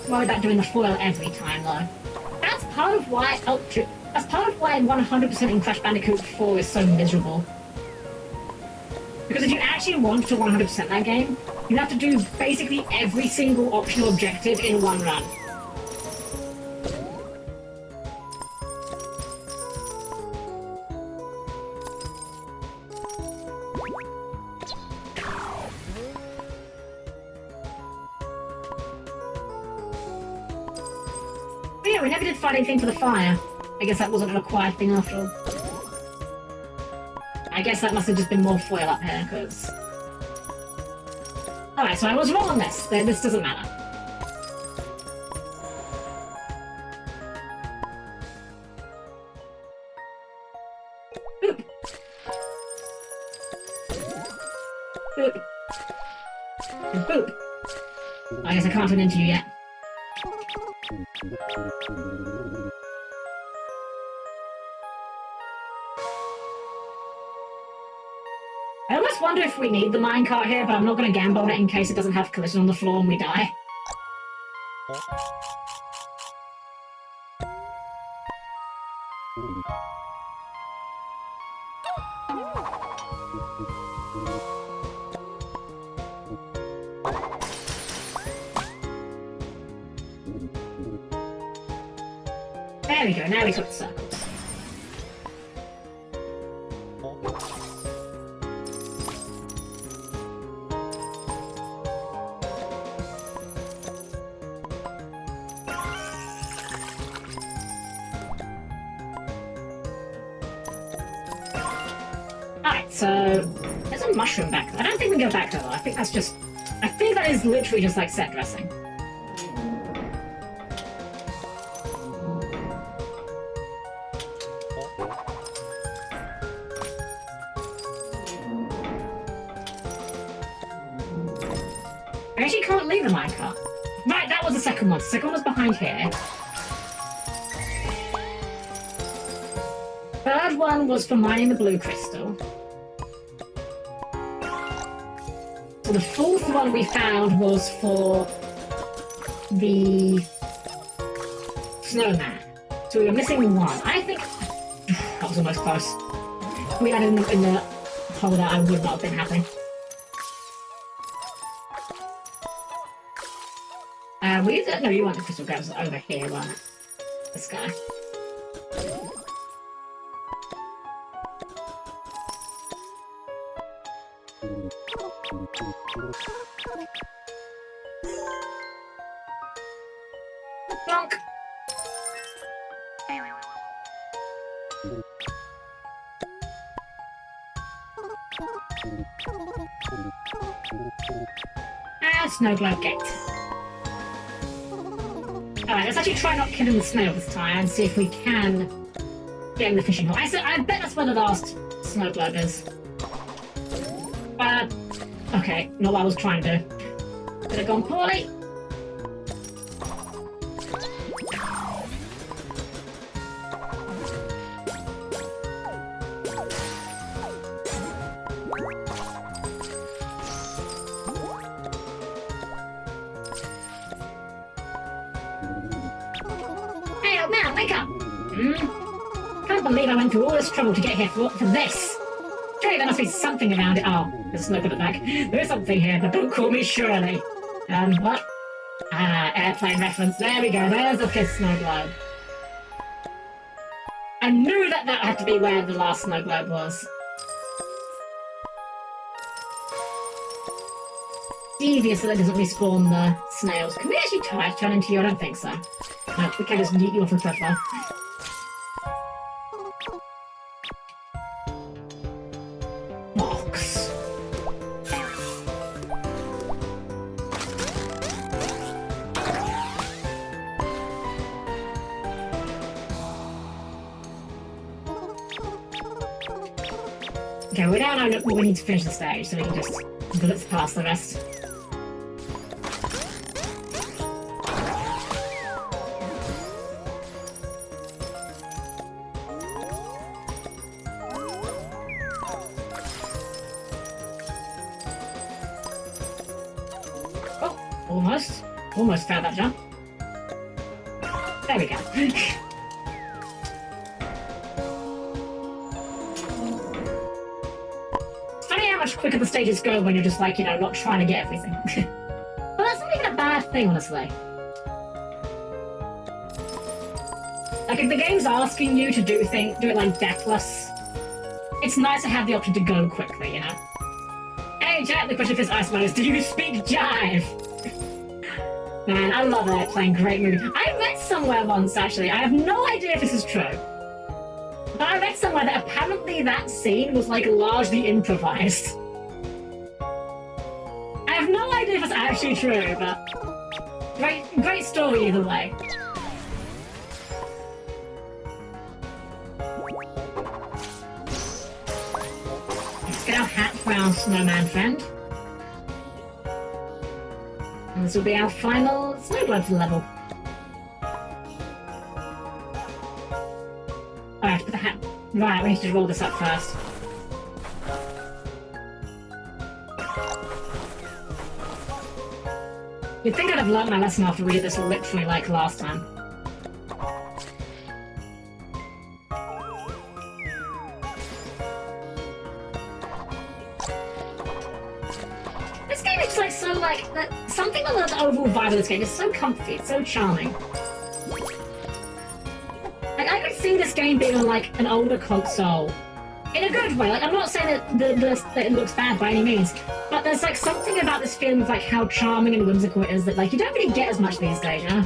Worry about doing the foil every time though. That's part of why that's part of why 100% in Crash Bandicoot 4 is so miserable. Because if you actually want to 100% that game, you have to do basically every single optional objective in one run. We never did find anything for the fire. I guess that wasn't a required thing after all. I guess that must have just been more foil up here, because... Alright, so I was wrong on this. This doesn't matter. Boop. Boop. And boop. I guess I can't turn into you yet. I almost wonder if we need the minecart here, but I'm not going to gamble on it in case it doesn't have collision on the floor and we die. There we go, now we took the circles. Alright, so there's a mushroom back there. I don't think we can go back there though. I think that's just... I think that is literally just like set dressing. I actually can't leave the minecart. Right, that was the second one. The second one was behind here. Third one was for mining the blue crystal. So the fourth one we found was for the snowman. So we were missing one. I think that was almost close. If we had in the hole that I would not have been happy. No, you want the crystal grabs over here, weren't it? This guy. Bonk! Snow globe gate. Alright, let's actually try not killing the snail this time and see if we can get in the fishing hole. I bet that's where the last snow globe is. Okay, not what I was trying to do. Could have gone poorly. Can't believe I went through all this trouble to get here for this. Surely there must be something around it. Oh, there's smoke at the back. There is something here, but don't call me Shirley. What? Ah, airplane reference. There we go. There's the fifth snow globe. I knew that had to be where the last snow globe was. Devious that it doesn't respawn the snails. Can we actually turn into you? I don't think so. No, we can just yeet you off the cliff though. Box. Okay, we now know we need to finish the stage, so we can just blitz past the rest. Almost found that jump. There we go. It's funny how much quicker the stages go when you're just like, you know, not trying to get everything. But that's not even a bad thing, honestly. Like, if the game's asking you to do it like deathless, it's nice to have the option to go quickly, you know? Hey, Jack, the question for this ice mode is, do you speak jive? Man, I love that playing. Great movie. I read somewhere once, actually. I have no idea if this is true. But I read somewhere that apparently that scene was, like, largely improvised. I have no idea if it's actually true, but... Great story either way. Let's get our hat for our snowman friend. And this will be our final snow globe for the level. Alright, put the hat... Right, we need to roll this up first. You'd think I'd have learned my lesson after we did this literally like last time. This game is like so like something about the overall vibe of this game is so comfy, it's so charming. Like I could see this game being on like an older console. In a good way. Like I'm not saying that it looks bad by any means, but there's like something about this film of like how charming and whimsical it is that like you don't really get as much these days, you know?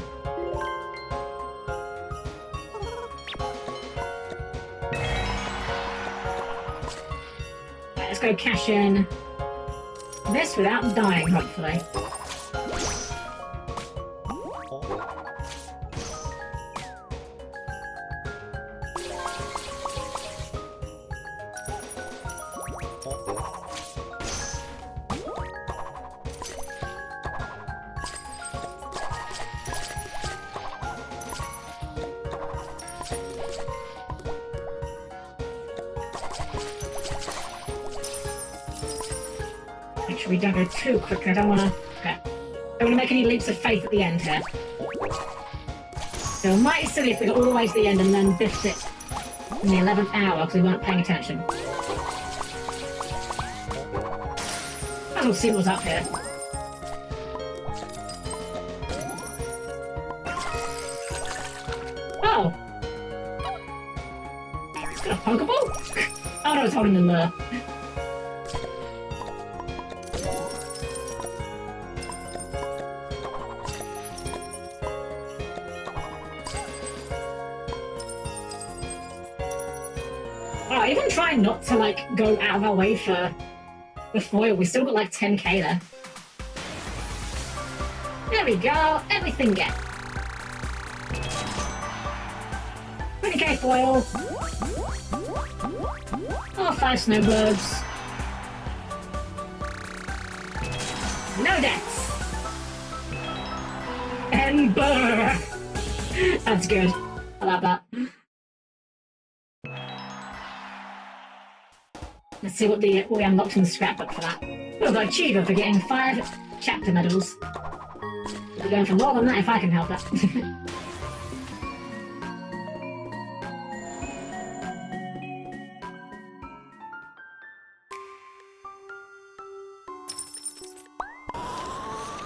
Right, let's go cash in this without dying, hopefully. Make sure we don't go too quickly. I don't want to make any leaps of faith at the end here. So it might be silly if we got all the way to the end and then biffed it in the 11th hour because we weren't paying attention. Might as well see what's up here. Oh! It's got a Pokeball? Oh no, it's holding the lure. Even trying not to like go out of our way for the foil, we still got like 10k there. There we go, everything get. 20k foil. Oh, 5 snowbirds. No deaths. Ember. That's good. I love that. Let's see what we unlocked in the scrapbook for that. We've got Achiever for getting 5 chapter medals. We're going for more than that if I can help it.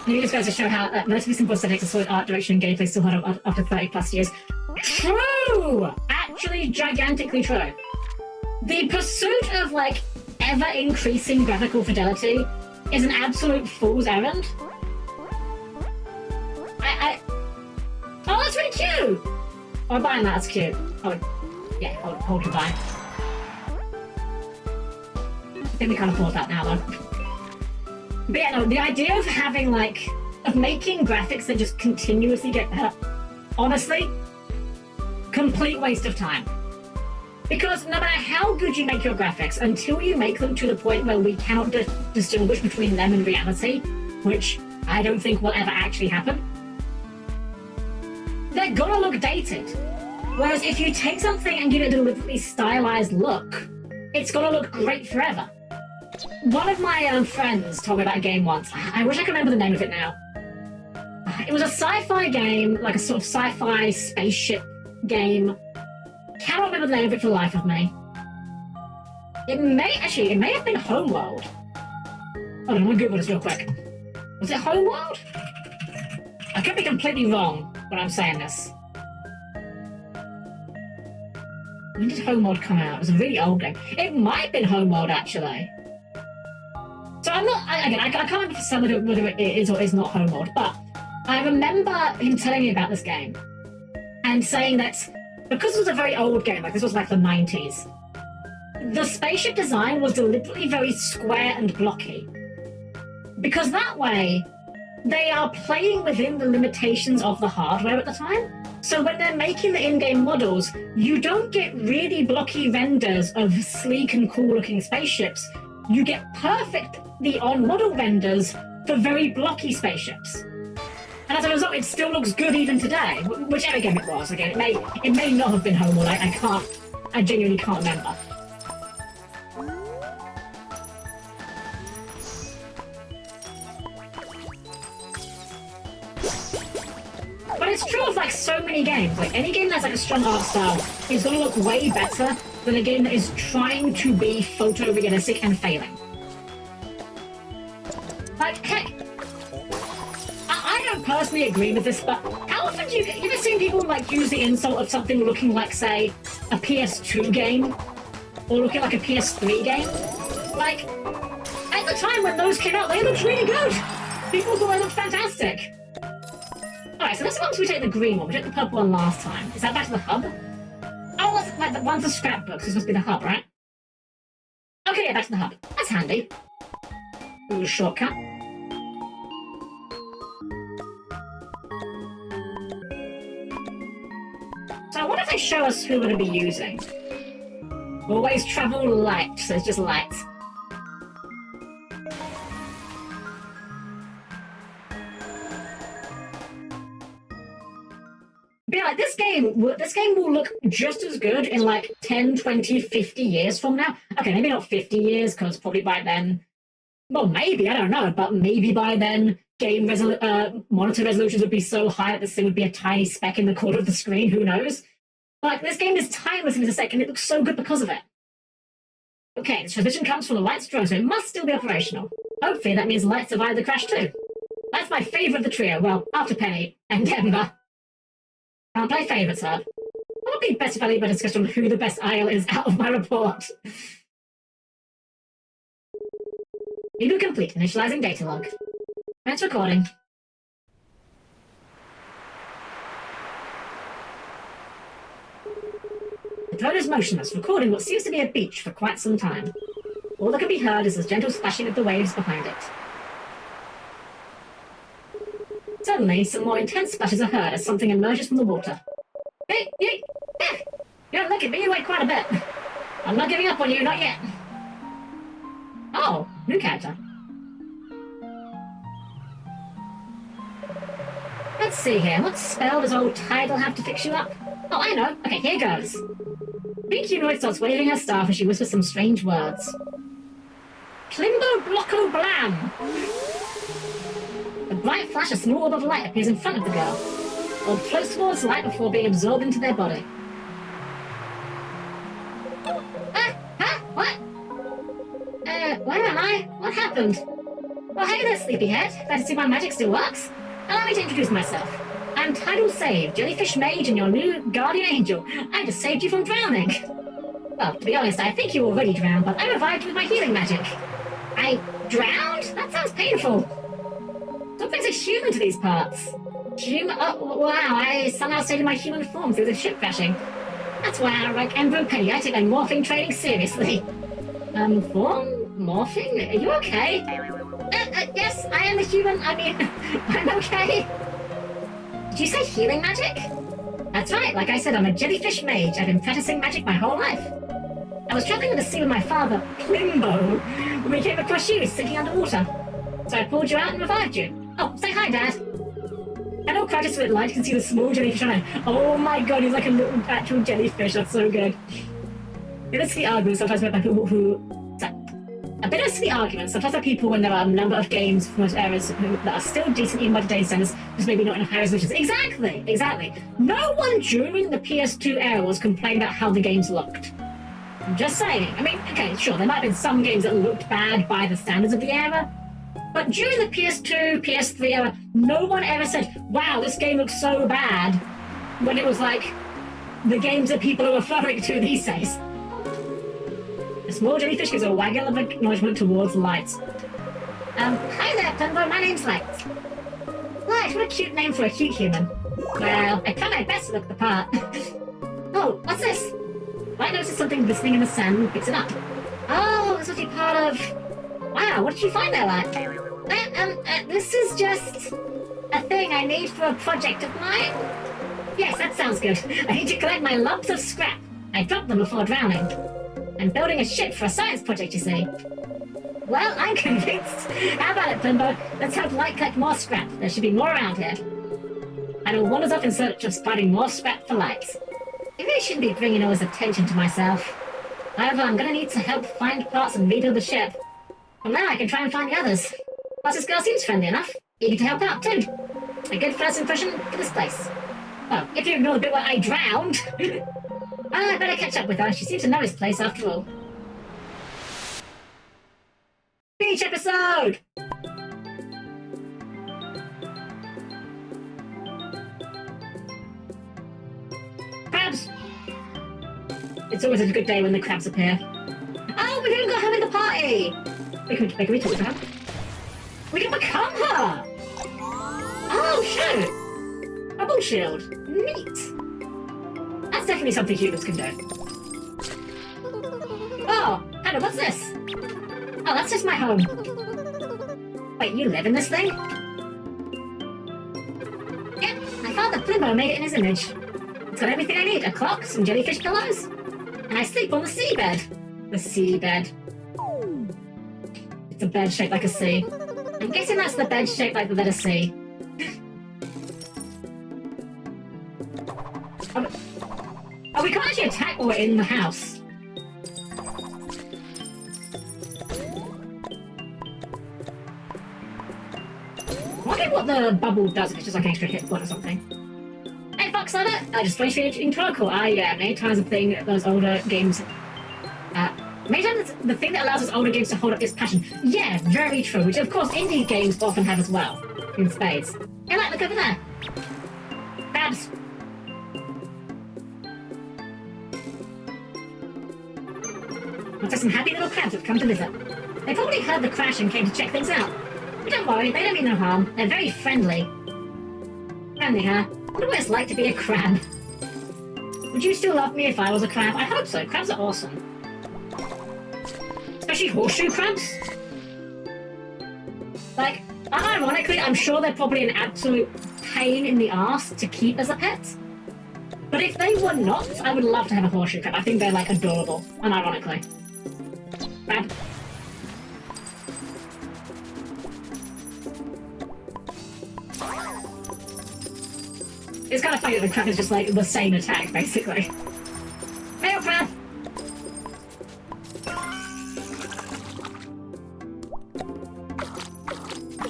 Maybe this goes to show how relatively simple aesthetics and solid art direction and gameplay still hold up after 30 plus years. True! Actually, gigantically true. The pursuit of, like, ever-increasing graphical fidelity is an absolute fool's errand. Oh, that's really cute! Oh, I'm buying that, that's cute. Oh, yeah, hold to buy. I think we can't afford that now, though. But yeah, no, the idea of having, like, of making graphics that just continuously get better, honestly, complete waste of time. Because no matter how good you make your graphics, until you make them to the point where we cannot distinguish between them and reality, which I don't think will ever actually happen, they're gonna look dated. Whereas if you take something and give it a deliberately stylized look, it's gonna look great forever. One of my friends told me about a game once. I wish I could remember the name of it now. It was a sci-fi game, like a sort of sci-fi spaceship game. Cannot remember the name of it for the life of me. It may have been Homeworld. Hold on, I'm gonna Google this real quick. Was it Homeworld? I could be completely wrong when I'm saying this. When did Homeworld come out? It was a really old game. It might have been Homeworld, actually. So I'm not, I can't remember for some whether it is or is not Homeworld, but I remember him telling me about this game and saying that because it was a very old game, like this was like the 90s, the spaceship design was deliberately very square and blocky. Because that way, they are playing within the limitations of the hardware at the time. So when they're making the in-game models, you don't get really blocky renders of sleek and cool-looking spaceships. You get perfectly on-model renders for very blocky spaceships. And as a result, it still looks good even today, whichever game it was. Again, it may not have been Homeworld. I genuinely can't remember. it's true of like so many games. Like any game that's like a strong art style is going to look way better than a game that is trying to be photorealistic and failing. Like, heck, I don't personally agree with this, but how often do you ever seen people like use the insult of something looking like, say, a PS2 game or looking like a PS3 game? Like, at the time when those came out, they looked really good. People thought they looked fantastic. Alright, so this one's we take the green one. We took the purple one last time. Is that back to the hub? Oh, that's like the one's the scrapbooks. This must be the hub, right? Okay, yeah, back to the hub. That's handy. A little shortcut. So what if they show us who we're going to be using? Always travel light, so it's just light. But yeah, like this game will look just as good in like 10, 20, 50 years from now. Okay, maybe not 50 years, because probably by then, well, maybe, I don't know, but maybe by then game monitor resolutions would be so high that this thing would be a tiny speck in the corner of the screen, who knows? Like, this game is timeless in a second, it looks so good because of it. Okay, the transmission comes from the Light's drone, so it must still be operational. Hopefully that means Light survived the crash too. That's my favourite of the trio, well, after Penny and Denver. Can't play favourites, huh? It would be best if I leave a discussion on who the best IL is out of my report. Reboot complete, initializing data log. Commence recording. The drone is motionless, recording what seems to be a beach for quite some time. All that can be heard is the gentle splashing of the waves behind it. Suddenly, some more intense splashes are heard as something emerges from the water. Hey, you're lucky, but you wait quite a bit. I'm not giving up on you, not yet. Oh, new character. Let's see here, what spell does old Tidal have to fix you up? Oh, I know. Okay, here goes. Pink humanoid starts waving her staff as she whispers some strange words. Klimbo Blocko Blam! A bright flash of small orb of light appears in front of the girl. Orb floats towards light before being absorbed into their body. What? Where am I? What happened? Well, hey there, sleepyhead. Glad to see my magic still works. Allow me to introduce myself. I'm Tidal Save, Jellyfish Mage and your new guardian angel. I just saved you from drowning. Well, to be honest, I think you already drowned, but I revived you with my healing magic. I drowned? That sounds painful. What brings a human to these parts? Oh, wow, I somehow stayed in my human form through the ship crashing. That's why I like Ember and Penny. I take my morphing training seriously. Form? Morphing? Are you okay? Yes, I am the human. I mean, I'm okay. Did you say healing magic? That's right, like I said, I'm a jellyfish mage. I've been practicing magic my whole life. I was traveling in the sea with my father, Klimbo, when we came across you sinking underwater. So I pulled you out and revived you. Oh, say hi, Dad. Hello, Kratos with light. You can see the small jellyfish on it. Oh my god, he's like a little actual jellyfish. That's so good. It's the argument sometimes about people who... A bit of the argument sometimes by people when there are a number of games from those eras that are still decent even by today's standards, just maybe not in high resolutions. Exactly. No one during the PS2 era was complaining about how the games looked. I'm just saying. I mean, okay, sure, there might have been some games that looked bad by the standards of the era, but during the PS2, PS3 era, no one ever said, wow, this game looks so bad, when it was like the games that people are referring to these days. A small jellyfish gives a waggle of acknowledgement towards Light. Hi there, Pimbo, my name's Light. Light, what a cute name for a cute human. Well, I try my best to look the part. Oh, what's this? Light notices something glistening in the sand and picks it up. Oh, this must be part of... Wow, what did you find there, Light? This is just... a thing I need for a project of mine. Yes, that sounds good. I need to collect my lumps of scrap. I dropped them before drowning. I'm building a ship for a science project, you see. Well, I'm convinced. How about it, Plimbo? Let's help Light collect more scrap. There should be more around here. Idle wanders off in search of finding more scrap for Light. I really shouldn't be bringing all this attention to myself. However, I'm gonna need to help find parts and rebuild the ship. From there, I can try and find the others. Plus, this girl seems friendly enough. Eager to help out, too. A good first impression for this place. Oh, if you ignore the bit where I drowned. I better catch up with her. She seems to know this place after all. Beach episode! Crabs! It's always a good day when the crabs appear. Oh, we've even got her in the party! Wait, can we talk to her? We can become her! Oh, shoot! Bubble shield. Neat. That's definitely something humans can do. Oh, Hannah, what's this? Oh, that's just my home. Wait, you live in this thing? Yep, my father Plimo made it in his image. It's got everything I need, a clock, some jellyfish pillows, and I sleep on the seabed. The seabed. It's a bed shaped like a C. I'm guessing that's the bed shaped like the letter C. Oh, we can't actually attack while we're in the house. I wonder what the bubble does, if it's just like an extra hit point or something. Hey, Fox Lover! Just finished reading Protocol. Yeah, many times the thing that those older games... many times the thing that allows us older games to hold up its passion. Yeah, very true, which of course indie games often have as well. In spades. Hey, look over there! Crabs! Looks like some happy little crabs have come to visit. They probably heard the crash and came to check things out. But don't worry, they don't mean no harm. They're very friendly. Friendly, huh? I wonder what it's like to be a crab. Would you still love me if I was a crab? I hope so. Crabs are awesome. Especially horseshoe crabs. Like, unironically, I'm sure they're probably an absolute pain in the arse to keep as a pet. But if they were not, I would love to have a horseshoe crab. I think they're, like, adorable. Unironically. Crab. It's kind of funny that the crab is just, like, the same attack, basically. Male crab!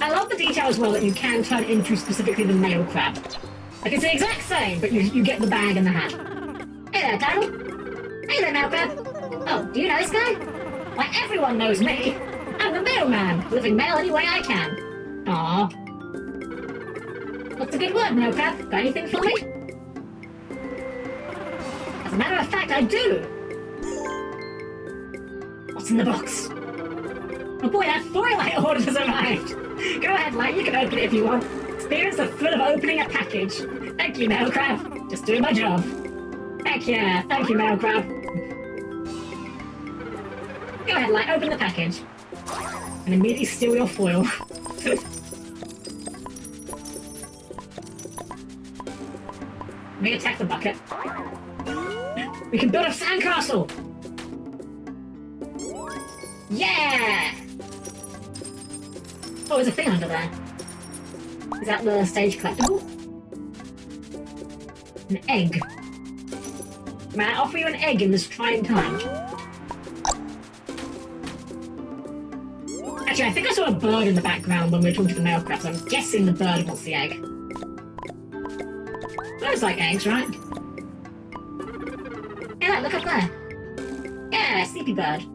I love the detail as well that you can turn into specifically the male crab. Like, it's the exact same, but you get the bag and the hat. Hey there, Title! Hey there, male crab! Oh, do you know this guy? Why, everyone knows me! I'm the mailman, living mail any way I can. Aww. What's a good word, male crab? Got anything for me? As a matter of fact, I do! What's in the box? Oh boy, that foil-light order has arrived! Go ahead, Light, you can open it if you want. Experience the thrill of opening a package. Thank you, Male Crab. Just doing my job. Heck yeah, thank you, Male Crab. Go ahead, Light, open the package. And immediately steal your foil. We attack the bucket. We can build a sandcastle! Yeah! Oh, there's a thing under there. Is that the stage collectible? An egg. May I offer you an egg in this trying time? Actually, I think I saw a bird in the background when we were talking to the male crab, so I'm guessing the bird wants the egg. Those like eggs, right? Hey, look up there. Yeah, sleepy bird.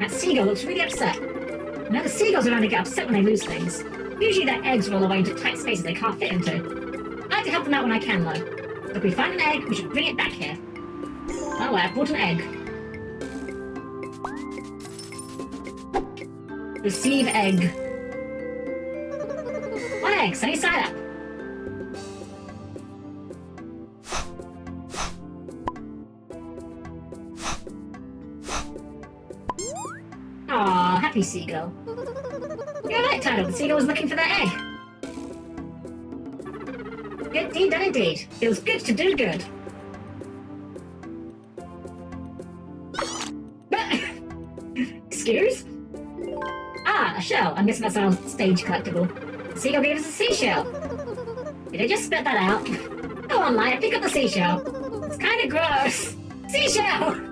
That seagull looks really upset. You know, the seagulls are going to get upset when they lose things. Usually their eggs roll away into tight spaces they can't fit into. I like to help them out when I can, though. So if we find an egg, we should bring it back here. Oh, I brought an egg. Receive egg. One egg, sunny side up. Aw, happy seagull. You're right, Tidal. The seagull was looking for their egg. Good deed done indeed. Feels good to do good. Excuse? Ah, a shell. I'm guessing that's our stage collectible. The seagull gave us a seashell. Did I just spit that out? Go on, Light, pick up the seashell. It's kind of gross. Seashell!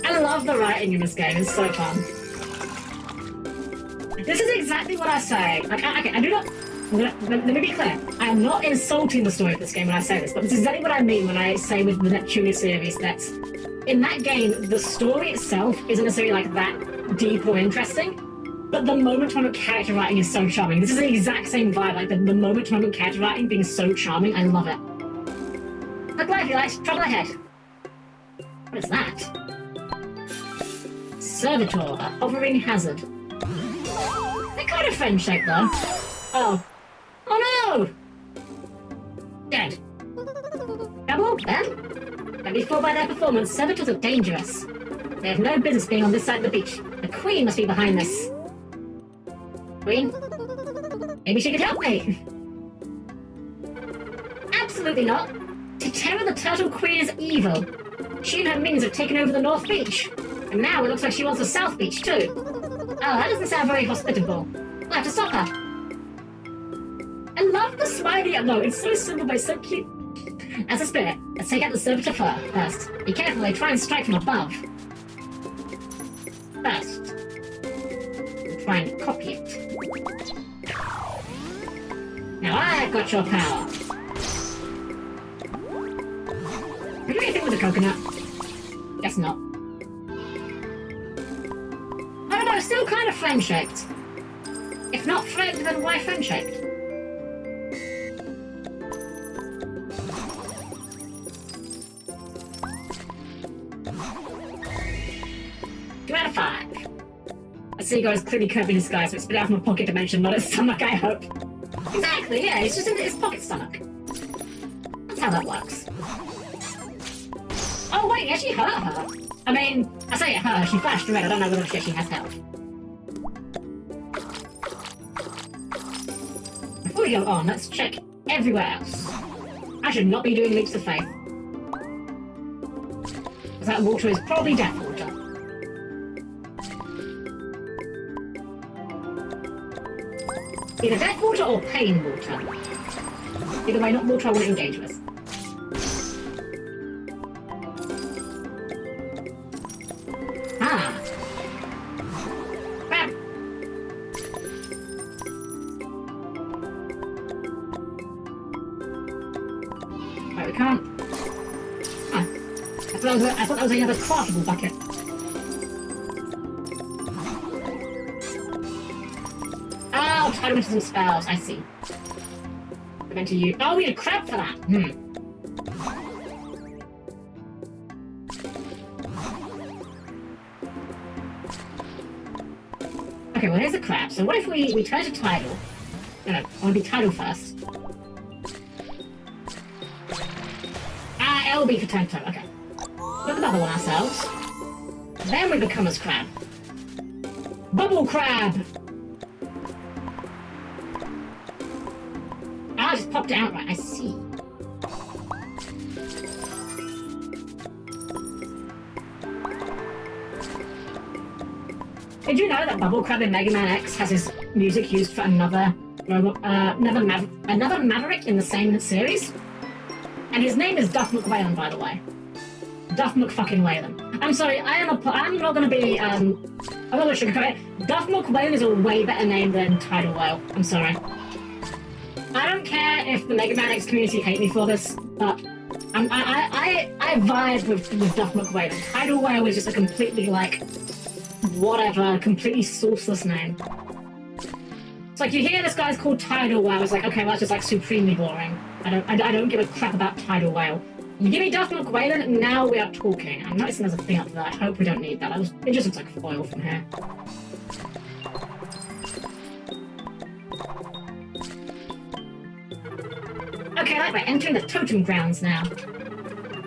I love the writing in this game, it's so fun. This is exactly what I say. Like, okay, I do not... Let me be clear. I am not insulting the story of this game when I say this, but this is exactly what I mean when I say with the Neptunia series that in that game, the story itself isn't necessarily like that deep or interesting, but the moment-to-moment character writing is so charming. This is the exact same vibe, like the moment-to-moment character writing being so charming. I love it. Look lively, lights, trouble ahead. What is that? Servitor, a hovering hazard. They're kind of friend-shaped though. Oh. Oh no! Dead. Trouble? Then? Don't be fooled by their performance. Servitors are dangerous. They have no business being on this side of the beach. The Queen must be behind this. Queen? Maybe she could help me. Absolutely not. Terra the Turtle Queen is evil. She and her minions have taken over the North Beach. And now it looks like she wants the South Beach too. Oh, that doesn't sound very hospitable. We'll have to stop her. I love the smiley. No, it's so simple but it's so cute. As a spirit, let's take out the servitor first. Be careful, they try and strike from above. First, we'll try and copy it. Now I've got your power. Can you do anything with a coconut? Guess not. I don't know, still kind of friend-shaped. If not friend, then why friend-shaped? 2 out of 5. A seagull is clearly curved in his sky, so it's spit out from a pocket dimension, not its stomach, I hope. Exactly, yeah, it's just in its pocket stomach. That's how that works. Oh wait, yeah, she hurt her. I mean, I say it hurt her, she flashed red, I don't know whether she actually has health. Before we go on, let's check everywhere else. I should not be doing leaps of faith. Because that water is probably death water. Either death water or pain water. Either way, not water I want to engage with. Ah. Crab. Right, we can't. Ah. I thought that was another craftable bucket. Oh, try to into some spells, I see. We're going to use... Oh, we need a crab for that! Okay, well here's the crab. So what if we turn to tidal? No, I want to be tidal first. Ah, LB for turn to, okay. Put the bubble on ourselves. Then we become as crab. Bubble crab! Ah, I just popped it out right, I see. Did you know that Bubble Crab in Mega Man X has his music used for another Maverick in the same series? And his name is Duff McWhalen, by the way. Duff McFucking-Whalen. I'm sorry, I'm not gonna be, I'm not gonna sugarcoat it. Duff McWhalen is a way better name than Tidal Whale. I'm sorry. I don't care if the Mega Man X community hate me for this, but I vibe with Duff McWhalen. Tidal Whale is just a completely, like, whatever, completely sourceless name. It's like, you hear this guy's called Tidal Whale, it's like, okay, well, that's just, like, supremely boring. I don't give a crap about Tidal Whale. You give me Duff McWhalen, and now we are talking. I'm noticing there's a thing up there. I hope we don't need that. It just looks like foil from here. Okay, right, we're entering the totem grounds now.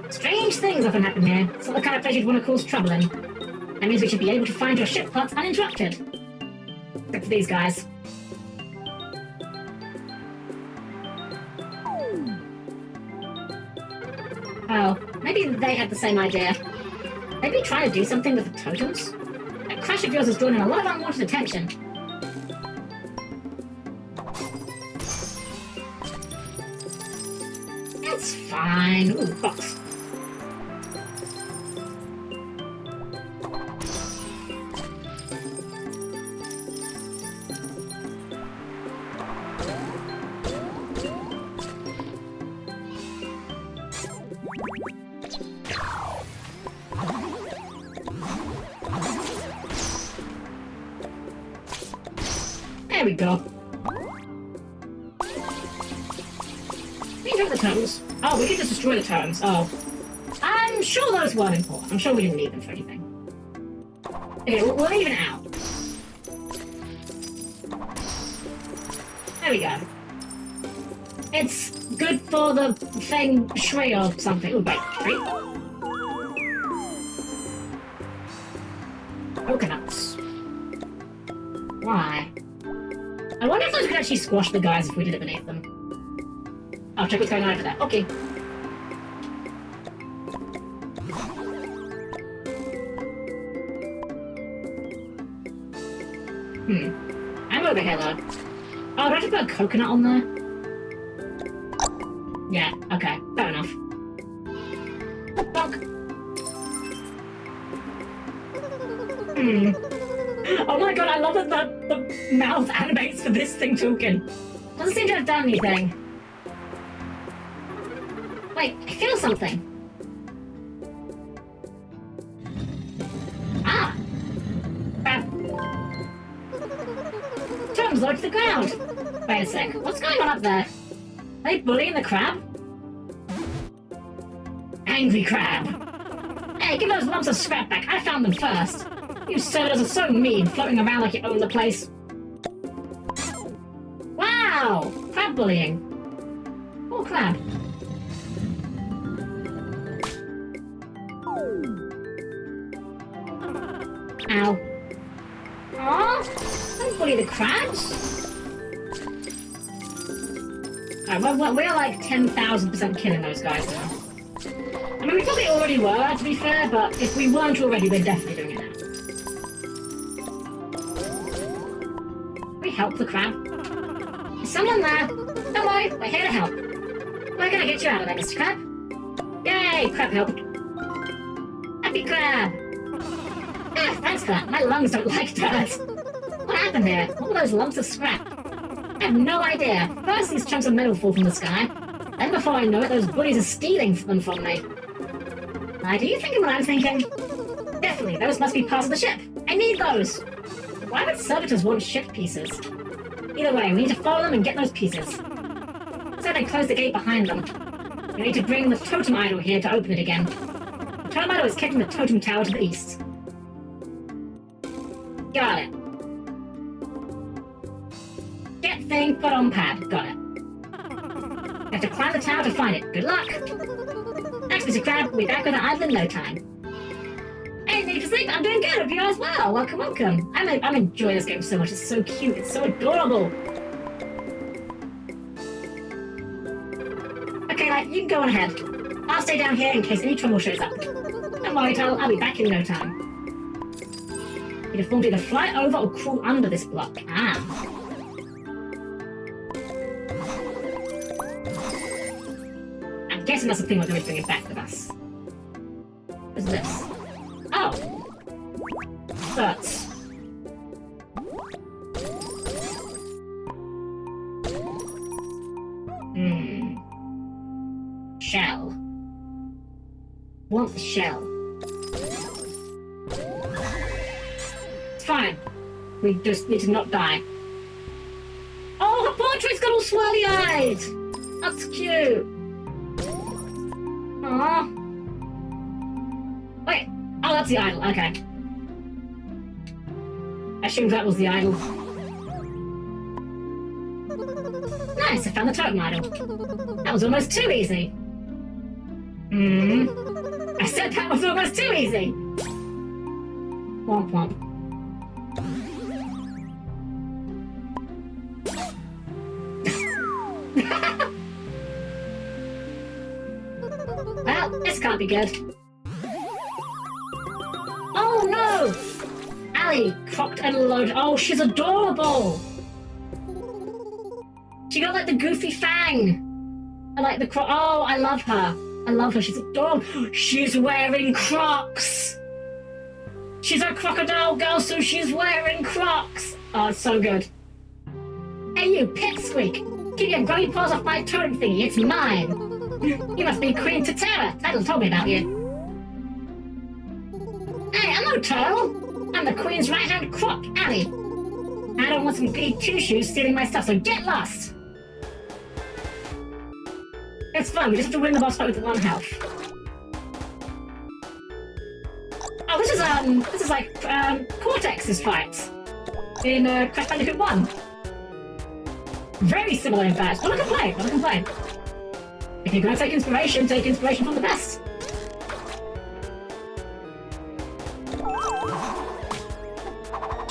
Strange things often happen here. It's not the kind of place you'd want to cause trouble in. That means we should be able to find your ship parts uninterrupted. Except for these guys. Oh, maybe they had the same idea. Maybe try to do something with the totems? That crash of yours has drawn in a lot of unwanted attention. It's fine. Ooh, box. There we go. We can take the totems. Oh, we can just destroy the totems. Oh. I'm sure those weren't important. I'm sure we didn't need them for anything. Okay, we'll leave it out. There we go. It's good for the feng shui or something. Oh, wait, tree? Coconuts. Why? I wonder if those could actually squash the guys if we did it beneath them. I'll check what's going on over there. Okay. I'm over here though. Oh, do I have to put a coconut on there? Yeah, okay, fair enough. Bonk. Oh my god, I love that the mouth animates for this thing talking. Doesn't seem to have done anything. Wait, I feel something. Ah! Crap. Totems low to the ground. Wait a sec, what's going on up there? Are they bullying the crab? Angry crab. Hey, give those lumps of scrap back. I found them first. You servitors are so mean, floating around like you own the place. Wow! Crab bullying. Poor crab. Ow. Aww! Don't bully the crabs. Alright, well, we're like 10,000% killing those guys now. I mean, we probably already were, to be fair, but if we weren't already, we're definitely doing it now. We help the crab. Is someone there? Don't worry, we're here to help. We're gonna get you out of there, Mr. Crab. Yay, crab helped. Happy crab! Ah, thanks for that. My lungs don't like dirt. What happened here? All those lumps of scrap. I have no idea. First, these chunks of metal fall from the sky. Then, before I know it, those bullies are stealing them from me. Do you think of what I'm thinking? Definitely, those must be parts of the ship. I need those. Why would servitors want ship pieces? Either way, we need to follow them and get those pieces. So they close the gate behind them. We need to bring the totem idol here to open it again. The totem idol is kept in the totem tower to the east. Got it. Get thing, put on pad. Got it. You have to climb the tower to find it. Good luck. Thanks, Mr. Crab. We'll be back on the island in no time. Hey, need for sleep. I'm doing good. Hope you are as well. Welcome, welcome. I'm enjoying this game so much. It's so cute. It's so adorable. Okay, like, you can go on ahead. I'll stay down here in case any trouble shows up. Don't worry, I'll be back in no time. You can either fly over or crawl under this block. Ah. I'm guessing that's the thing we're going to bring it back with us. What's this? Oh! Birds. Shell. Want the shell. It's fine. We just need to not die. Oh, her portrait's got all swirly-eyed! That's cute. Aww. Wait. Oh, that's the idol. Okay. I assumed that was the idol. Nice, I found the totem idol. That was almost too easy. I said that was almost too easy. Womp womp. Well, this can't be good. Oh no! Allie, crocked and loaded. Oh, she's adorable! She got like the goofy fang. I like the oh, I love her. I love her. She's adorable. She's wearing Crocs. She's a crocodile girl, so she's wearing Crocs. Oh, it's so good. Hey, you pipsqueak. Keep your grubby paws off my totem thingy. It's mine. You must be Queen Tatera. Title told me about you. Hey, I'm no Turtle. I'm the Queen's right-hand crook, Allie. I don't want some big choo-shoos stealing my stuff, so get lost. It's fun, we just have to win the boss fight with 1 health. Oh, this is like, Cortex's fight in, Crash Bandicoot 1. Very similar, in fact. Not a complaint, not a complaint. If you're gonna take inspiration from the best.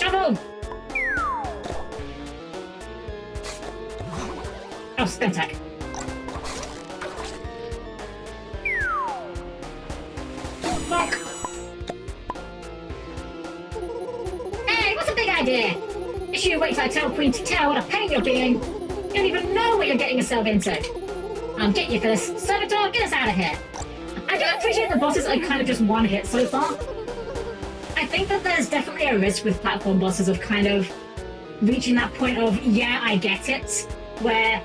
Shovel! Oh, spin attack. Fuck! Hey, what's a big idea? If you wait till I tell Queen to tell what a pain you're being, you don't even know what you're getting yourself into. I'll get you for this. Servitor, get us out of here. I do appreciate the bosses are kind of just one hit so far. I think that there's definitely a risk with platform bosses of kind of reaching that point of, yeah, I get it, where,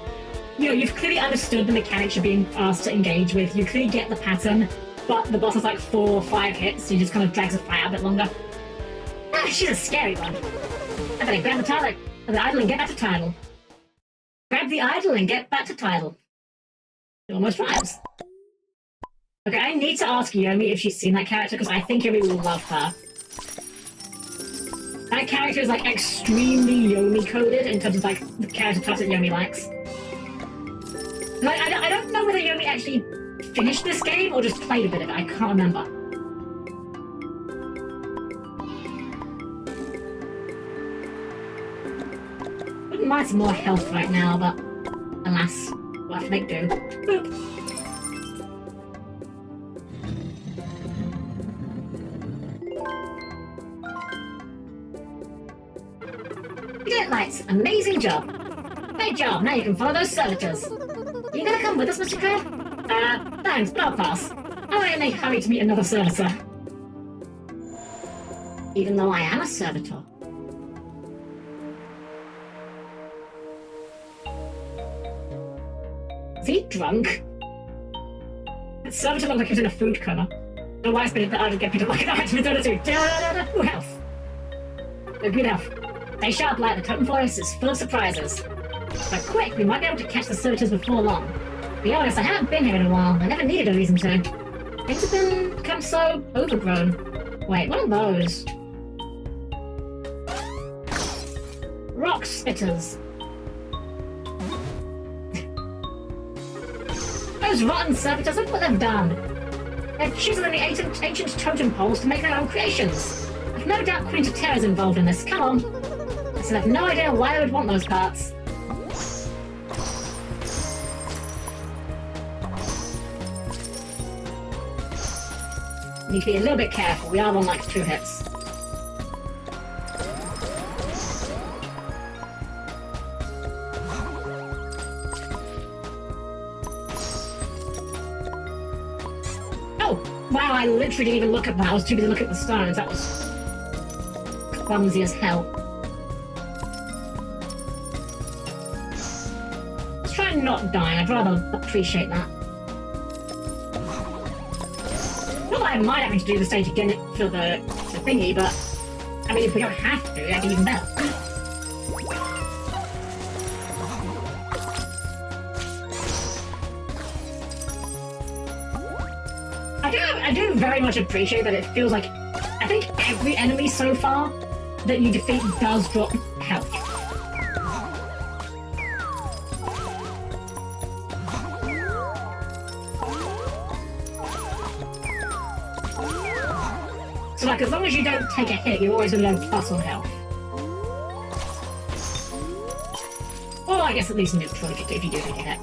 you know, you've clearly understood the mechanics you're being asked to engage with, you clearly get the pattern, but the boss has like 4 or 5 hits, so you just kind of drags the fight out a bit longer. Ah, she's a scary one. I better grab the idol and get back to title. Grab the idol and get back to title. It almost rhymes. Okay, I need to ask Yomi if she's seen that character, because I think Yomi will love her. That character is like extremely Yomi coded in terms of like the character types that Yomi likes. Like, I don't know whether Yomi actually finished this game or just played a bit of it. I can't remember. Wouldn't mind some more health right now, but alas, we'll have to make do. Boop. You did it, Lights. Amazing job. Great job. Now you can follow those servitors. You gonna come with us, Mr. Crab? Thanks, but I'll pass. I'm in a hurry to meet another servitor. Even though I am a servitor. Is he drunk? That servitor looked like he was in a food coma. The wife's been that I would get people like that to be done too. Ooh, health. Good health. Stay sharp, Light. The totem forest is full of surprises. But quick, we might be able to catch the servitors before long. To be honest, I haven't been here in a while. I never needed a reason to. Things have become so overgrown. Wait, what are those? Rock spitters. Those rotten servitors, look what they've done. They're chiseling the ancient totem poles to make their own creations. I've no doubt Queen Tatera's involved in this. Come on. I still have no idea why they would want those parts. Need to be a little bit careful. We are on like 2 hits. Oh! Wow, I literally didn't even look at that. I was too busy looking at the stones. That was clumsy as hell. Let's try and not die. I'd rather appreciate that. I might have to do the stage again for the thingy, but I mean, if we don't have to, that'd be even better. I do very much appreciate that it feels like I think every enemy so far that you defeat does drop health. So like, as long as you don't take a hit, you're always going to go plus on health. Or I guess at least neutral if you do take a hit.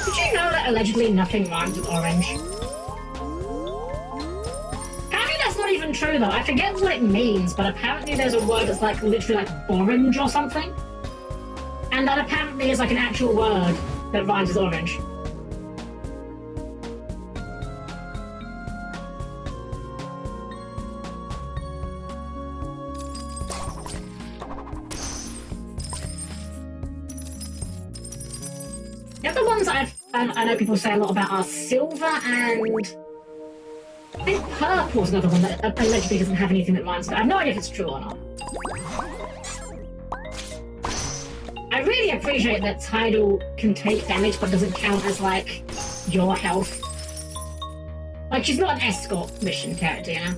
Did you know that allegedly nothing rhymes with orange? Even true though. I forget what it means, but apparently there's a word that's like literally like orange or something, and that apparently is like an actual word that rhymes with orange. The other ones I know people say a lot about are silver and I think purple's another one that allegedly doesn't have anything that rhymes with it. I have no idea if it's true or not. I really appreciate that Tidal can take damage but doesn't count as, like, your health. Like, she's not an escort mission character, you know?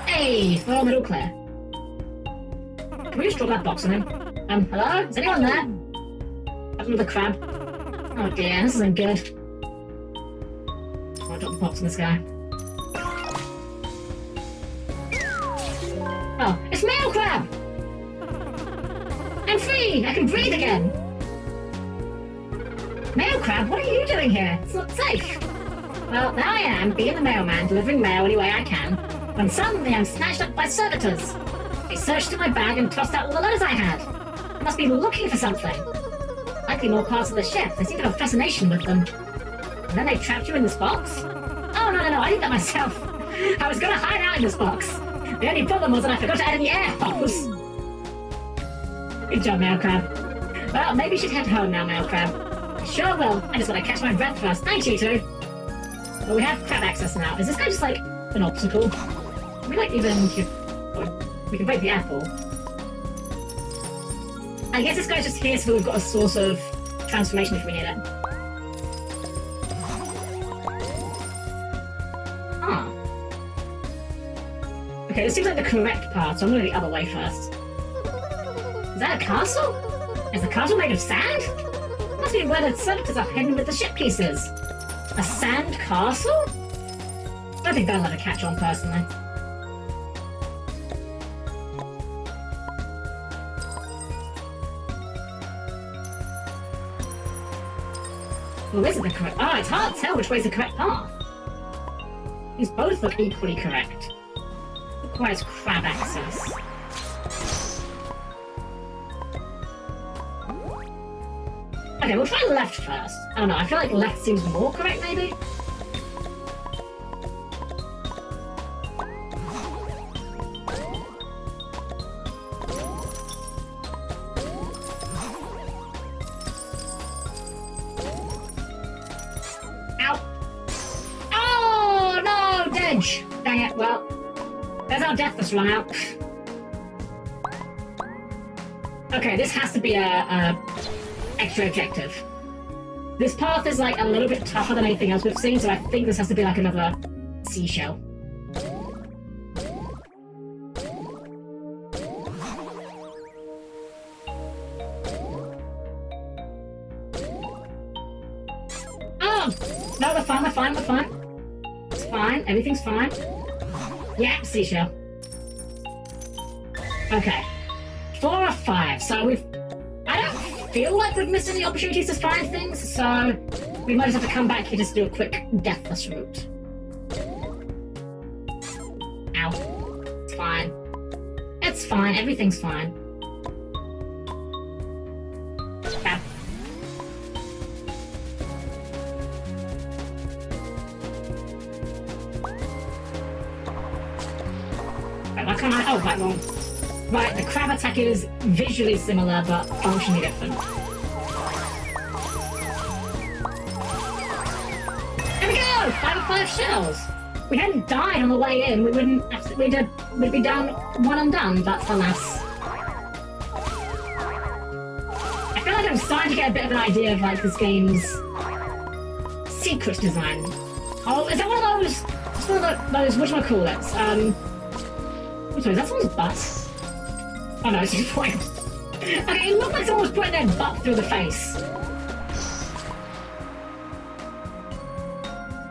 Hey, full middle clear. Can we just drop that box on him? Hello? Is anyone there? That's another crab. Oh dear, this isn't good. I'll drop the box on this guy. Oh, it's male crab! I'm free! I can breathe again! Male crab, what are you doing here? It's not safe. Well, now I am, being the mailman, delivering mail any way I can, when suddenly I'm snatched up by servitors. They searched through my bag and tossed out all the letters I had. I must be looking for something. Likely more parts of the ship. They seem to have a fascination with them. And then they trapped you in this box? Oh, no, I did that myself. I was gonna hide out in this box. The only problem was that I forgot to add any air holes. Good job, Male Crab. Well, maybe you should head home now, Male Crab. I sure will. I just gotta catch my breath first. Thank you, too. Well, we have crab access now. Is this guy just, like, an obstacle? Can we, like, even... We can break the apple. I guess this guy's just here so we've got a source of transformation if we need it. Huh. Okay, this seems like the correct path, so I'm going to go the other way first. Is that a castle? Is the castle made of sand? It must be where the servitors are hidden with the ship pieces. A sand castle? I don't think that'll have a catch on, personally. Well, this is the correct... Oh, it's hard to tell which way is the correct path. These both look equally correct. Requires crab access. Okay, we'll try left first. I don't know, I feel like left seems more correct, maybe? Dang it, well, there's our death that's run out. Okay, this has to be a extra objective. This path is like a little bit tougher than anything else we've seen, so I think this has to be like another seashell. Oh! No, we're fine. It's fine, everything's fine. Yeah, seashell. Okay. 4 of 5, so we've... I don't feel like we've missed any opportunities to find things, so we might just have to come back here just to do a quick deathless route. Ow. It's fine. It's fine, everything's fine. Bad. Why can't I? Oh, right, wrong. Right, the crab attack is visually similar, but functionally different. There we go! 5 of 5 shells! We hadn't died on the way in, we'd be down one and done, but alas. I feel like I'm starting to get a bit of an idea of, like, this game's secret design. Oh, is that one of those... It's one of those, whatchamacallits? I'm sorry, is that someone's butt? Oh no, it's just point. Okay, it looked like someone was putting their butt through the face.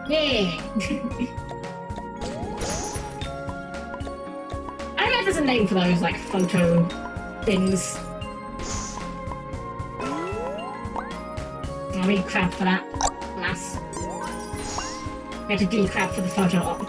Yeah. I don't know if there's a name for those, like, photo things. I need crab for that. Alas. We had to de-crab for the photo op.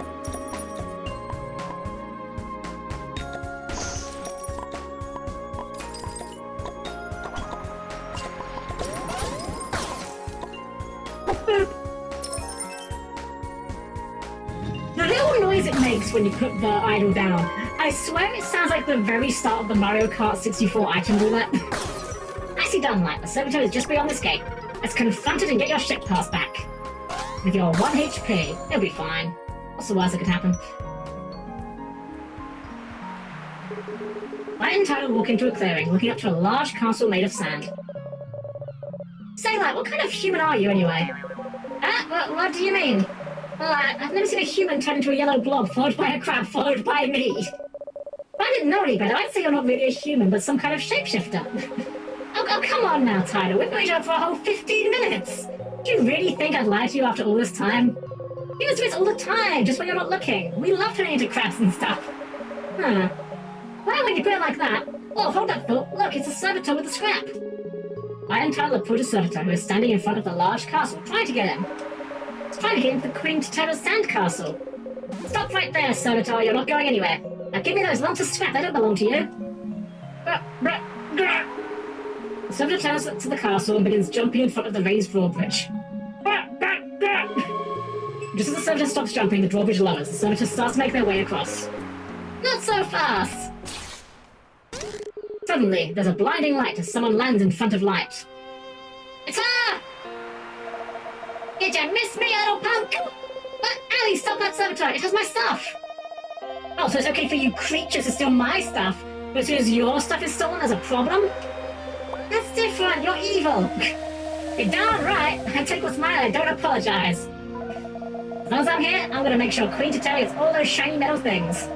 when you put the idol down. I swear it sounds like the very start of the Mario Kart 64 item roulette. Nicely done, Light. The servitor is just beyond this gate. Let's confront it and get your ship pass back. With your 1 HP, it'll be fine. What's the worst that could happen? Light and Tyler walk into a clearing, looking up to a large castle made of sand. Say, Light, what kind of human are you, anyway? What do you mean? Well, I've never seen a human turn into a yellow blob, followed by a crab, followed by me. If I didn't know any better, I'd say you're not really a human, but some kind of shapeshifter. Oh, come on now, Tyler. We've been waiting for a whole 15 minutes. Do you really think I'd lie to you after all this time? Humans do this all the time, just when you're not looking. We love turning into crabs and stuff. Huh. Well, when you put it like that... Oh, hold up, Phil. Look, it's a servitor with a scrap. I and Tyler approach a servitor who is standing in front of the large castle, trying to get in. He's trying to get into the Queen Totera's sand castle. Stop right there, servitor. You're not going anywhere. Now give me those lumps of scrap. They don't belong to you. The servitor turns to the castle and begins jumping in front of the raised drawbridge. Just as the servitor stops jumping, the drawbridge lowers. The servitor starts to make their way across. Not so fast! Suddenly, there's a blinding light as someone lands in front of Light. It's her! Did you miss me, little punk? But, Allie, stop that servitor! It has my stuff! Oh, so it's okay for you creatures to steal my stuff, but as soon as your stuff is stolen, there's a problem? That's different, you're evil! You're darn right, I take what's mine and I don't apologize. As long as I'm here, I'm gonna make sure Queen Totera gets all those shiny metal things.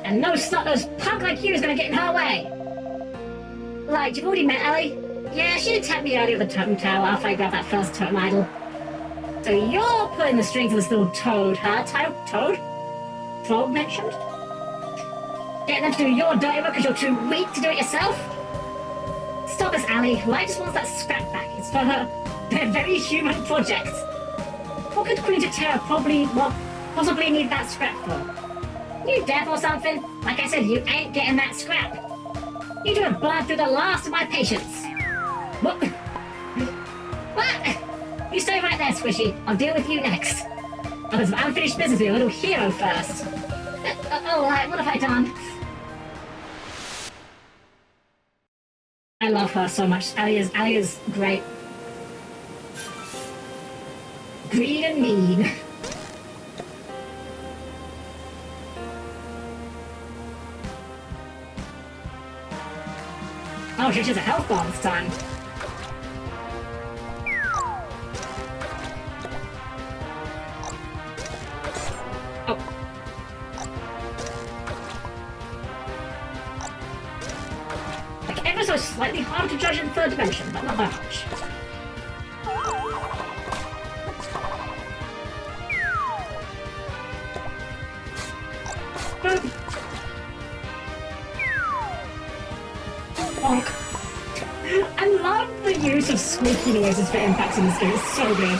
And no snot-nosed punk like you is gonna get in her way! Like, you've already met Ellie? Yeah, she attacked me earlier with the totem tower after I got that first totem idol. So you're pulling the strings of this little toad, huh? Toad? Frog mentioned? Getting them to do your dirty work because you're too weak to do it yourself? Stop this, Allie. Light just wants that scrap back. It's for their very human project. What could Queen Totera possibly need that scrap for? You deaf or something? Like I said, you ain't getting that scrap. You do have burned through the last of my patience. What? What? You stay right there, Squishy. I'll deal with you next. I'll have some unfinished business with your little hero first. What have I done? I love her so much. Allie is great. Green and mean. Oh, she's just a health bomb this time. Oh. Like ever so slightly hard to judge in third dimension, but not by much. Bonk. I love the use of squeaky noises for impacts in this game. It's so good.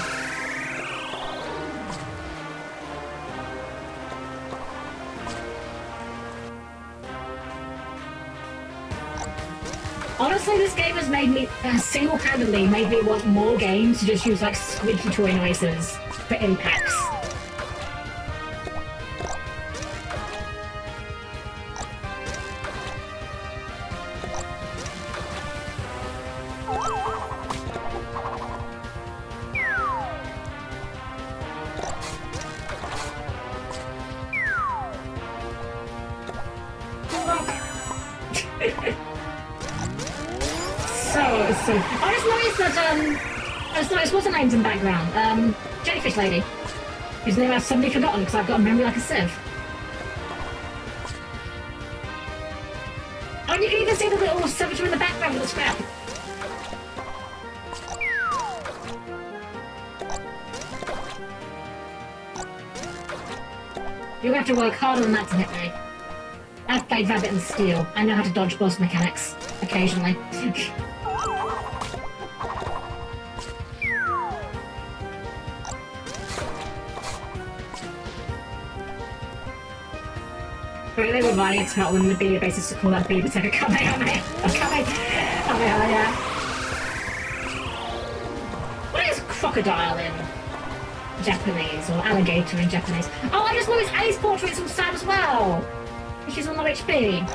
Honestly, this game has made me, single-handedly made me want more games to just use like squeaky toy noises for impacts. So, I just noticed what's her name's in the background? Jellyfish lady. Whose name I've suddenly forgotten because I've got a memory like a sieve. Oh, and you can even see the little servitor in the background with the scrap. You're gonna have to work harder than that to hit me. I've played Rabbit and Steel. I know how to dodge boss mechanics. Occasionally. Really would writing a turtle in the beta basis to call that beta like a Kamehameha. What is crocodile in? Japanese, or alligator in Japanese. Oh, I just noticed Ali's portrait is all sad as well. She's on low HP.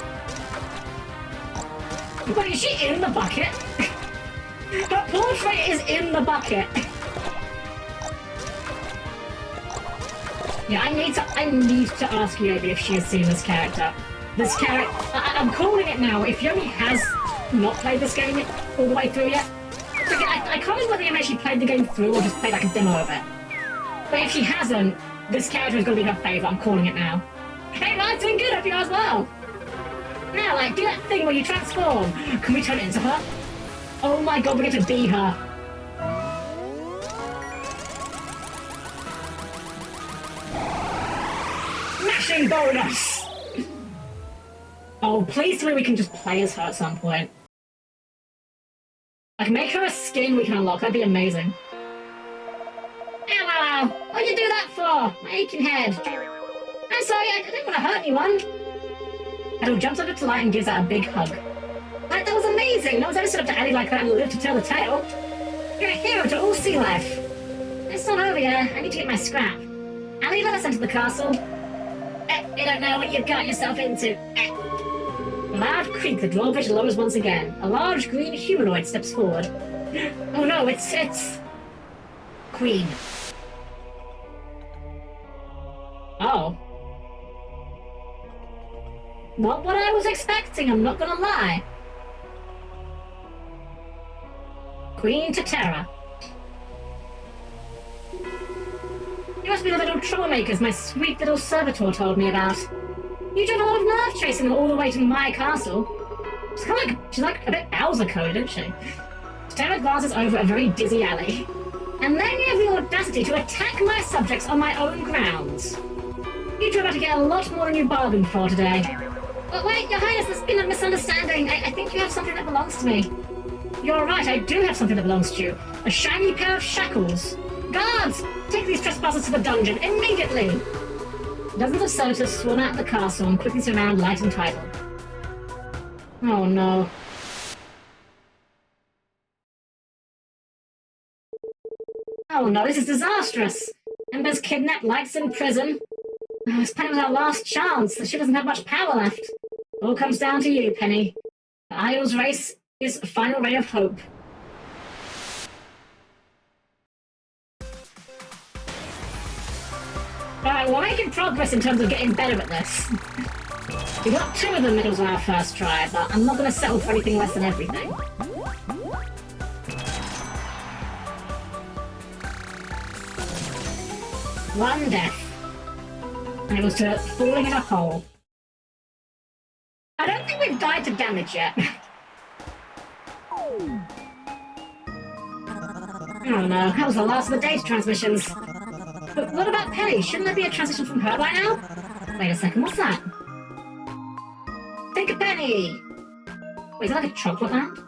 But is she in the bucket? Her portrait is in the bucket. Yeah, I need to ask Yobi if she has seen this character. This character, I'm calling it now. If Yobi has not played this game all the way through yet, I can't remember whether Yobi actually played the game through or just played like a demo of it. But if she hasn't, this character is going to be her favourite. I'm calling it now. Hey, Ryan's doing good. Hope you are as well. Now, like, do that thing where you transform. Can we turn it into her? Oh my god, we get to be her. Mashing bonus! Oh, please tell me we can just play as her at some point. Like, make her a skin we can unlock. That'd be amazing. Ow! What'd you do that for? My aching head. I'm sorry, I didn't want to hurt anyone. Adol jumps over to Light and gives out a big hug. Like, that was amazing! No one's ever stood up to Ali like that and lived to tell the tale. You're a hero to all sea life. It's not over yet. I need to get my scrap. Ali, let us into the castle. You don't know what you've got yourself into. A loud creak, the drawbridge lowers once again. A large green humanoid steps forward. Oh no, it's... Queen. Oh. Not what I was expecting, I'm not gonna lie. Queen Tatera. You must be the little troublemakers my sweet little servitor told me about. You drove a lot of nerve chasing them all the way to my castle. She's like a bit Bowser coded, isn't she? Tatera glances over a very dizzy alley. And then you have the audacity to attack my subjects on my own grounds. You drove out to get a lot more than you bargained for today. But wait, Your Highness, there's been a misunderstanding. I think you have something that belongs to me. You're right, I do have something that belongs to you. A shiny pair of shackles. Guards! Take these trespassers to the dungeon, immediately! Dozens of servitors swarm out the castle and quickly surround Light and Typo. Oh no. Oh no, this is disastrous! Ember's kidnapped, Light's in prison. This Penny was our last chance. She doesn't have much power left. All comes down to you, Penny. The Isles race is a final ray of hope. Alright, we're making progress in terms of getting better at this. We got 2 of the medals on our first try, but I'm not going to settle for anything less than everything. One death. And it was to falling in a hole. I don't think we've died to damage yet. Oh no, that was the last of the data transmissions. But what about Penny? Shouldn't there be a transition from her by now? Wait a second, what's that? Think of Penny! Wait, is that like a chocolate land?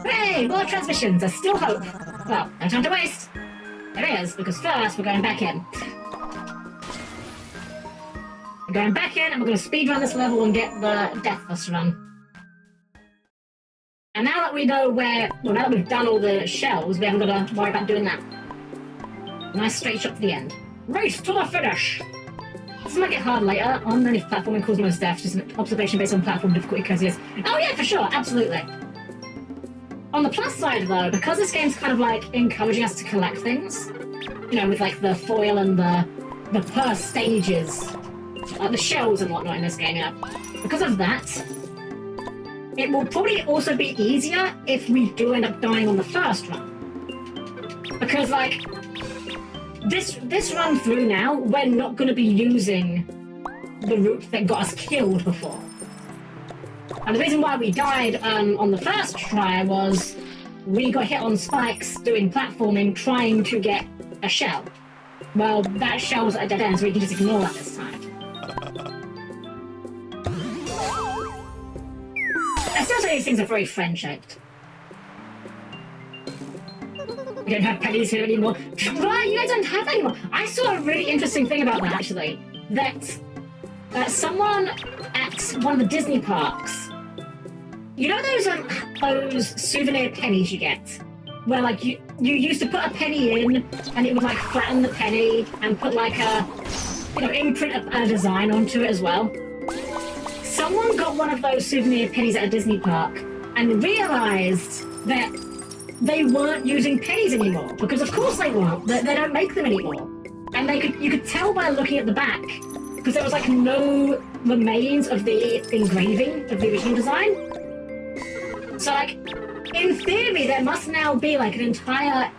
Hey, more transmissions! There's still hope! Well, no time to waste! There is, because first we're going back in. We're going back in and we're going to speedrun this level and get the Death Bus run. And now that we know where, well, now that we've done all the shells, we haven't got to worry about doing that. Nice straight shot to the end. Race to the finish! This might get hard later. Underneath platforming causes most death, just an observation based on platform difficulty because yes. Oh yeah, for sure, absolutely. On the plus side though, because this game's kind of like encouraging us to collect things, you know, with like the foil and the per stages, like the shells and whatnot in this game, yeah. Because of that, it will probably also be easier if we do end up dying on the first run. Because like, this run through now, we're not going to be using the route that got us killed before. And the reason why we died on the first try was we got hit on spikes doing platforming trying to get a shell. Well, that shell was at a dead end, so we can just ignore that this time. I still say these things are very friend-shaped. We don't have pennies here anymore. Right, you guys don't have that anymore. I saw a really interesting thing about that, actually. That Someone at one of the Disney parks, you know those souvenir pennies you get? Where like you used to put a penny in and it would like flatten the penny and put like a, you know, imprint a design onto it as well. Someone got one of those souvenir pennies at a Disney park and realized that they weren't using pennies anymore, because of course they weren't. They don't make them anymore. And you could tell by looking at the back, because there was like no remains of the engraving of the original design. So like, in theory, there must now be like an entire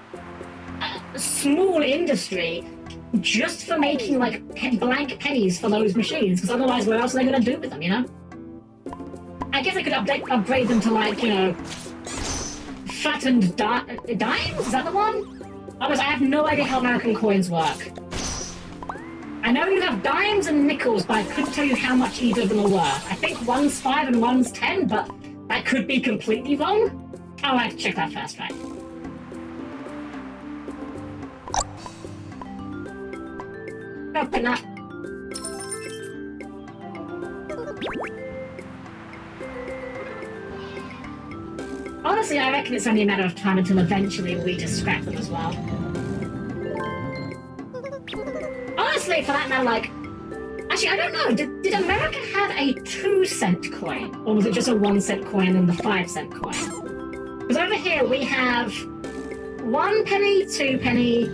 small industry just for making like blank pennies for those machines, because otherwise what else are they going to do with them, you know? I guess I could upgrade them to like, you know, flattened dimes? Is that the one? Otherwise, I have no idea how American coins work. I know you have dimes and nickels, but I couldn't tell you how much either of them are worth. I think one's 5 and one's 10, but that could be completely wrong. Oh, I have to check that first, right? Open up. Honestly, I reckon it's only a matter of time until eventually we just scrap them as well. Honestly, for that matter, like... Actually, I don't know. Did America have a 2-cent coin? Or was it just a 1-cent coin and the 5-cent coin? Because over here we have 1 penny, 2 penny,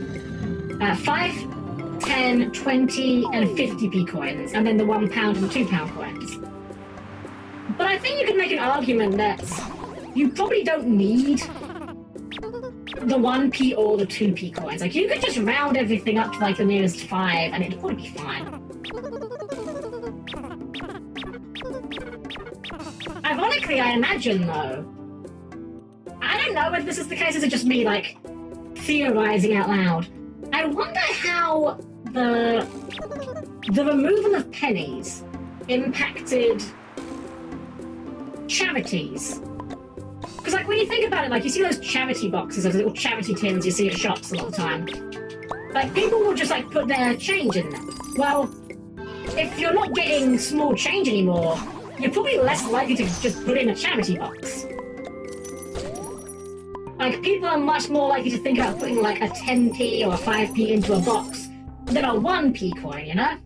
5, 10, 20, and 50p coins, and then the £1 and £2 coins. But I think you could make an argument that you probably don't need the 1p or the 2p coins. Like, you could just round everything up to like the nearest 5 and it'd probably be fine. Ironically, I imagine though, I don't know whether this is the case, is it just me like theorizing out loud? I wonder how the removal of pennies impacted charities. Because like when you think about it, like you see those charity boxes, those little charity tins you see at shops a lot of the time. Like people will just like put their change in them. Well, if you're not getting small change anymore, you're probably less likely to just put in a charity box. Like people are much more likely to think about putting like a 10p or a 5p into a box than a 1p coin, you know?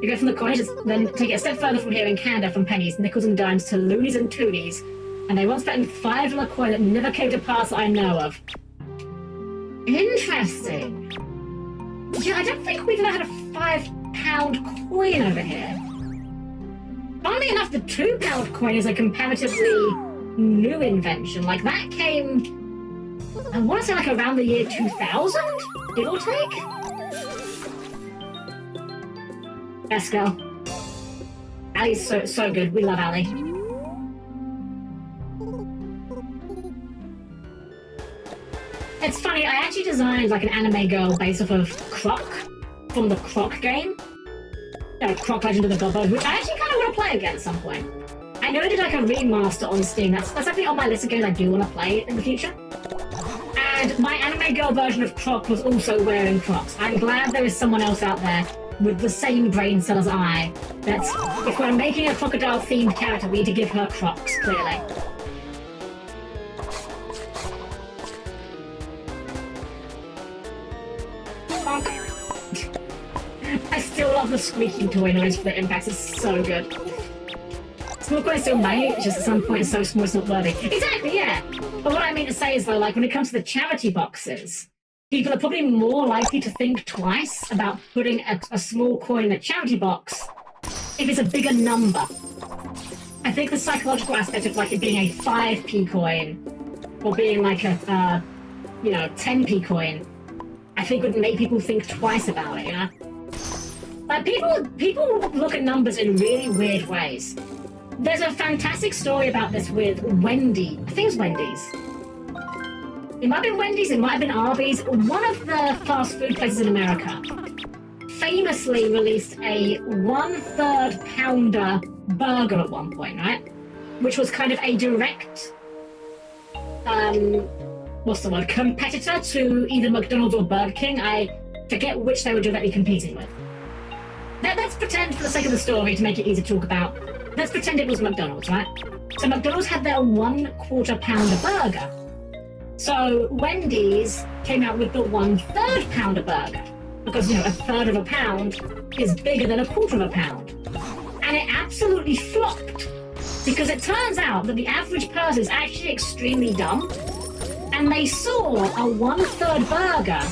You go from the coins, then take it a step further from here in Canada, from pennies, nickels and dimes to loonies and toonies, and they once threatened 5 on a coin that never came to pass that I know of. Interesting. Yeah, I don't think we've ever had a £5 coin over here. Funnily enough, the £2 coin is a comparatively new invention. Like, that came, I want to say, like, around the year 2000, give or take? Best girl. Ali's so good. We love Ali. It's funny, I actually designed like an anime girl based off of Croc from the Croc game. Croc Legend of the Gobbo, which I actually kind of want to play again at some point. I know I did like a remaster on Steam. That's actually on my list of games I do want to play in the future. And my anime girl version of Croc was also wearing Crocs. I'm glad there is someone else out there with the same brain cell as I, that if we're making a crocodile-themed character, we need to give her Crocs, clearly. I still love the squeaking toy noise for the impacts, it's so good. Small coin is still made, it's just at some point it's so small it's not worthy. Exactly, yeah! But what I mean to say is though, like when it comes to the charity boxes, people are probably more likely to think twice about putting a small coin in a charity box if it's a bigger number. I think the psychological aspect of like it being a 5p coin or being like a 10p coin, I think would make people think twice about it, you know? Like people look at numbers in really weird ways. There's a fantastic story about this with Wendy. I think it was Wendy's. It might have been Wendy's, it might have been Arby's. One of the fast food places in America famously released a 1/3 pounder burger at one point, right? Which was kind of a direct, competitor to either McDonald's or Burger King. I forget which they were directly competing with. Let's pretend, for the sake of the story, to make it easy to talk about, let's pretend it was McDonald's, right? So McDonald's had their 1/4 pounder burger. So Wendy's came out with the 1/3 pounder burger. Because, you know, 1/3 of a pound is bigger than 1/4 of a pound. And it absolutely flopped. Because it turns out that the average person is actually extremely dumb. And they saw a 1/3 burger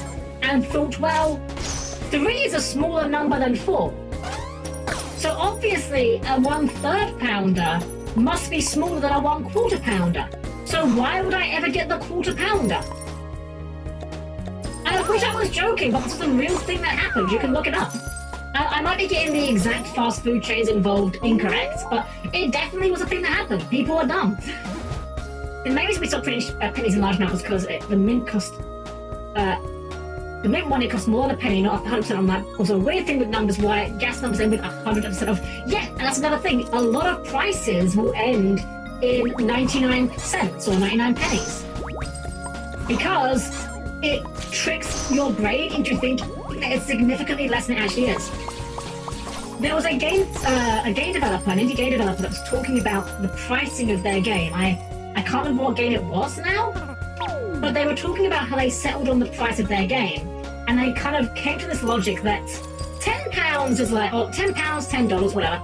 and thought, well, 3 is a smaller number than 4. So obviously a 1/3 pounder must be smaller than a 1/4 pounder. So why would I ever get the 1/4 pounder? I wish I was joking, but this is a real thing that happened. You can look it up. I might be getting the exact fast food chains involved incorrect, but it definitely was a thing that happened. People are dumb. And maybe we stopped printing pennies in large amounts because the mint cost... the mint one, it cost more than a penny, not 100% on that. Also, a weird thing with numbers, why gas numbers end with 100% off. Yeah, and that's another thing. A lot of prices will end in 99 cents or 99 pennies. Because it tricks your brain into thinking that it's significantly less than it actually is. There was a game developer, an indie game developer, that was talking about the pricing of their game. I can't remember what game it was now, but they were talking about how they settled on the price of their game, and they kind of came to this logic that £10 is like, or £10, $10, whatever,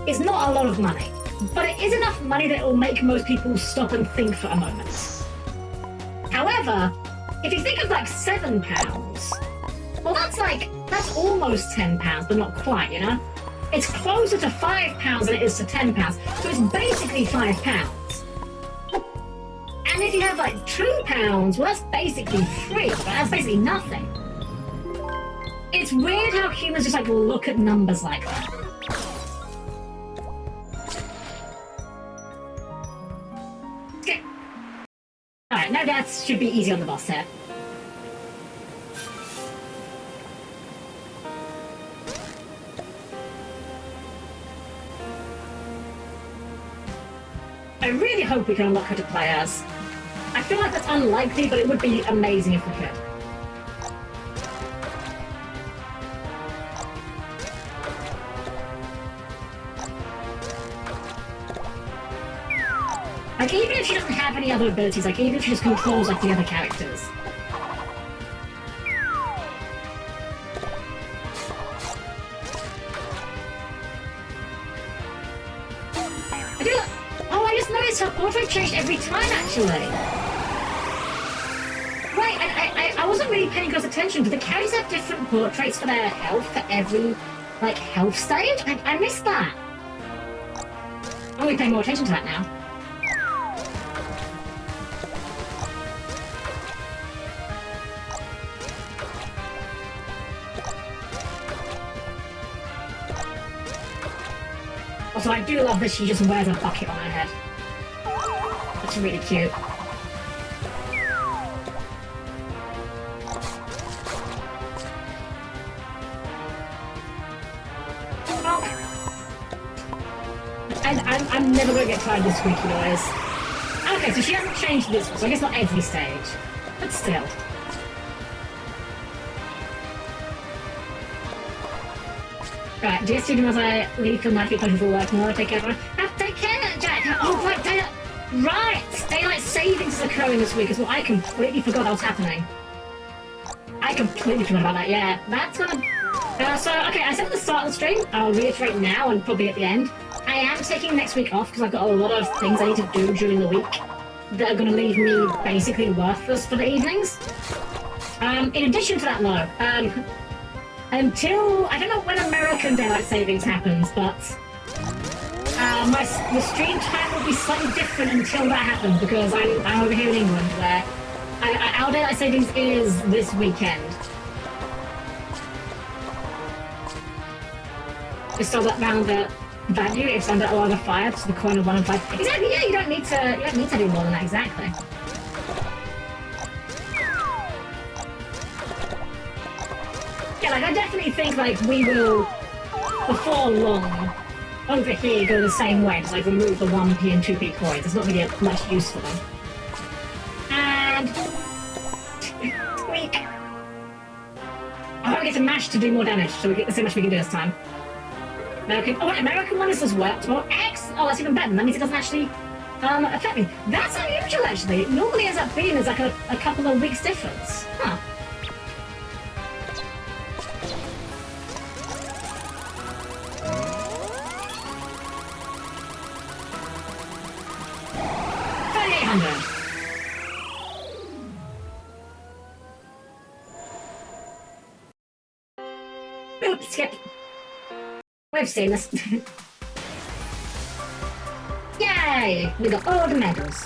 is not a lot of money, but it is enough money that it will make most people stop and think for a moment. However, if you think of like £7, well, that's almost £10, but not quite, you know? It's closer to £5 than it is to £10, so it's basically £5. And if you have like £2, well, that's basically free, right? That's basically nothing. It's weird how humans just like look at numbers like that. Okay. Alright, now that should be easy on the boss here. I really hope we can unlock her to play as. I feel like that's unlikely, but it would be amazing if we could. Like, even if she doesn't have any other abilities, like, even if she just controls, like, the other characters. Her portrait changed every time, actually. Right, and I wasn't really paying close attention. Do the characters have different portraits for their health for every, like, health stage? I missed that. I'm going to be paying more attention to that now. Also, I do love that she just wears a bucket on her head. That's really cute. I'm never going to get tired of this squeaky noise. Okay, so she hasn't changed this one, so I guess not every stage. But still. Right, dear student, as I leave for my feet for work, no, take care of her. Take care, Jack! Oh, right, right! Daylight savings is occurring this week as well. I completely forgot that was happening. I completely forgot about that, yeah. That's gonna... okay, I said at the start of the stream, I'll reiterate now and probably at the end. I am taking next week off because I've got a lot of things I need to do during the week that are going to leave me basically worthless for the evenings. In addition to that, though, until... I don't know when American Daylight Savings happens, but... the stream time will be slightly different until that happens because I'm over here in England where our Daylight Savings is this weekend. It's still that round the value, it's under O over 5, so the coin of 1 and 5. Exactly, yeah, you don't need to do more than that, exactly. Yeah, like, I definitely think, like, we will, before long, over here go the same way, just, like, remove the 1p and 2p coins. It's not really much use for them. And... tweak. I hope we get to mash to do more damage, so we get the same much we can do this time. American. Oh, American one is as well. Well, X. Oh, that's even better. That means it doesn't actually affect me. That's unusual, actually. It normally ends up being as like a couple of weeks difference. Huh. Oops, skip. We've seen this. Yay! We got all the medals.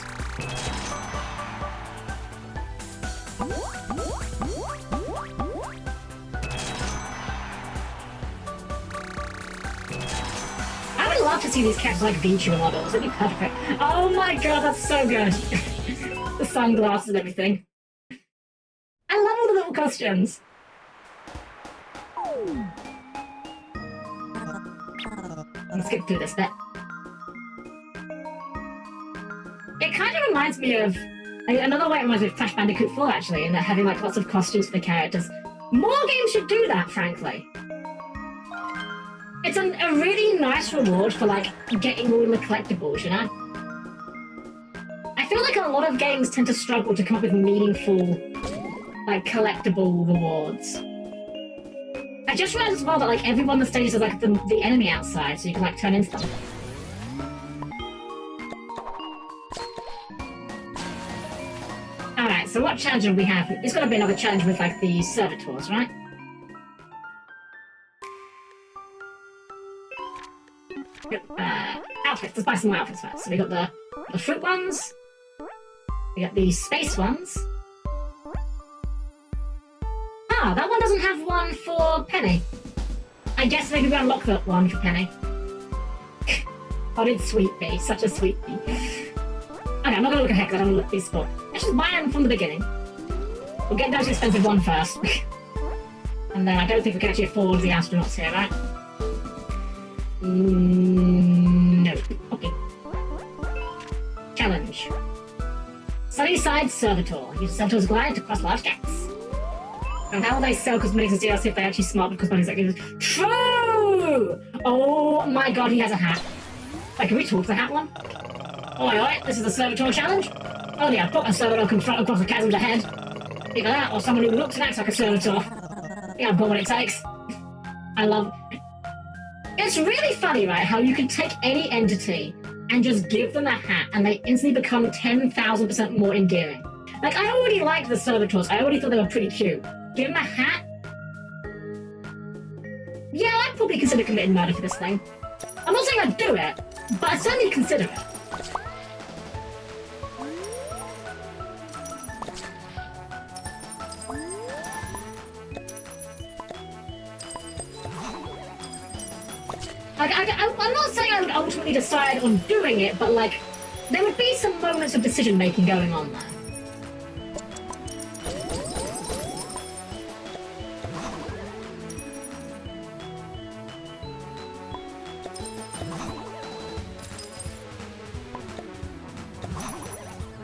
I would love to see these characters like VTuber models. That'd be perfect. Oh my god, that's so good. The sunglasses and everything. I love all the little costumes. Let's skip through this bit. It kind of reminds me of another way it reminds me of Crash Bandicoot 4 actually, in that having like lots of costumes for the characters. More games should do that, frankly. It's a really nice reward for like getting all the collectibles, you know? I feel like a lot of games tend to struggle to come up with meaningful, like collectible rewards. I just realized as well that like everyone on the stage is like the enemy outside, so you can like turn into them. Alright, so what challenge do we have? It's gotta be another challenge with like the servitors, right? Outfits, let's buy some more outfits first. So we got the fruit ones, we got the space ones. Ah, that one doesn't have one for Penny. I guess maybe we unlock that one for Penny. Oh, it's sweet bee, such a sweet bee. Okay, I'm not gonna look ahead because I don't look these for. Let's just buy them from the beginning. We'll get the most expensive one first. And then I don't think we can actually afford the astronauts here, right? No. Okay. Challenge. Sunnyside Servitor. Use Servitor's glide to cross large gaps. And how will they sell cosmetics and DLC if they're actually smart with cosmetics like this? True! Oh my god, he has a hat. Wait, can we talk to the hat one? Oi, this is the Servitor challenge. Only a proper Servitor can front across the chasms ahead. Either that or someone who looks and acts like a Servitor. Yeah, I've got what it takes. I love... It's really funny, right, how you can take any entity and just give them a hat and they instantly become 10,000% more endearing. Like, I already liked the Servitors. I already thought they were pretty cute. Give him a hat? Yeah, I'd probably consider committing murder for this thing. I'm not saying I'd do it, but I'd certainly consider it. Like, I'm not saying I would ultimately decide on doing it, but like, there would be some moments of decision-making going on there.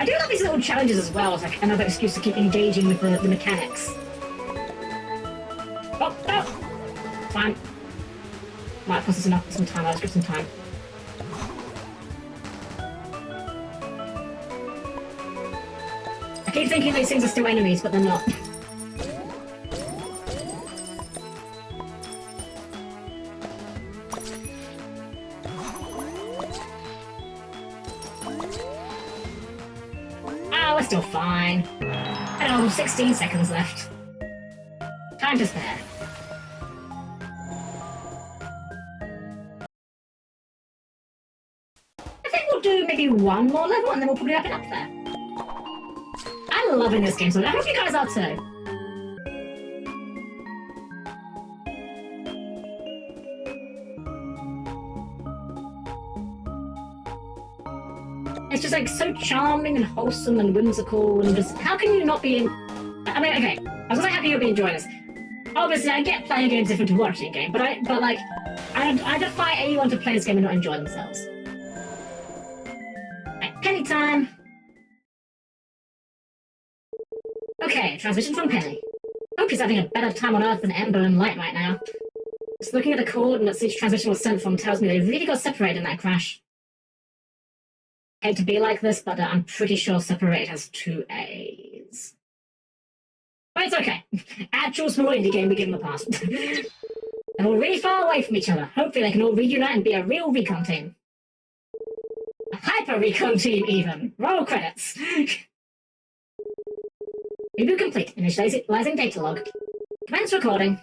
I do love these little challenges as well, as like another excuse to keep engaging with the mechanics. Oh, no! Fine. Might cost us enough for some time, I'll just give some time. I keep thinking these things are still enemies, but they're not. Ah, we're still fine. Oh, 16 seconds left. Time to spare. Do maybe one more level and then we'll probably wrap it up there. I'm loving this game, so I hope you guys are too. It's just like so charming and wholesome and whimsical and just how can you not be in... I mean, okay, I was really happy you'll be enjoying this. Obviously, I get playing games different to watching a game, but I defy anyone to play this game and not enjoy themselves. Penny time! Okay, transition from Penny. Hope she's having a better time on Earth than Ember and Light right now. Just looking at the coordinates each transition was sent from tells me they really got separated in that crash. Hate to be like this, but I'm pretty sure separate has 2 A's. But it's okay. Actual small indie game we give them a pass. They're all really far away from each other. Hopefully they can all reunite and be a real recon team. A Hyper Recon team, even. Roll credits. Reboot complete. Initializing data log. Commence recording.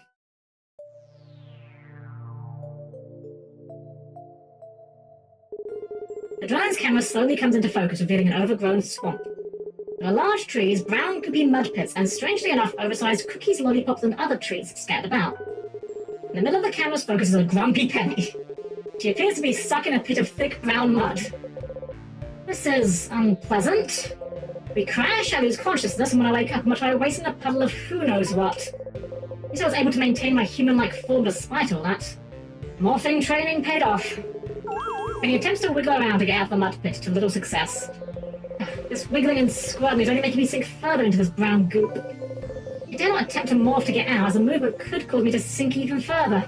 The drone's camera slowly comes into focus, revealing an overgrown swamp. There are large trees, brown goopy mud pits, and strangely enough, oversized cookies, lollipops, and other treats scattered about. In the middle of the camera's focus is a grumpy Penny. She appears to be stuck in a pit of thick brown mud. This is unpleasant. We crash, I lose consciousness, and when I wake up, I'm trying to waste in a puddle of who knows what. At least I was able to maintain my human-like form despite all that. Morphing training paid off. Penny attempts to wiggle around to get out of the mud pit, to little success. This wiggling and squirming is only making me sink further into this brown goop. I dare not attempt to morph to get out, as the movement could cause me to sink even further.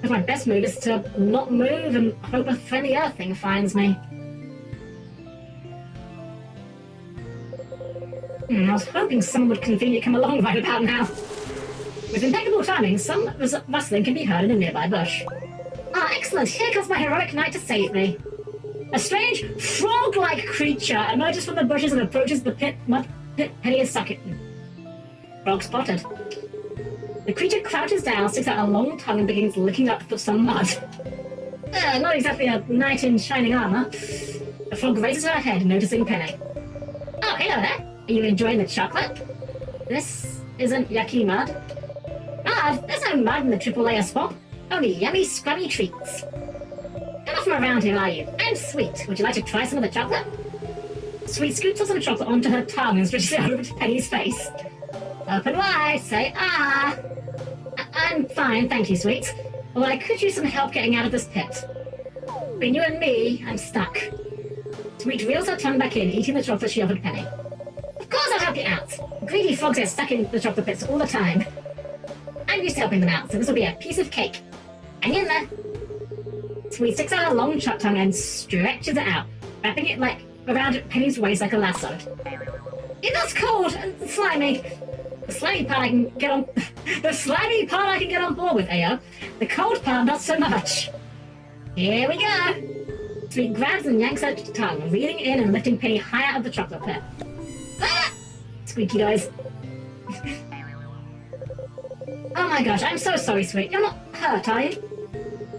But my best move is to not move and hope a friendly earth thing finds me. I was hoping someone would conveniently come along right about now. With impeccable timing, some rustling can be heard in a nearby bush. Ah, excellent! Here comes my heroic knight to save me. A strange, frog-like creature emerges from the bushes and approaches the mud pit Penny is stuck in. Frog spotted. The creature crouches down, sticks out a long tongue, and begins licking up some mud. Not exactly a knight in shining armor. The frog raises her head, noticing Penny. Oh, hello there. Are you enjoying the chocolate? This isn't yucky mud. Ah, there's no mud in the triple layer swamp. Only yummy, scrummy treats. You're not from around here, are you? I'm Sweet. Would you like to try some of the chocolate? Sweet scoops some chocolate onto her tongue and stretches it over to Penny's face. Open wide, say ah. I'm fine, thank you, Sweet. Although I could use some help getting out of this pit. Between you and me, I'm stuck. Sweet reels her tongue back in, eating the chocolate she offered Penny. Of course I'll help you out. Greedy frogs are stuck in the chocolate pits all the time. I'm used to helping them out, so this will be a piece of cake. Hang in there. Sweet sticks out a long tongue and stretches it out, wrapping it around Penny's waist like a lasso. It does cold and slimy. The slimy part I can get on. The slimy part I can get on board with, Ayo. The cold part, not so much. Here we go. Sweet grabs and yanks her tongue, reeling in and lifting Penny high out of the chocolate pit. Ah! Squeaky noise. Oh my gosh, I'm so sorry, Sweet. You're not hurt, are you?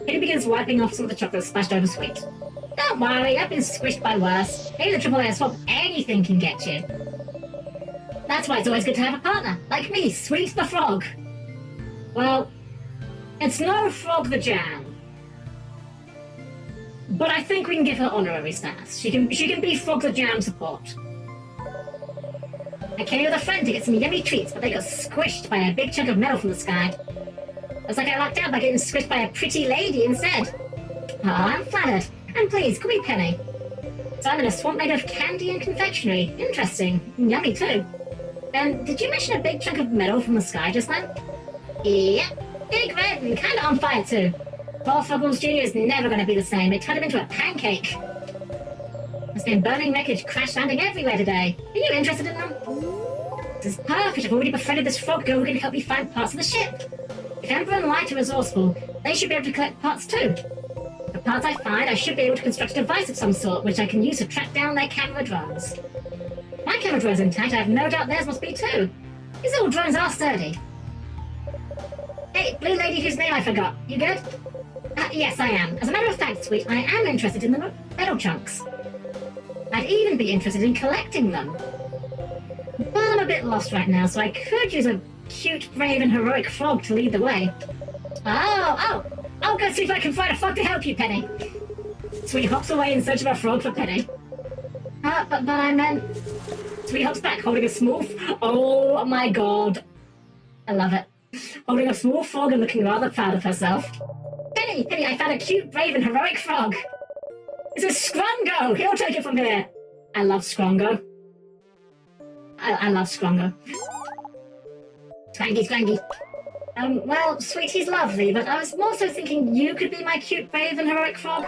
Penny begins wiping off some of the chocolate splashed over Sweet. Don't worry, I've been squished by worse. Hey, the triple layer swamp, anything can get you. That's why it's always good to have a partner, like me, Sweet the Frog. Well, it's no Frog the Jam. But I think we can give her honorary status. She can be Frog the Jam support. I came here with a friend to get some yummy treats, but they got squished by a big chunk of metal from the sky. Looks like I lucked out by getting squished by a pretty lady instead. Oh, I'm flattered. And please, call me Penny. So I'm in a swamp made of candy and confectionery. Interesting. Yummy too. And did you mention a big chunk of metal from the sky just then? Yep. Big red and kinda on fire too. Paul Fuggles Jr. is never gonna be the same. It turned him into a pancake. There's been burning wreckage crash landing everywhere today. Are you interested in them? This is perfect. I've already befriended this frog girl who can help me find parts of the ship. If Amber and Light are resourceful, they should be able to collect parts too. The parts I find, I should be able to construct a device of some sort, which I can use to track down their camera drones. My camera drone's intact, I have no doubt theirs must be too. These little drones are sturdy. Hey, blue lady whose name I forgot. You good? Yes, I am. As a matter of fact, Sweet, I am interested in the metal chunks. I'd even be interested in collecting them. But I'm a bit lost right now, so I could use a cute, brave, and heroic frog to lead the way. I'll go see if I can find a frog to help you, Penny. Sweet hops away in search of a frog for Penny. But I meant... Sweet hops back, holding a small... Oh my god. I love it. Holding a small frog and looking rather proud of herself. Penny, I found a cute, brave, and heroic frog. This is Scrungo! He'll take it from here! I love Scrungo. I love Scrungo. Scrangy. Well, Sweetie's lovely, but I was more so thinking you could be my cute, brave, and heroic frog.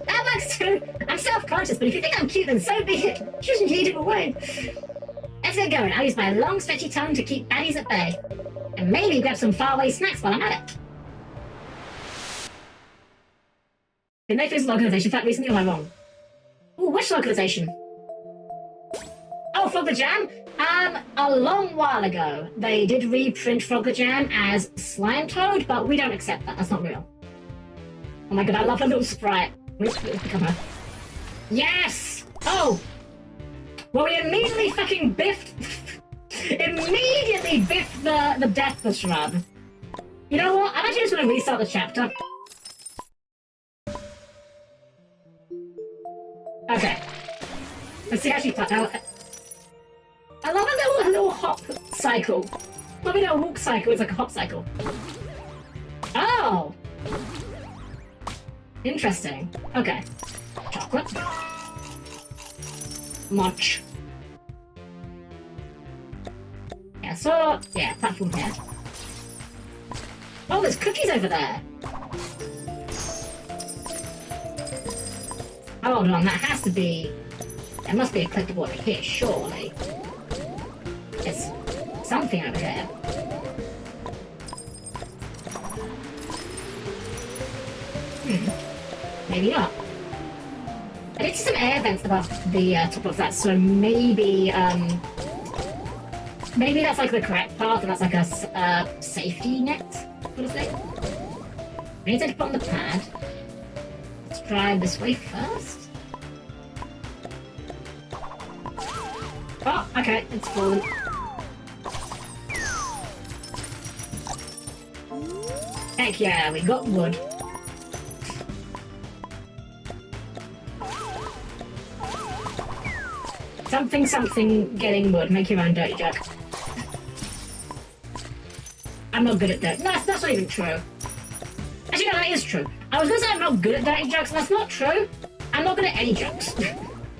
That works too. I'm self-conscious, but if you think I'm cute, then so be it. Just yeet him away. Let's get going. I'll use my long, stretchy tongue to keep baddies at bay. And maybe grab some faraway snacks while I'm at it. Did they fix the localization fact recently, or am I wrong? Ooh, which localization? Oh, Frog the Jam? A long while ago, they did reprint Frog the Jam as Slime Toad, but we don't accept that. That's not real. Oh my god, I love her little sprite. Let's become her. Yes! Oh! Well, we immediately fucking biffed... immediately biffed the Death Shrub. You know what? I'm actually just gonna restart the chapter. Okay. Let's see how she plays. I love a little hop cycle. Not really a walk cycle, it's like a hop cycle. Oh! Interesting. Okay. Chocolate. Munch. Yeah, so... yeah, platform here. Oh, there's cookies over there! Hold on, that has to be... there must be a collectible over here, surely. There's something over there. Maybe not. I did see some air vents above the top of that, so maybe, maybe that's like the correct path, and that's like a safety net, sort of thing. We need to put on the pad. Let's try this way first. Oh, okay, it's fallen. Heck yeah, we got wood. Something getting wood. Make your own dirty joke. I'm not good at dirt. No, that's not even true. Actually, no, that is true. I was gonna say I'm not good at dirty jokes, and that's not true. I'm not good at any jokes.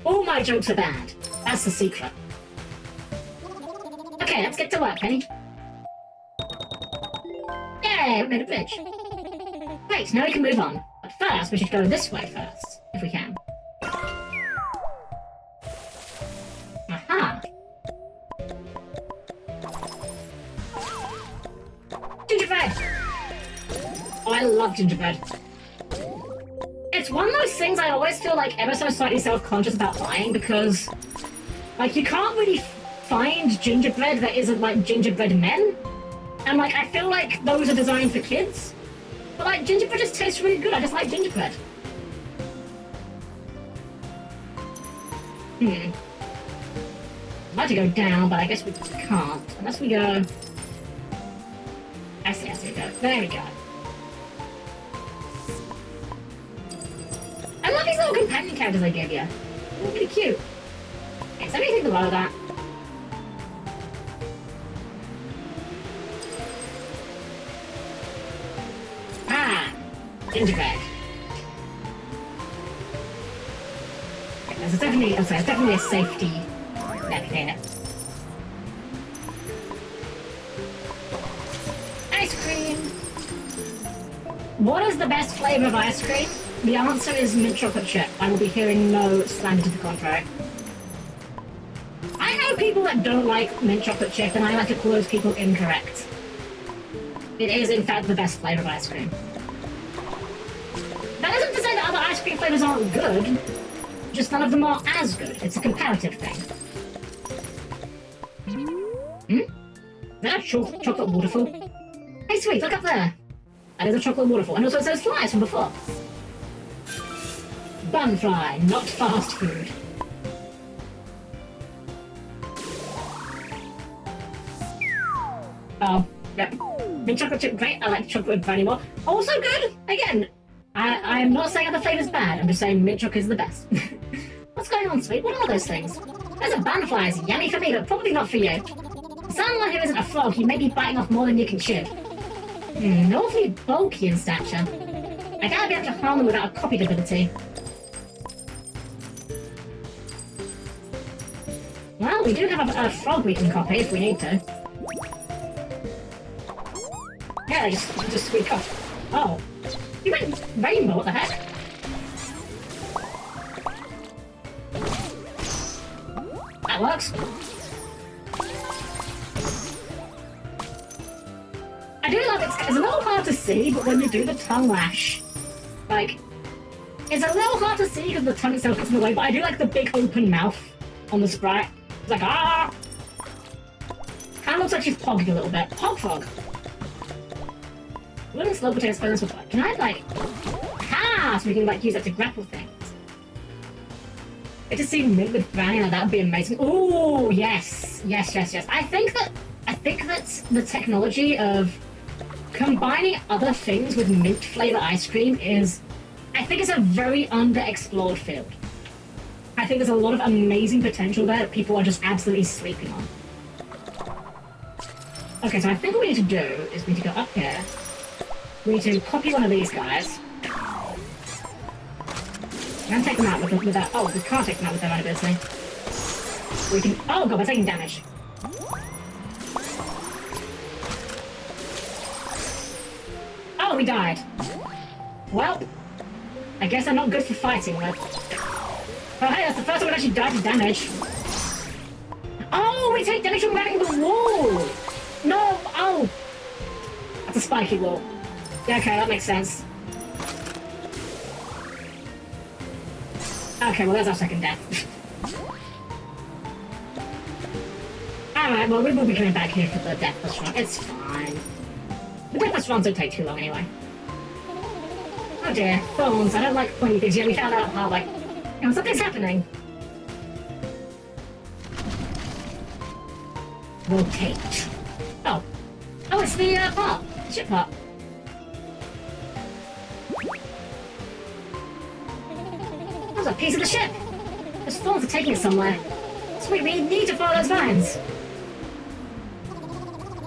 All my jokes are bad. That's the secret. Okay, let's get to work, Penny. Yay, we made a bridge. Great, now we can move on. But first, we should go this way first, if we can. Aha! Gingerbread! Oh, I love gingerbread. It's one of those things I always feel like ever so slightly self-conscious about buying because, like, you can't really find gingerbread that isn't, like, gingerbread men. And, like, I feel like those are designed for kids. But, like, gingerbread just tastes really good. I just like gingerbread. I'd like to go down, but I guess we can't. Unless we go... I see, go. There we go. I love these little companion characters I gave you. They're really cute. Okay, is there anything below that? Ah! Gingerbread. Okay, there's definitely... I'm sorry, there's definitely a safety net here. Ice cream! What is the best flavour of ice cream? The answer is mint chocolate chip. I will be hearing no slander to the contrary. I know people that don't like mint chocolate chip, and I like to call those people incorrect. It is, in fact, the best flavour of ice cream. That isn't to say that other ice cream flavours aren't good, just none of them are as good. It's a comparative thing. Is that a chocolate waterfall? Hey, sweet, look up there. That is a chocolate waterfall, and also it says flies from before. Bun fly, not fast food. Oh, yep. Mint chocolate chip, great. I like chocolate brownie more. Also good. Again, I am not saying other flavours bad. I'm just saying mint chocolate is the best. What's going on, sweet? What are those things? Those are bun flies. Yummy for me, but probably not for you. Someone who isn't a frog, you may be biting off more than you can chew. Awfully bulky in stature. I gotta be able to harm them without a copy ability. Well, we do have a frog we can copy if we need to. Yeah, they just squeak off. Oh. You went rainbow, what the heck? That works. I do love it. It's a little hard to see, but when you do the tongue lash, like, it's a little hard to see because the tongue itself gets in the way, but I do like the big open mouth on the sprite. It's like, ah! Kind of looks like she's pogging a little bit. Pog fog. Wooden slow potato spellings with like, can I like, so we can like use that to grapple things. It just seemed mint with brownie, like that would be amazing. Ooh, yes. I think that the technology of combining other things with mint flavor ice cream is, I think it's a very underexplored field. I think there's a lot of amazing potential there that people are just absolutely sleeping on. Okay, so I think what we need to do is we need to go up here. We need to copy one of these guys. And take them out with that. Oh, we can't take them out with their own ability. We can. Oh god, we're taking damage. Oh, we died. Well, I guess I'm not good for fighting with. Oh, hey, that's the first one that actually died to damage. Oh, we take damage from ramming the wall! No! Oh! That's a spiky wall. Yeah, okay, that makes sense. Okay, well, there's our second death. Alright, well, we will be coming back here for the deathless run. It's fine. The deathless runs don't take too long anyway. Oh dear, phones. I don't like pointy things. Yeah, we found out how, like, you know, something's happening. Rotate. Oh. Oh, it's the, part. Ship part. That was a piece of the ship. Those thorns are taking us somewhere. Sweet, we need to follow those vines.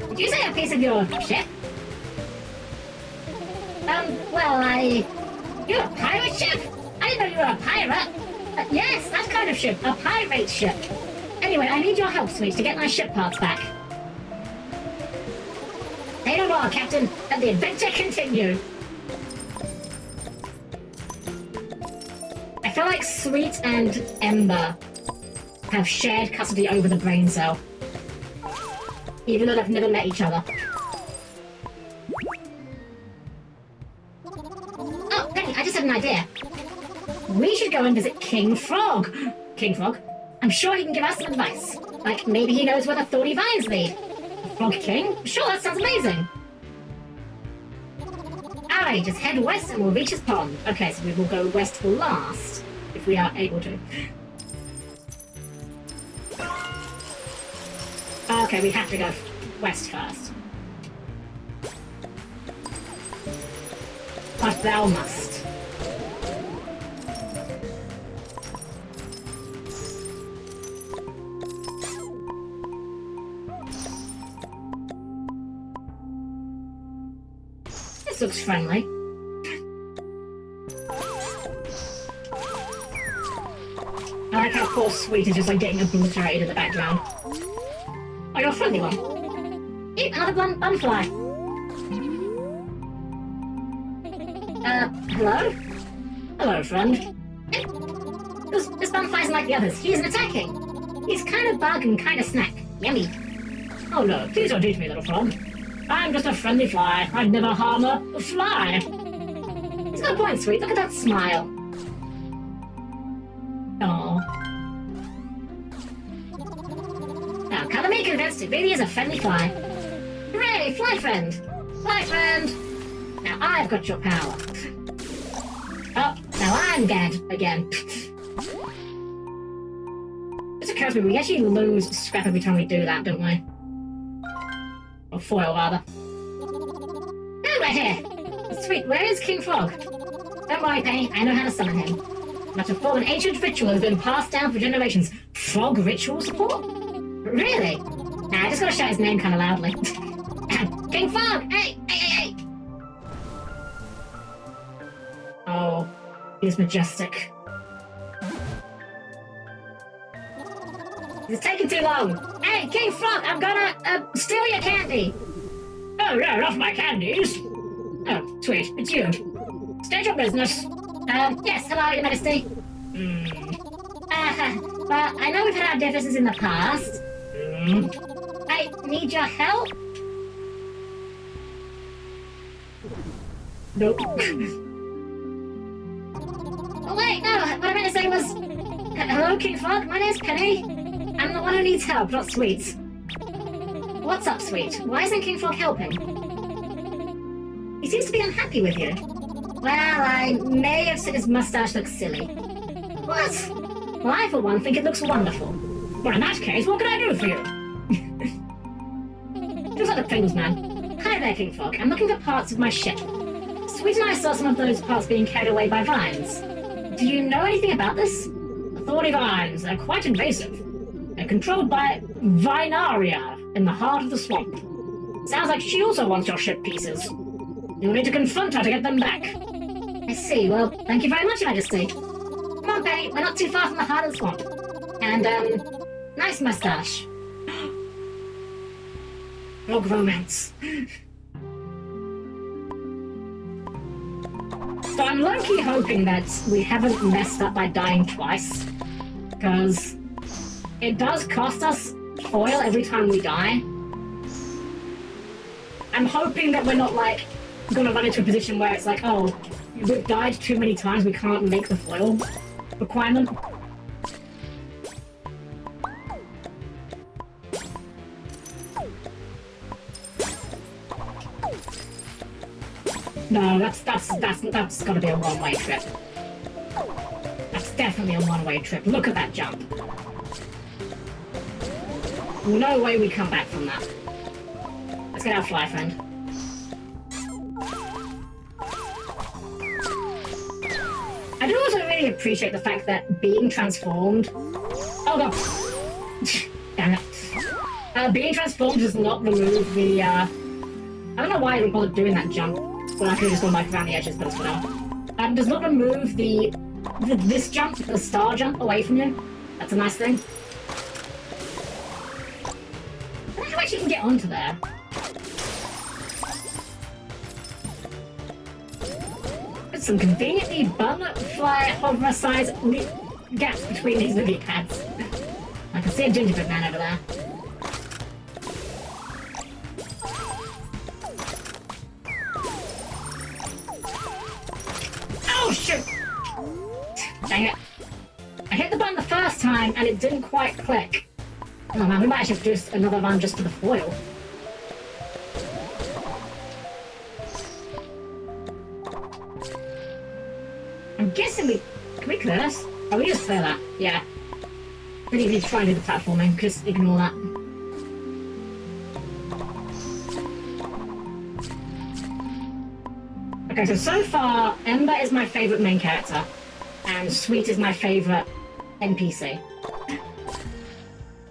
Did you say a piece of your ship? Well, You're a pirate ship? I didn't know you were a pirate. Yes, that kind of ship. A pirate ship. Anyway, I need your help, Sweet, to get my ship parts back. Say no more, Captain. Let the adventure continue. I feel like Sweet and Ember have shared custody over the brain cell. Even though they've never met each other. Oh, Penny, I just had an idea. We should go and visit King Frog. King Frog? I'm sure he can give us some advice. Like, maybe he knows where the thorny vines lead. Frog King? Sure, that sounds amazing. Alright, just head west and we'll reach his pond. Okay, so we will go west last, if we are able to. Okay, we have to go west first. But thou must. This looks friendly. I like how poor Sweet is just like getting obliterated in the background. Oh, you're a friendly one. Eat another butterfly. Hello? Hello, friend. Hey, this butterfly isn't like the others. He isn't attacking. He's kind of bug and kind of snack. Yummy. Oh no, please don't eat me, little frog. I'm just a friendly fly. I'd never harm a fly. He's got a point, Sweet. Look at that smile. Aww. Now, color me convinced it really is a friendly fly. Hooray, fly friend! Fly friend! Now I've got your power. Oh, now I'm dead again. This occurs to me, we actually lose scrap every time we do that, don't we? Or foil, rather. Oh, right here! Sweet, where is King Frog? Don't worry, Penny, I know how to summon him. Much of an ancient ritual has been passed down for generations. Frog ritual support? Really? Nah, I just gotta shout his name kind of loudly. King Frog! Hey! Hey, hey, hey! Oh, he's majestic. It's taking too long! Hey, King Frog, I'm gonna, steal your candy! Oh, Oh, yeah, enough of my candies. Oh, sweet, it's you. State your business. Yes, hello, Your Majesty. Well, I know we've had our differences in the past. I need your help. Nope. Oh, wait, no, what I meant to say was... Hello, King Fog, my name's Penny. I'm the one who needs help, not Sweet. What's up, Sweet? Why isn't King Fog helping? He seems to be unhappy with you. Well, I may have said his mustache looks silly. What? Well, I, for one, think it looks wonderful. Well, in that case, what can I do for you? Just like the things, man. Hi there, King Fog. I'm looking for parts of my ship. Sweet and I saw some of those parts being carried away by vines. Do you know anything about this? The thorny vines are quite invasive. They're controlled by Vinaria in the heart of the swamp. Sounds like she also wants your ship pieces. You'll need to confront her to get them back. I see. Well, thank you very much, Your Majesty. Come on, Penny. We're not too far from the heart of the swamp. And, nice mustache. Rogue romance. So I'm low-key hoping that we haven't messed up by dying twice. Because it does cost us foil every time we die. I'm hoping that we're not, like, gonna run into a position where it's like, oh, we've died too many times, we can't make the foil requirement. No, that's gotta be a one-way trip. That's definitely a one-way trip. Look at that jump. No way we come back from that. Let's get our fly friend. I do also really appreciate the fact that being transformed... Oh god! Damn it. Being transformed does not remove the, I don't know why I even bothered doing that jump. Well, I could have just gone like around the edges, but it's whatever. Does not remove this jump, the star jump, away from you. That's a nice thing. I don't know how you can get onto there. There's some conveniently butterfly hover-sized gaps between these lily pads. I can see a gingerbread man over there. Oh shoot! Dang it. I hit the button the first time and it didn't quite click. Oh man, we might actually have to do another run just for the foil. I'm guessing can we clear this? Oh, we just clear that. Yeah. We need to try and do the platforming, just ignore that. Okay, so far, Ember is my favourite main character, and Sweet is my favourite NPC.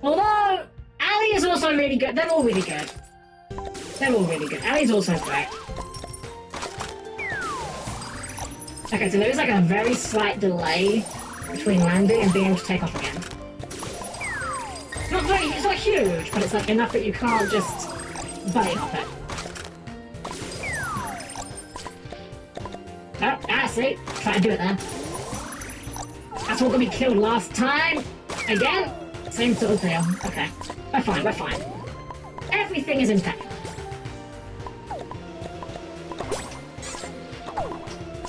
Although, Ali is also really good. They're all really good. They're all really good. Ali's also great. Okay, so there is like a very slight delay between landing and being able to take off again. It's not huge, but it's like enough that you can't just bunny hop it. Oh, see? Try to do it then. That's what got me killed last time. Again? Same sort of deal. Okay. We're fine, we're fine. Everything is intact.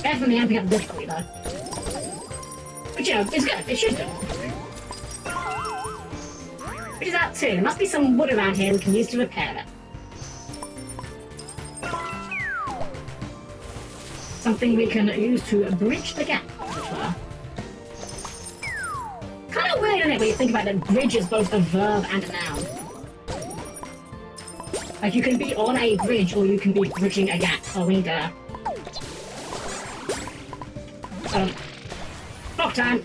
Definitely amping up the difficulty though. Which, you know, is good. It should do. Which is out too. There must be some wood around here we can use to repair it. Something we can use to bridge the gap, as it were. Kind of weird, isn't it, when you think about that bridge is both a verb and a noun. Like, you can be on a bridge, or you can be bridging a gap. Oh, we need a... Block time!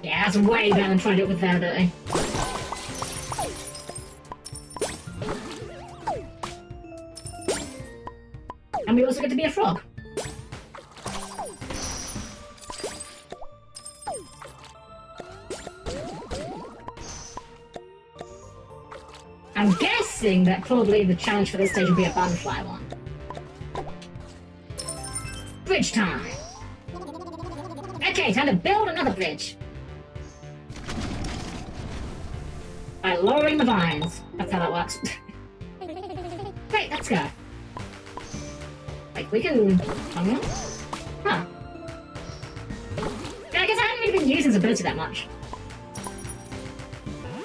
Yeah, that's way better than trying to do it with their ability. And we also get to be a frog. I'm guessing predicting that probably the challenge for this stage will be a butterfly one. Bridge time! Okay, time to build another bridge. By lowering the vines. That's how that works. Great, let's go. Like, we can... Huh. Yeah, I guess I haven't really been using this ability that much.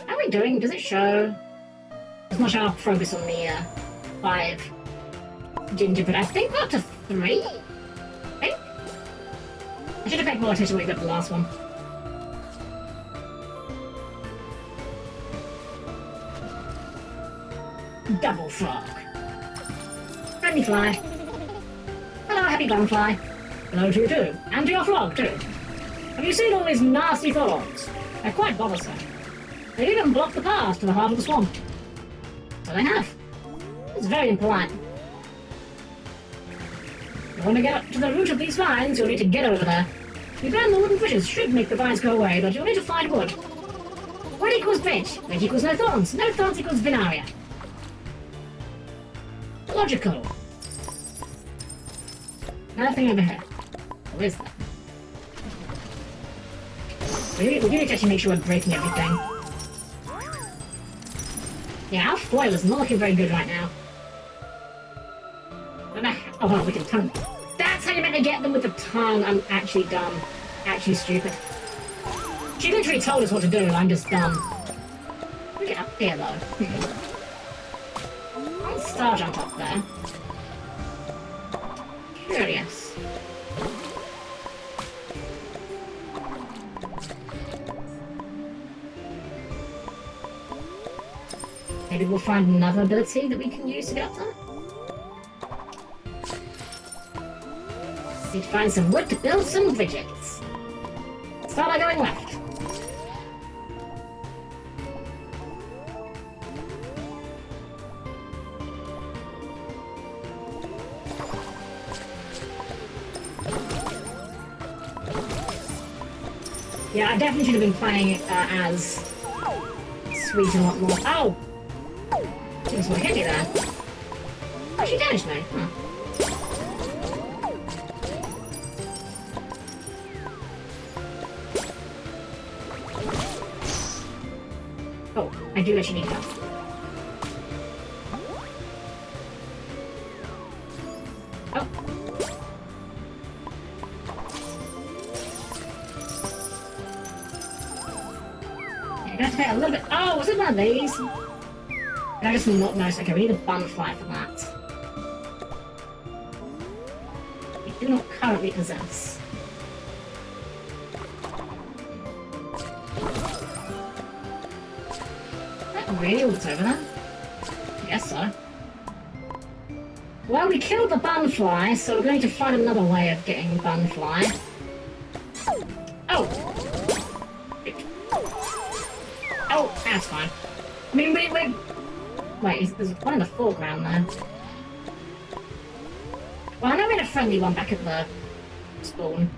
How are we doing? Does it show? Does not show our progress on the 5 gingerbread. I think we're up to 3? I think? I should have paid more attention when we got the last one. Double frog. Friendly fly. Hello, happy butterfly. Hello to you too. And to your frog too. Have you seen all these nasty frogs? They're quite bothersome. They even block the path to the heart of the swamp. So they have. It's very impolite. If you want to get up to the root of these vines, you'll need to get over there. You burn the wooden bridges should make the vines go away, but you'll need to find wood. Wood equals bridge. Bridge equals no thorns. No thorns equals Vinaria. Logical. Nothing over here. What is that? We do need to actually make sure we're breaking everything. Yeah, our foil is not looking very good right now. Oh, well, we can tongue. That's how you meant to get them with the tongue. I'm actually dumb. Actually stupid. She literally told us what to do, I'm just dumb. We get up here, though. I'll star jump up there. Curious. Maybe we'll find another ability that we can use to get up there? Need to find some wood to build some bridges. Start by going left. Yeah, I definitely should have been playing it as sweet and a lot more. Oh! She just want to hit me there. Oh, she damaged me. Huh. Oh, I do actually need help. Oh. Yeah, I got to pay a little bit. Oh, was it one of these? I just not notice. Okay, we need a butterfly for that. We do not currently possess. Is that really what's over there? I guess so. Well, we killed the butterfly, so we're going to find another way of getting the butterfly. Oh! Oh, that's fine. I mean, we're... Wait, there's one in the foreground there. Well, I know we had a friendly one back at the spawn.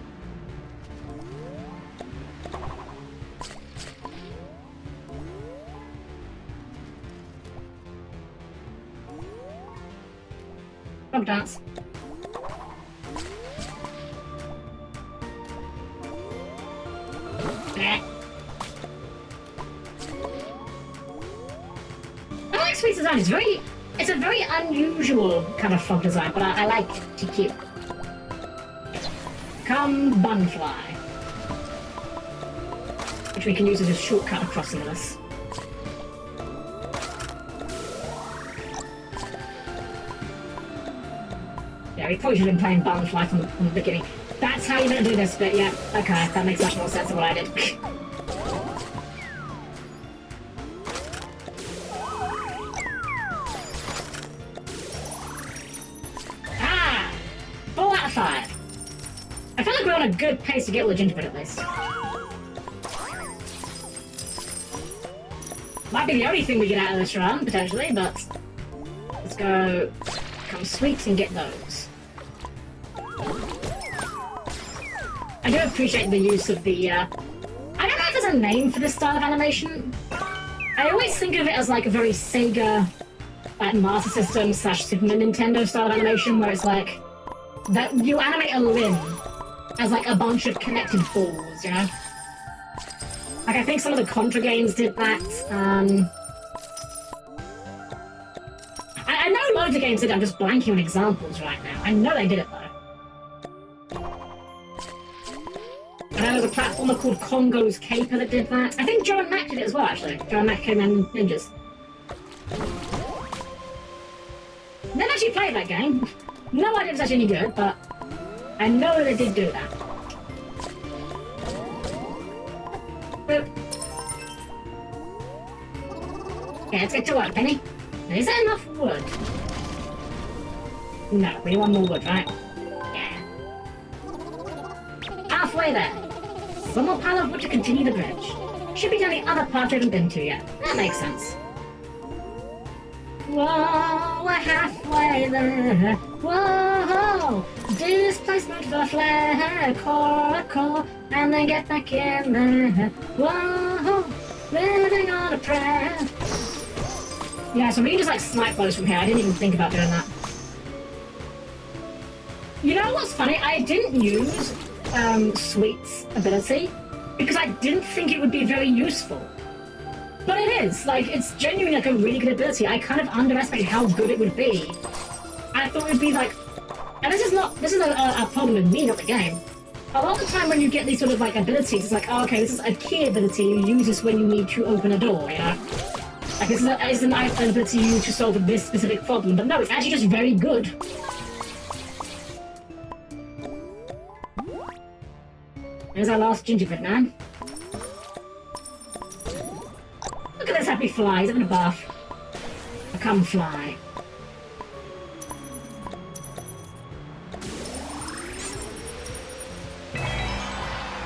Frog dance. Blech. I like Sweet's design. It's a very unusual kind of frog design, but I like it. It's cute. Come Bunfly. Which we can use as a shortcut across this. Yeah, we probably should have been playing Bunfly from the beginning. That's how you're going to do this, but yeah, okay, that makes much more sense than what I did. Ah! 4 out of 5. I feel like we're on a good pace to get all the gingerbread at least. Might be the only thing we get out of this run, potentially, but let's go come sweet and get those. I do appreciate the use of the, I don't know if there's a name for this style of animation. I always think of it as like a very Sega like Master System / Super Nintendo style of animation, where it's like that you animate a limb as like a bunch of connected balls, you know? Like I think some of the Contra games did that. I know loads of games did it. I'm just blanking on examples right now. I know they did it though. I know there's a platformer called Congo's Caper that did that. I think Joe and Mac did it as well, actually. Joe and Mac came in Ninjas. Never actually played that game. No idea if it's actually any good, but I know they did do that. Boop. Okay, let's get to work, Penny. Is there enough wood? No, we want more wood, right? Yeah. Halfway there. One more pile of wood to continue the bridge. Should be down the other part we haven't been to yet. That makes sense. Whoa, we're halfway there. Whoa, displacement for flag, core, and then get back in there. Whoa, living on a prayer. Yeah, so we can just like snipe those from here. I didn't even think about doing that. You know what's funny? I didn't use Sweet's ability because I didn't think it would be very useful. But it is. Like, it's genuinely like a really good ability. I kind of underestimated how good it would be. I thought it would be like... And this is a problem with me, not the game. A lot of the time when you get these sort of like abilities, it's like, oh, okay, this is a key ability. You use this when you need to open a door, you know? Like, this is an ability you use to solve this specific problem. But no, it's actually just very good. There's our last gingerbread man. Look at this happy fly, he's having a bath. Come fly.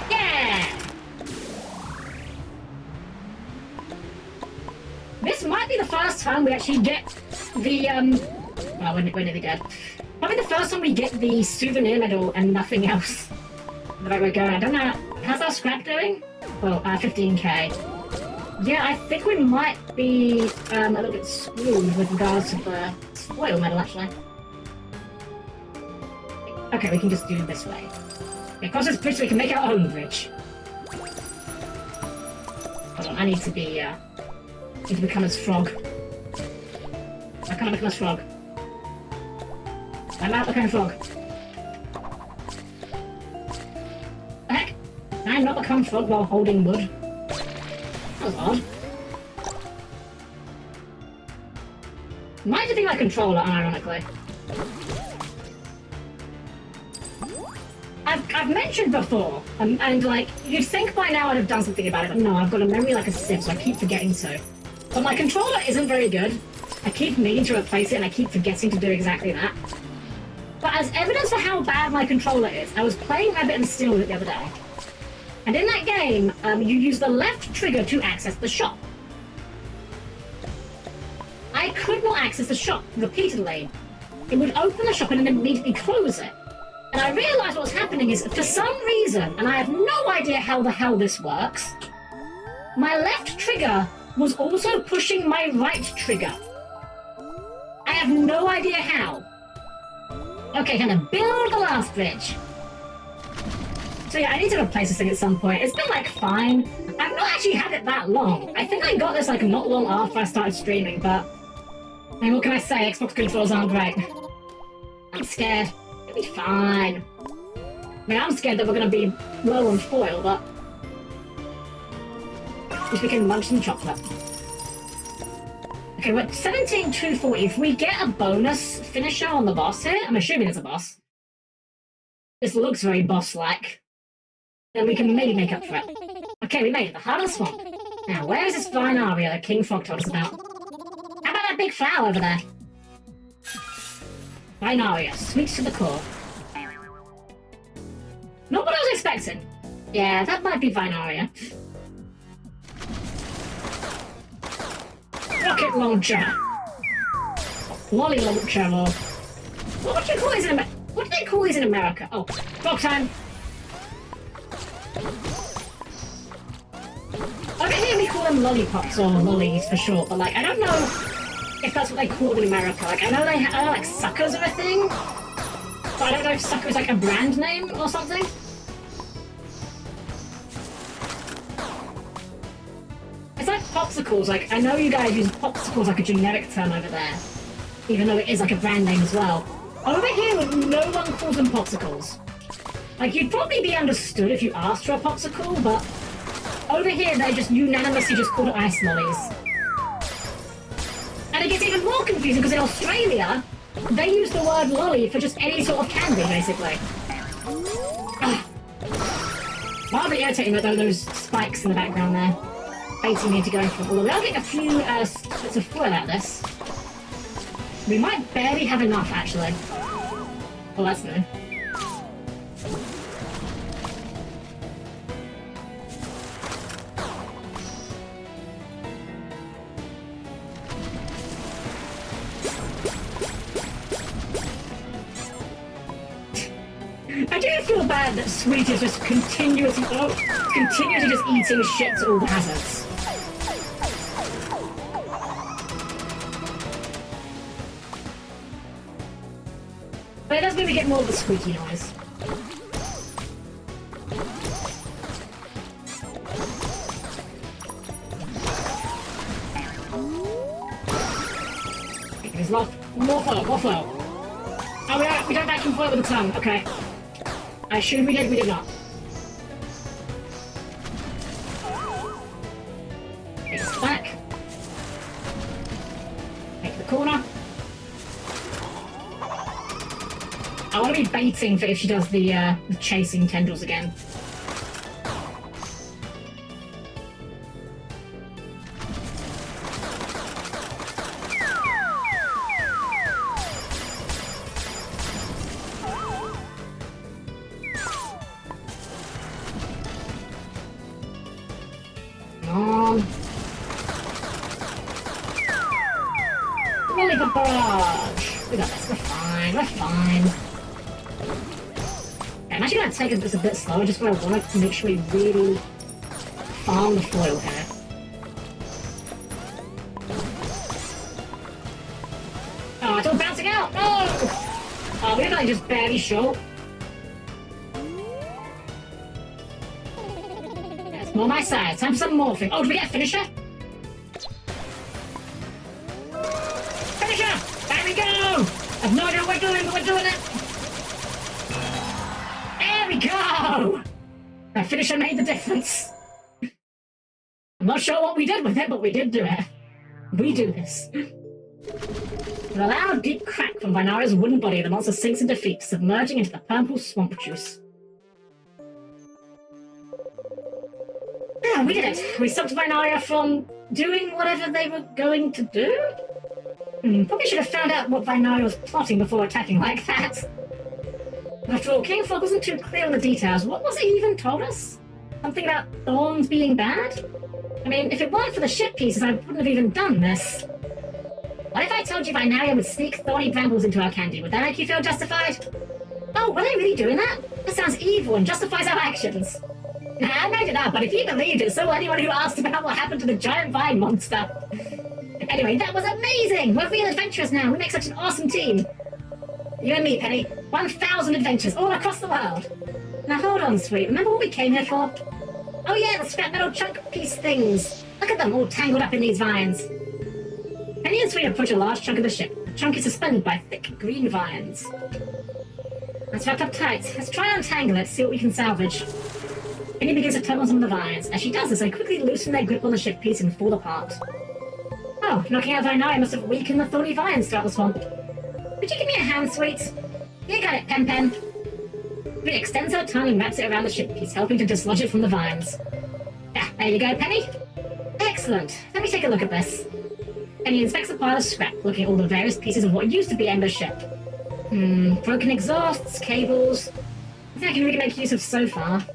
Yeah! This might be the first time we actually get the, well, we're nearly dead. Probably the first time we get the souvenir medal and nothing else. The right way going. I don't know. How's our scrap doing? Well, 15k. Yeah, I think we might be a little bit screwed with regards to the spoil medal, actually. Okay, we can just do it this way. Okay, across this bridge so we can make our own bridge. Hold on, I need to be, need to become as frog. I can't become as frog. I'm not becoming frog. Heck? Can I not become frog while holding wood? That was odd. Might just be my controller, unironically. I've mentioned before, and like, you'd think by now I'd have done something about it, but no, I've got a memory like a sieve, so I keep forgetting to. But my controller isn't very good. I keep needing to replace it, and I keep forgetting to do exactly that. But as evidence for how bad my controller is, I was playing Rabbit and Steel with it the other day. And in that game, you use the left trigger to access the shop. I could not access the shop repeatedly. It would open the shop and then immediately close it. And I realised what was happening is, for some reason, and I have no idea how the hell this works, my left trigger was also pushing my right trigger. I have no idea how. Okay, gonna build the last bridge. So yeah, I need to replace this thing at some point. It's been like fine. I've not actually had it that long. I think I got this like not long after I started streaming, but I mean, what can I say? Xbox controls aren't great. I'm scared. It'll be fine. I mean, I'm scared that we're gonna be low on foil, but at least we can munch some chocolate. Okay, we're 17,240. If we get a bonus finisher on the boss here, I'm assuming it's a boss. This looks very boss-like. Then we can maybe make up for it. Okay, we made it. The heart of the swamp. Now, where is this vine aria that King Frog told us about? How about that big flower over there? Vine aria, sweet to the core. Not what I was expecting. Yeah, that might be vine aria. Rocket launcher. Lolly launcher, or... What would you call these in America? What do they call these in America? Oh, frog time. Okay, here we call them lollipops or lollies for short, but like, I don't know if that's what they call them in America. Like, I know like suckers are a thing, but I don't know if sucker is like a brand name or something. It's like popsicles. Like, I know you guys use popsicles like a generic term over there, even though it is like a brand name as well. Over here, no one calls them popsicles. Like, you'd probably be understood if you asked for a popsicle, but over here, they just unanimously just call it ice lollies. And it gets even more confusing because in Australia, they use the word lolly for just any sort of candy, basically. Rather irritating with those spikes in the background there, baiting me into going for it. Although we are getting a few bits of foil out of this. We might barely have enough, actually. Oh, that's new. I do feel bad that Sweet is just continuously just eating shit to all the hazards. But it does maybe get more of the squeaky noise. There's more flow. Oh, we don't vacuum foil with the tongue. Okay. I assume we did not. Take this back. Take the corner. I want to be baiting for if she does the chasing tendrils again. Really good barrage. We got this. We're fine. We're fine. Okay, I'm actually going to take this a bit slower just because I want to make sure we really farm the foil here. Oh, it's all bouncing out! No! Oh, we're like just barely short. That's more my size. Time for some morphing. Oh, did we get a finisher? Finisher! There we go! I have no idea what we're doing, but we're doing it! There we go! That finisher made the difference. I'm not sure what we did with it, but we did do it. We do this. With a loud, deep crack from Vinara's wooden body, the monster sinks in defeat, submerging into the purple swamp juice. Yeah, we did it. We stopped Vinara from doing whatever they were going to do? Probably should have found out what Vinara was plotting before attacking like that. After all, King Frog wasn't too clear on the details. What was it he even told us? Something about thorns being bad? I mean, if it weren't for the ship pieces, I wouldn't have even done this. What if I told you Vinaria would sneak thorny brambles into our candy? Would that make you feel justified? Oh, were they really doing that? That sounds evil and justifies our actions. Nah, I made it up, but if you believed it, so will anyone who asked about what happened to the giant vine monster. Anyway, that was amazing! We're real adventurers now. We make such an awesome team. You and me, Penny. 1,000 adventures all across the world. Now hold on, Sweet. Remember what we came here for? Oh yeah, the scrap metal chunk piece things. Look at them all tangled up in these vines. Penny and Sweet approach a large chunk of the ship. The chunk is suspended by thick green vines. It's wrapped up tight. Let's try and untangle it, see what we can salvage. Penny begins to tug on some of the vines. As she does this, they quickly loosen their grip on the ship piece and fall apart. Oh, knocking out Vinaya must have weakened the thorny vines throughout the swamp. Could you give me a hand, Sweet? You got it, Pen. Sweet extends her tongue and wraps it around the ship piece, helping to dislodge it from the vines. Ah, there you go, Penny. Excellent. Let me take a look at this. Penny inspects the pile of scrap, looking at all the various pieces of what used to be Ember's ship. Broken exhausts, cables. I think I can really make use of so far.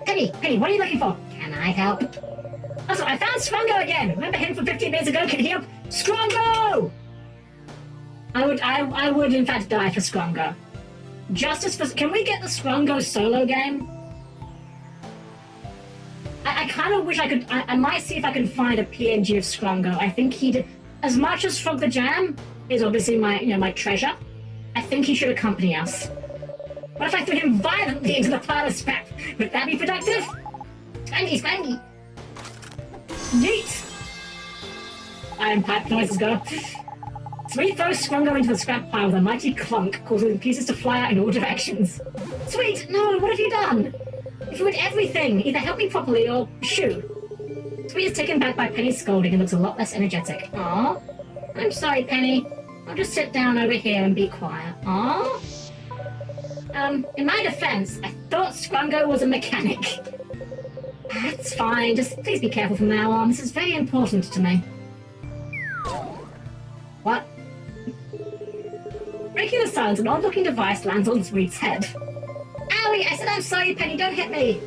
Penny, what are you looking for? Can I help? Also, I found Scrongo again! Remember him from 15 minutes ago? Can he help? Scrongo! I would in fact die for Scrongo. Justice for... Can we get the Scrongo solo game? I kind of wish I could... I might see if I can find a PNG of Scrongo. I think he'd as much as Frog the Jam is obviously my treasure, I think he should accompany us. What if I threw him violently into the pile of scrap? Would that be productive? Spangy, spangy. Yeet! Iron pipe noises go. Sweet throws Scrungo into the scrap pile with a mighty clunk, causing the pieces to fly out in all directions. Sweet, no, what have you done? You've ruined everything. Either help me properly or shoo. Sweet is taken back by Penny's scolding and looks a lot less energetic. Aww. I'm sorry, Penny. I'll just sit down over here and be quiet. Aww. In my defense, I thought Scrungo was a mechanic. It's fine, just please be careful from now on. This is very important to me. What? Breaking the silence, an odd-looking device lands on Sweet's head. Owie! I said I'm sorry, Penny, don't hit me!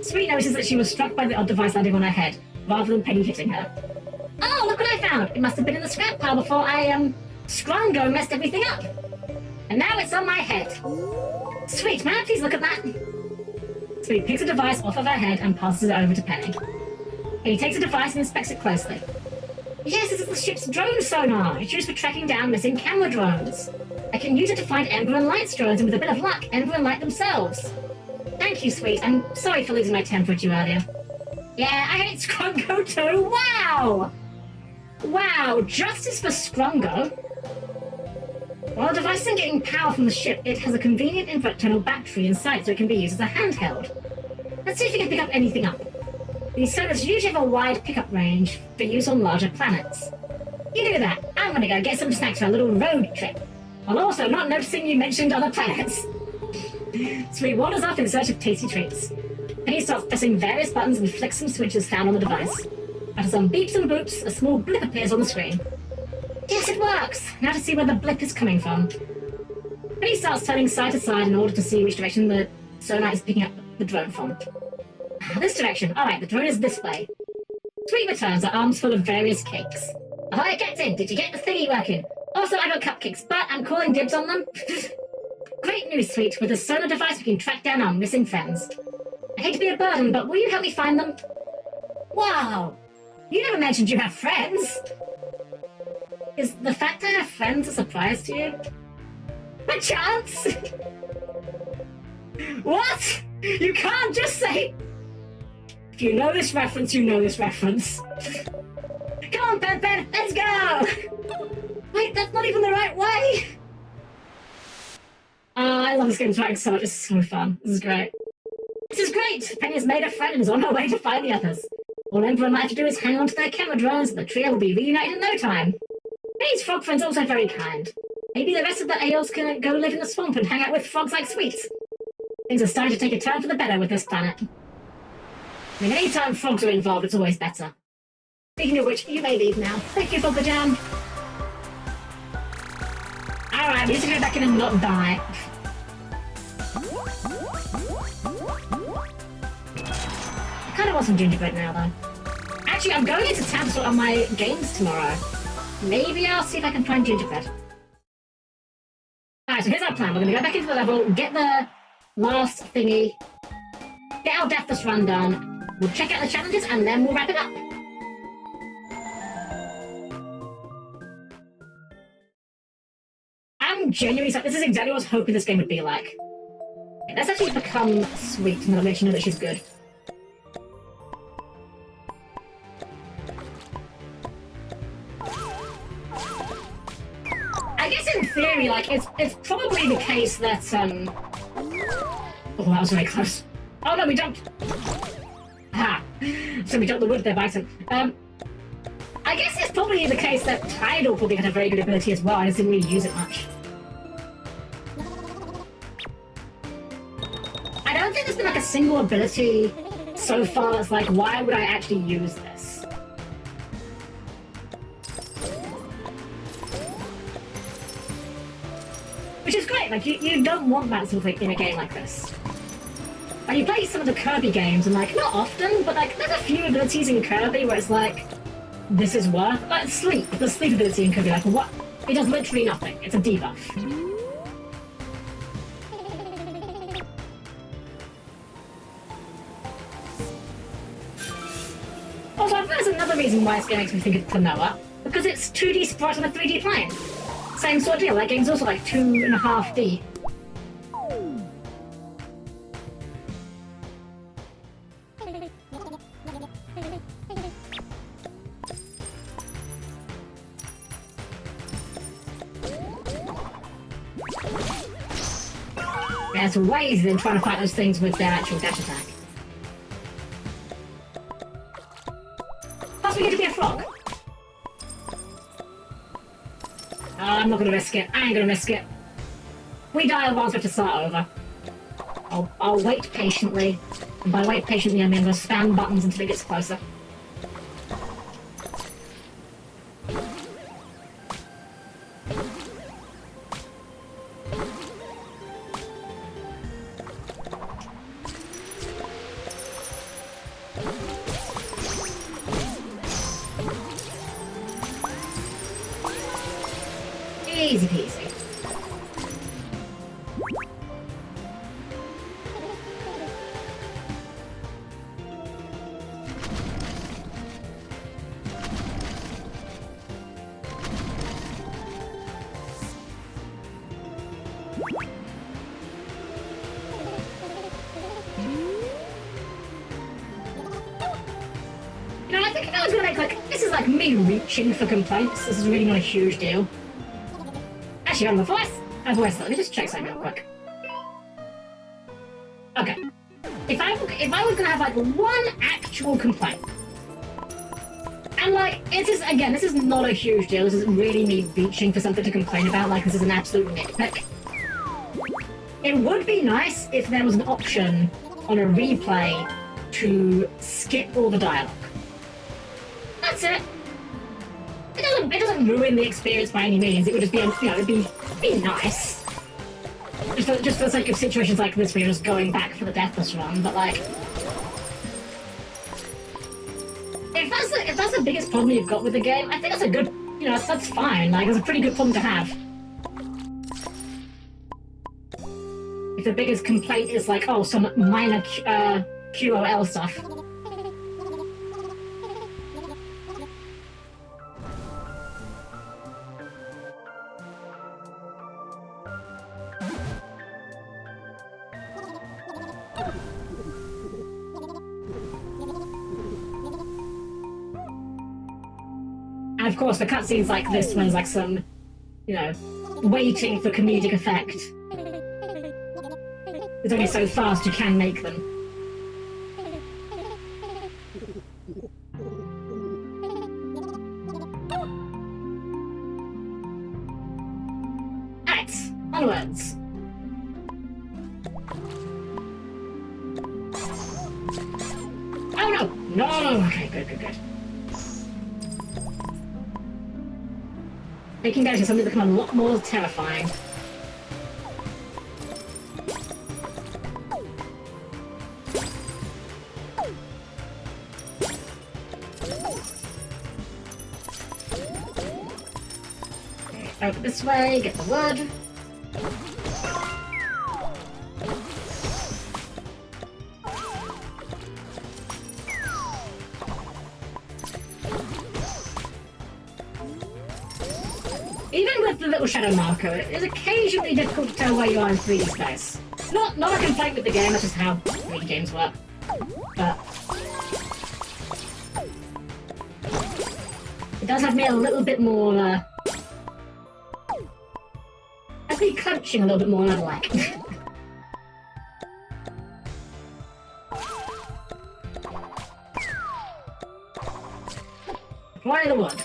Sweet notices that she was struck by the odd device landing on her head, rather than Penny hitting her. Oh, look what I found! It must have been in the scrap pile before Scrungo messed everything up. And now it's on my head. Sweet, may I please look at that? Sweet picks a device off of her head and passes it over to Penny. Penny takes the device and inspects it closely. Yes, this is the ship's drone sonar. It's used for tracking down missing camera drones. I can use it to find Ember and Light's drones, and with a bit of luck, Ember and Light themselves. Thank you, Sweet. I'm sorry for losing my temper at you earlier. Yeah, I hate Scrungo too. Wow! Wow, justice for Scrungo. While the device isn't getting power from the ship, it has a convenient internal battery inside so it can be used as a handheld. Let's see if we can pick up anything up. These sonars usually have a wide pickup range for use on larger planets. You do that. I'm gonna go get some snacks for a little road trip. While also not noticing you mentioned other planets. Sweet wanders off in search of tasty treats. Penny starts pressing various buttons and flicks some switches found on the device. After some beeps and boops, a small blip appears on the screen. Yes, it works! Now to see where the blip is coming from. Penny starts turning side to side in order to see which direction the sonar is picking up the drone from. This direction. Alright, the drone is this way. Sweet returns, her arms full of various cakes. Ahoy, Captain! Did you get the thingy working? Also, I got cupcakes, but I'm calling dibs on them. Great news, Sweet. With a sonar device, we can track down our missing friends. I hate to be a burden, but will you help me find them? Wow! You never mentioned you have friends! Is the fact I have friends a surprise to you? A chance? What? You can't just say... If you know this reference, you know this reference. Come on, Pen, let's go! Wait, that's not even the right way! I love this game's writing so much. It's so fun. This is great. This is great! Penny has made a friend and is on her way to find the others. All Emperor might have to do is hang on to their camera drones and the trio will be reunited in no time. Penny's frog friend's also very kind. Maybe the rest of the Aos can go live in the swamp and hang out with frogs like Sweet. Things are starting to take a turn for the better with this planet. I mean, anytime frogs are involved, it's always better. Speaking of which, you may leave now. Thank you, Frog the Jam. Alright, we need to go back in and not die. I kind of want some gingerbread now, though. Actually, I'm going into town to sort out my games tomorrow. Maybe I'll see if I can find gingerbread. Alright, so here's our plan. We're going to go back into the level, get the last thingy, get our Deathless run done, we'll check out the challenges, and then we'll wrap it up. I'm genuinely sorry. This is exactly what I was hoping this game would be like. Okay, let's actually become Sweet, and that'll make you know that she's good. I guess in theory, like, it's probably the case that, Oh, that was very close. Oh no, we jumped! Ah! So we jumped the wood there, Bison. I guess it's probably the case that Tidal probably had a very good ability as well, I just didn't really use it much. I don't think there's been like a single ability so far that's like, why would I actually use this? Which is great, like, you don't want that sort of thing in a game like this. Like, you play some of the Kirby games, and like, not often, but like, there's a few abilities in Kirby where it's like, this is worth... Like, sleep. The sleep ability in Kirby, like, what? It does literally nothing. It's a debuff. Also, I think there's another reason why this game makes me think it's Klonoa, because it's 2D sprites on a 3D plane. Same sort of deal. That game's also like 2.5D. Yeah, it's way easier than trying to fight those things with their actual dash attack. Plus we get to be a frog. I'm not gonna risk it. I ain't gonna risk it. We die once, we have to start over. I'll wait patiently. And by wait patiently, I mean I'm gonna spam buttons until it gets closer. Easy peasy. You know, I think if I was gonna make like, this is like me reaching for complaints. This is really not a huge deal. Actually, on the voice. Let me just check something real quick. Okay. If I was gonna have like one actual complaint, and like this is not a huge deal. This is really me reaching for something to complain about. Like this is an absolute nitpick. It would be nice if there was an option on a replay to skip all the dialogue. That's it. It doesn't ruin the experience by any means. It would just be, it'd be nice. Just for the sake of situations like this where you're just going back for the deathless run, but like... If that's the biggest problem you've got with the game, I think that's a good, that's fine. Like, that's a pretty good problem to have. If the biggest complaint is like, oh, some minor QOL stuff. And of course, the cutscenes like this one is like some, waiting for comedic effect. There's only so fast you can make them. Right, onwards. Oh no! No! Okay, good. Taking damage is something that become a lot more terrifying. Okay, over this way, get the wood. Even with the little shadow marker, it is occasionally difficult to tell where you are in 3D space. Not a complaint with the game, that's just how 3D games work. But it does have me a little bit more, has me clenching a little bit more than I'd like. Apply the wood.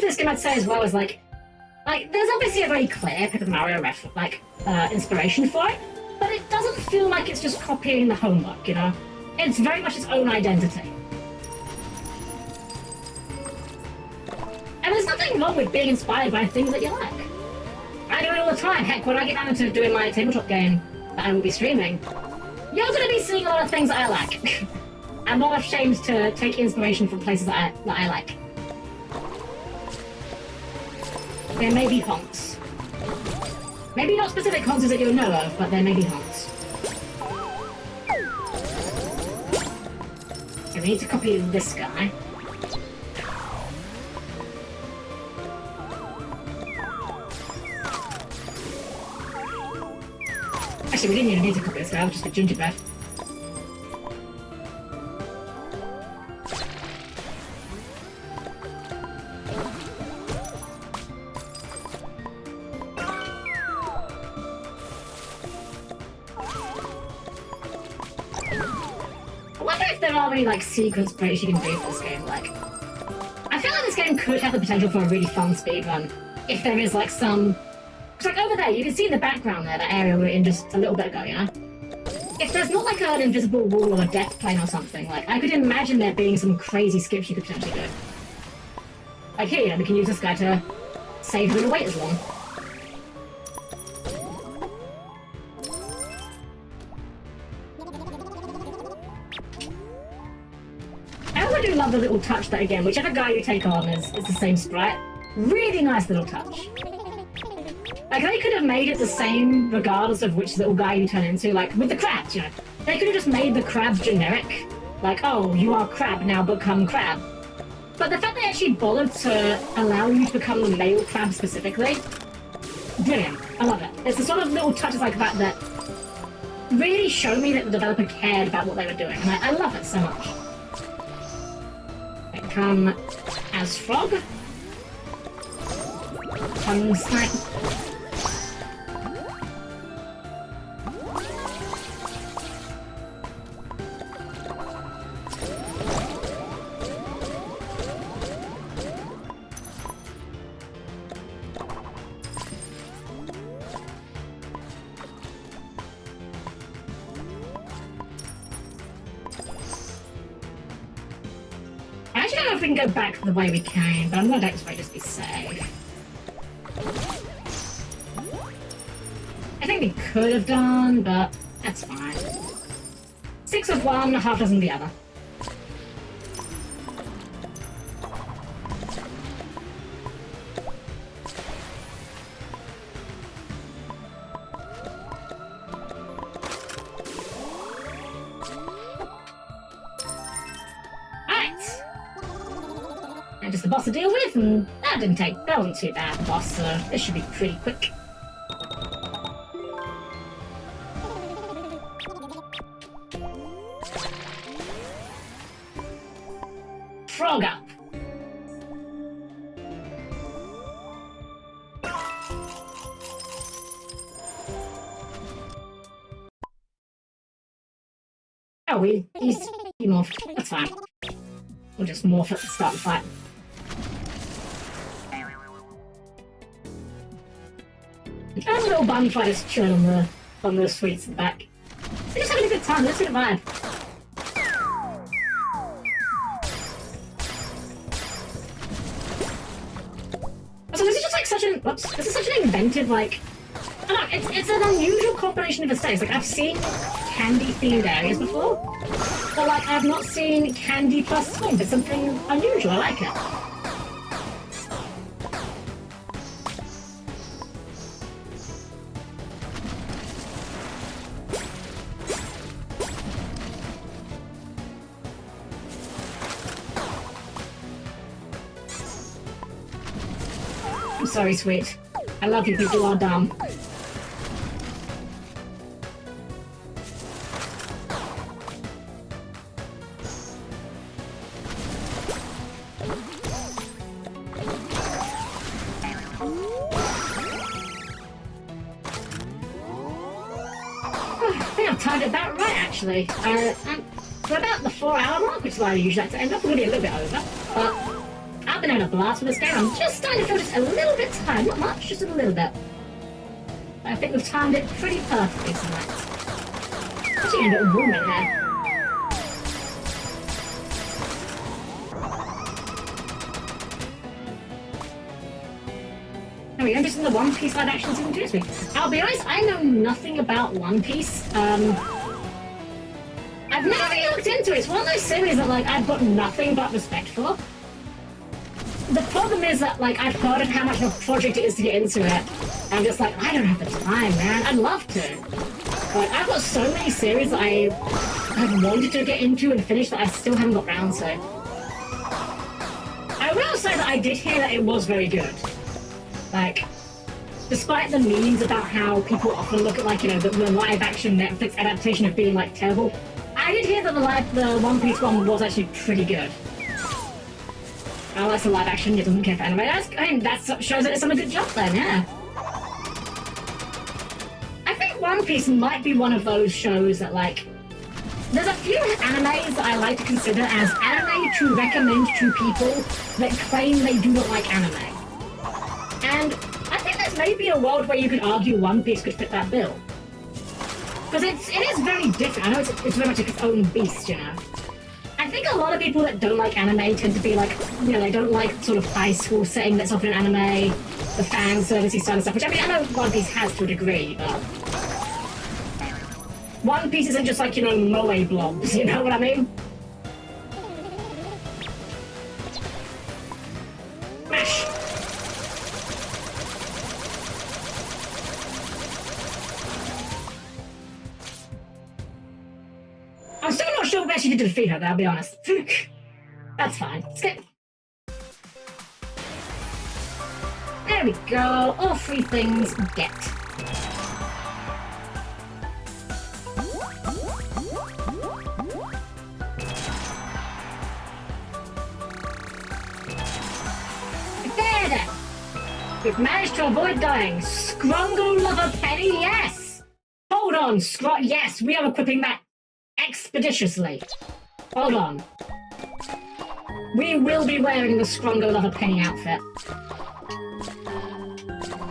This game I'd say as well is like there's obviously a very clear Paper Mario inspiration for it, but it doesn't feel like it's just copying the homework, It's very much its own identity. And there's nothing wrong with being inspired by things that you like. I do it all the time. Heck, when I get down into doing my tabletop game that I will be streaming, you're going to be seeing a lot of things that I like. I'm not ashamed to take inspiration from places that I like. There may be honks. Maybe not specific haunts that you'll know of, but there may be haunts. Okay, we need to copy this guy. Actually, we didn't even need to copy this guy, just a gingerbread. Like sequence breaks you can do for this game. Like, I feel like this game could have the potential for a really fun speedrun if there is like some. Cause like over there, you can see in the background there, that area we were in just a little bit ago, you know. If there's not like an invisible wall or a death plane or something, like I could imagine there being some crazy skips you could potentially do. Like here, you know, we can use this guy to save him and wait as long. I do love the little touch that, again, whichever guy you take on is the same sprite. Really nice little touch. Like, they could have made it the same regardless of which little guy you turn into, like, with the crabs, you know. They could have just made the crabs generic. Like, oh, you are crab, now become crab. But the fact they actually bothered to allow you to become the male crab specifically, brilliant. I love it. It's the sort of little touches like that that really show me that the developer cared about what they were doing, and I love it so much. Come as frog. Tongue snipe. I don't know if we can go back the way we came, but I'm going to activate just to be safe. I think we could have done, but that's fine. 6 of one, half dozen of the other. Just the boss to deal with, and that wasn't too bad, the boss, so this should be pretty quick. Frog up! Oh, he's morphed. That's fine. We'll just morph at the start of the fight. There's a little bonfire just chilling on the sweets in the back. They're just having a good time, let's get a vibe. So this is just like this is such an inventive, like, I don't know, it's an unusual combination of aesthetics. Like, I've seen candy-themed areas before, but like, I've not seen candy plus swing. It's something unusual, I like it. I'm sorry, sweet. I love you, but you are dumb. I think I've timed it about right, actually. For about the 4-hour mark, which is where I usually like to end up, we're going to be a little bit over, but I've been having a blast with this game. I'm just starting to feel just a little bit tired, not much, just a little bit. I think we've timed it pretty perfectly tonight. Actually, a bit of warm in here. There we go, just in the One Piece live action season 2 this week. I'll be honest, I know nothing about One Piece. I've never really looked into it. It's one of those series that, like, I've got nothing but respect for. the problem is that, like, I've heard of how much of a project it is to get into it. I'm just like, I don't have the time, man. I'd love to. But I've got so many series that I have wanted to get into and finish that I still haven't got round to. I will say that I did hear that it was very good. Like, despite the memes about how people often look at, like, you know, the live-action Netflix adaptation of being, like, terrible, I did hear that the One Piece one was actually pretty good. Oh, that's a live-action, it doesn't care for anime. I mean, that shows that it's done a good job then, yeah. I think One Piece might be one of those shows that, like, there's a few animes that I like to consider as anime to recommend to people that claim they do not like anime. And I think there's maybe a world where you could argue One Piece could fit that bill. Because it is very different. I know it's very much like its own beast, you know. I think a lot of people that don't like anime tend to be like, you know, they don't like sort of high school setting that's often an anime, the fan servicey side of stuff, which I mean, I know One Piece has to a degree, but One Piece isn't just like, you know, moe blobs, you know what I mean? Mash! I'm still not sure what she did to defeat her, though, I'll be honest. That's fine. Skip. There we go. All three things get. There! We've managed to avoid dying. Scrungle Lover Penny, yes! Hold on, yes, we are equipping that expeditiously. Hold on. We will be wearing the Scrungo Lover Penny outfit.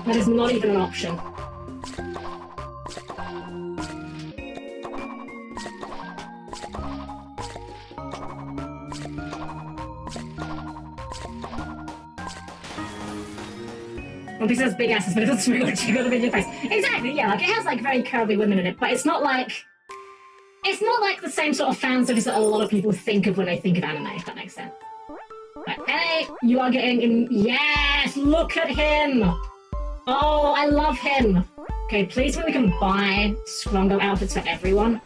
That is not even an option. One Piece has big asses, but it doesn't really jiggle them in your face. Exactly, yeah, like it has like very curvy women in it, but it's not like the same sort of fan service that a lot of people think of when they think of anime, if that makes sense. But hey, you are getting in. Yes, look at him. Oh, I love him. Okay, please, we can buy Scrungo outfits for everyone.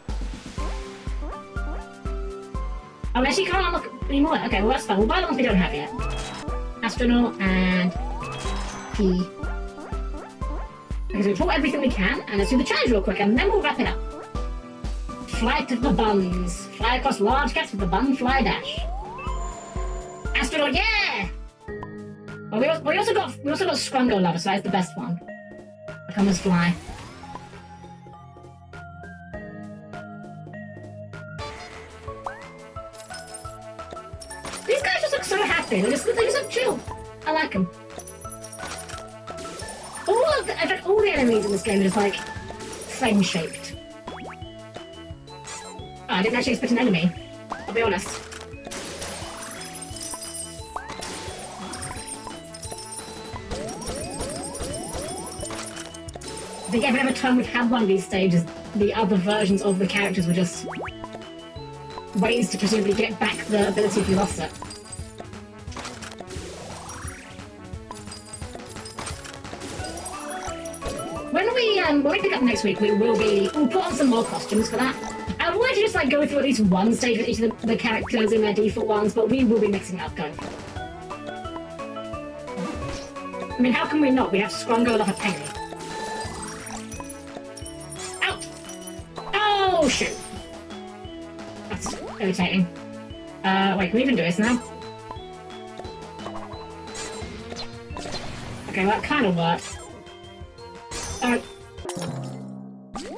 Oh, actually, you can't unlock anymore. Okay, well that's fine. We'll buy the ones we don't have yet. Astronaut and P. Okay, so we pull everything we can, and let's do the challenge real quick, and then we'll wrap it up. Flight of the Buns. Fly across large gaps with the bun fly dash. Astronaut, yeah! Well, we also got Scrungo Lover, so that's the best one. Come as fly. These guys just look so happy. They just look chill. I like them. In fact, all the enemies in this game are just like flame-shaped. Oh, I didn't actually expect an enemy. I'll be honest. I think every other time we've had one of these stages, the other versions of the characters were just ways to presumably get back the ability if you lost it. When we pick up next week, we'll put on some more costumes for that. I wanted to just like go through at least one stage with each of the characters in their default ones, but we will be mixing it up going forward. I mean, how can we not? We have Scrungo Lover Penny. Out! Oh, shoot! That's irritating. Wait, can we even do this now? Okay, well, that kind of worked.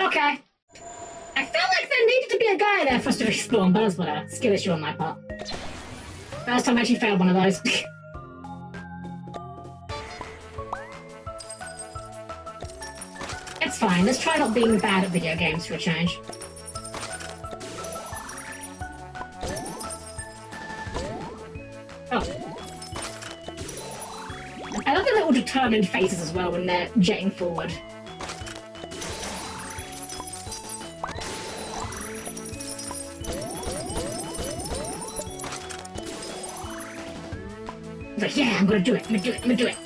Okay. I felt like there needed to be a guy there for us to respawn, but that's whatever. Skill issue on my part. First time I actually failed one of those. It's fine, let's try not being bad at video games for a change. Oh. I love the little determined faces as well when they're jetting forward. was like, yeah, I'm gonna do it, I'm gonna do it, I'm gonna do it.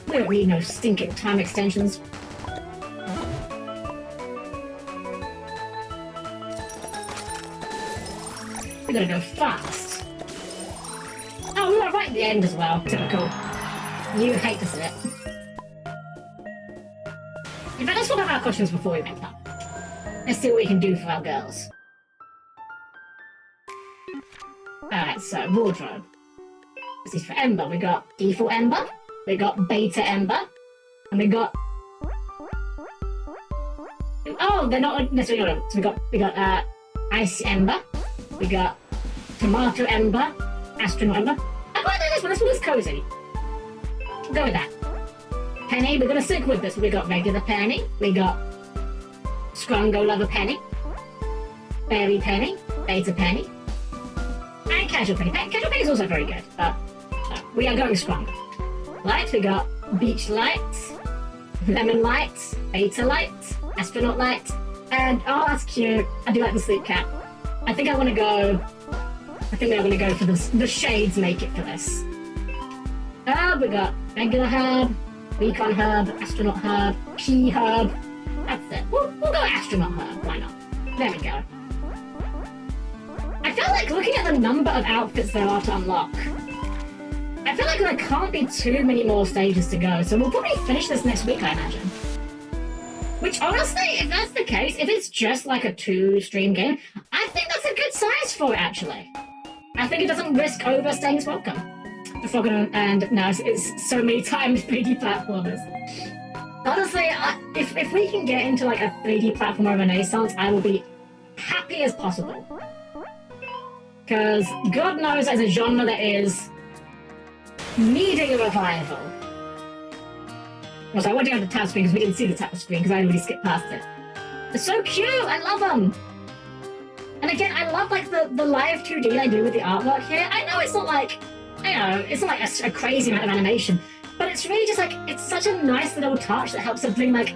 We don't need no stinking time extensions. We gotta go fast. Oh, we were right at the end as well. Typical. You hate to see it. In fact, let's swap out our costumes before we make up. Let's see what we can do for our girls. Alright, so wardrobe. This is for Ember. We got default Ember, we got beta Ember, and we got... Oh, they're not necessarily order. So we got Ice Ember, we got Tomato Ember, Astronaut Ember. I quite like this one. This one is cozy. Go with that. Penny, we're gonna stick with this. We got regular Penny, we got Scrungo Lover Penny, Berry Penny, Beta Penny, and Casual Penny. Casual Penny is also very good, but we are going Scrungo. Light, we got Beach Light, Lemon Light, Beta Light, Astronaut Light, and oh, that's cute. I do like the sleep cap. I think we are gonna go for the shades make it for this. We got regular herb, Recon herb, Astronaut herb, Key herb. That's it. We'll go Astronaut herb. Why not? There we go. I feel like looking at the number of outfits there are to unlock, I feel like there can't be too many more stages to go, so we'll probably finish this next week, I imagine. Which, honestly, if that's the case, if it's just like a 2-stream game, I think that's a good size for it, actually. I think it doesn't risk overstaying its welcome. And no, it's so many times 3D platformers. Honestly, if we can get into like a 3D platformer renaissance, I will be happy as possible. Because God knows as a genre that is needing a revival. Also, I went down the tab screen because we didn't see the tab screen because I already skipped past it. They're so cute! I love them! And again, I love like the live 2D I do with the artwork here. I know it's not like, it's not like a crazy amount of animation, but it's really just like, it's such a nice little touch that helps to bring like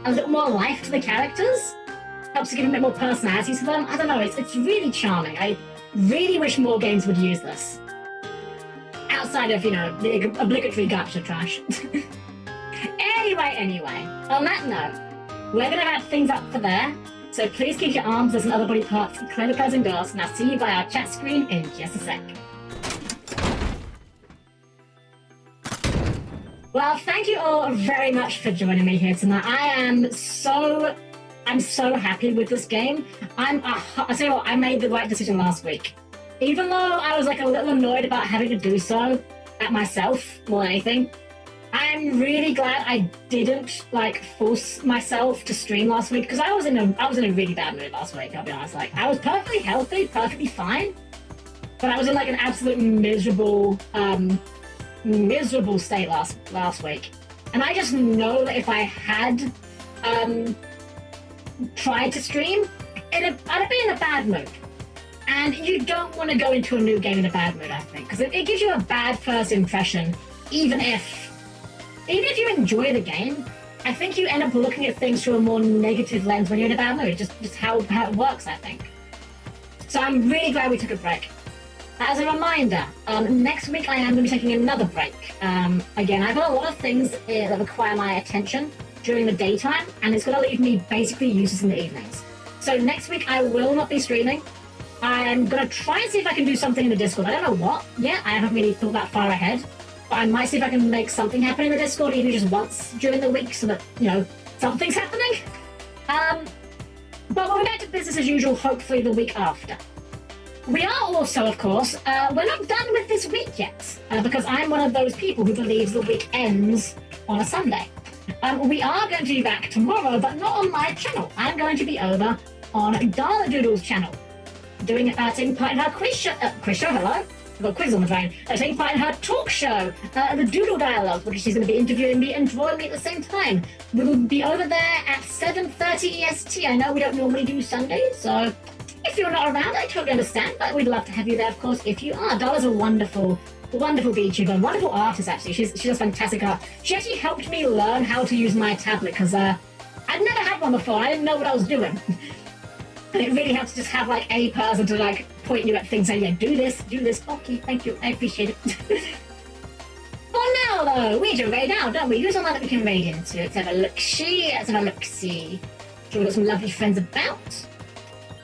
a little more life to the characters. Helps to give a bit more personality to them. I don't know, it's really charming. I really wish more games would use this. Outside of, the obligatory gacha trash. Anyway, on that note, we're going to wrap things up for there. So please keep your arms and other body parts clear of and doors, and I'll see you by our chat screen in just a sec. Well, thank you all very much for joining me here tonight. I'm so happy with this game. I'll tell you what, I made the right decision last week. Even though I was like a little annoyed about having to do so at myself more than anything, I'm really glad I didn't like force myself to stream last week, because I was in a really bad mood last week, I'll be honest. Like, I was perfectly healthy, perfectly fine, but I was in like an absolute miserable state last week. And I just know that if I had tried to stream, I'd be in a bad mood. And you don't want to go into a new game in a bad mood, I think, because it gives you a bad first impression, even if you enjoy the game. I think you end up looking at things through a more negative lens when you're in a bad mood, just how it works, I think. So I'm really glad we took a break. As a reminder, next week I am going to be taking another break. Again, I've got a lot of things that require my attention during the daytime, and it's going to leave me basically useless in the evenings. So next week I will not be streaming. I'm going to try and see if I can do something in the Discord. I don't know what yet. I haven't really thought that far ahead. But I might see if I can make something happen in the Discord, even just once during the week, so that, something's happening. But we'll be back to business as usual, hopefully the week after. We are also, of course, we're not done with this week yet, because I'm one of those people who believes the week ends on a Sunday. We are going to be back tomorrow, but not on my channel. I'm going to be over on Dana Doodle's channel, taking part in her quiz show, hello? I've got a quiz on the phone. Taking part in her talk show, the Doodle Dialogue, which she's going to be interviewing me and drawing me at the same time. We will be over there at 7:30 EST. I know we don't normally do Sundays, so if if you're not around, I totally understand, but we'd love to have you there, of course, if you are. Dala's a wonderful VTuber, wonderful artist, actually. She does fantastic art. She actually helped me learn how to use my tablet, because I'd never had one before. I didn't know what I was doing. And it really helps to just have, like, a person to, like, point you at things and, yeah, do this. Okay, thank you. I appreciate it. For now, though, we do raid now, don't we? Who's on that we can raid into? Let's have a look-see. Sure, we've got some lovely friends about.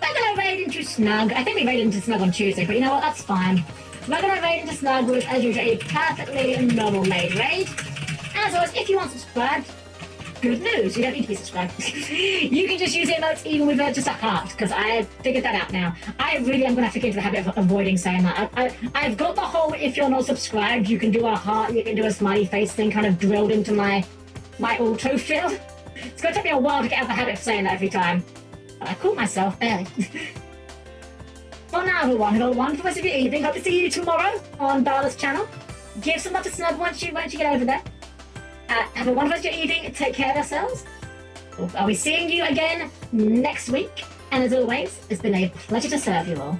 We're gonna raid into Snug. I think we raided into Snug on Tuesday, but you know what? That's fine. We're gonna raid into Snug with, as usual, a perfectly normal made raid. As always, if you want to subscribe, good news, you don't need to be subscribed. You can just use the emotes even with just a heart, because I figured that out now. I really am going to have to get into the habit of avoiding saying that. I've got the whole, if you're not subscribed, you can do a heart, you can do a smiley face thing kind of drilled into my autofill. It's going to take me a while to get out of the habit of saying that every time. But I caught myself early. For now, everyone, have a wonderful rest of your evening. Hope to see you tomorrow on Darla's channel. Give some love to Snug once you get over there. Have a wonderful rest of your evening. Take care of yourselves. I'll be seeing you again next week. And as always, it's been a pleasure to serve you all.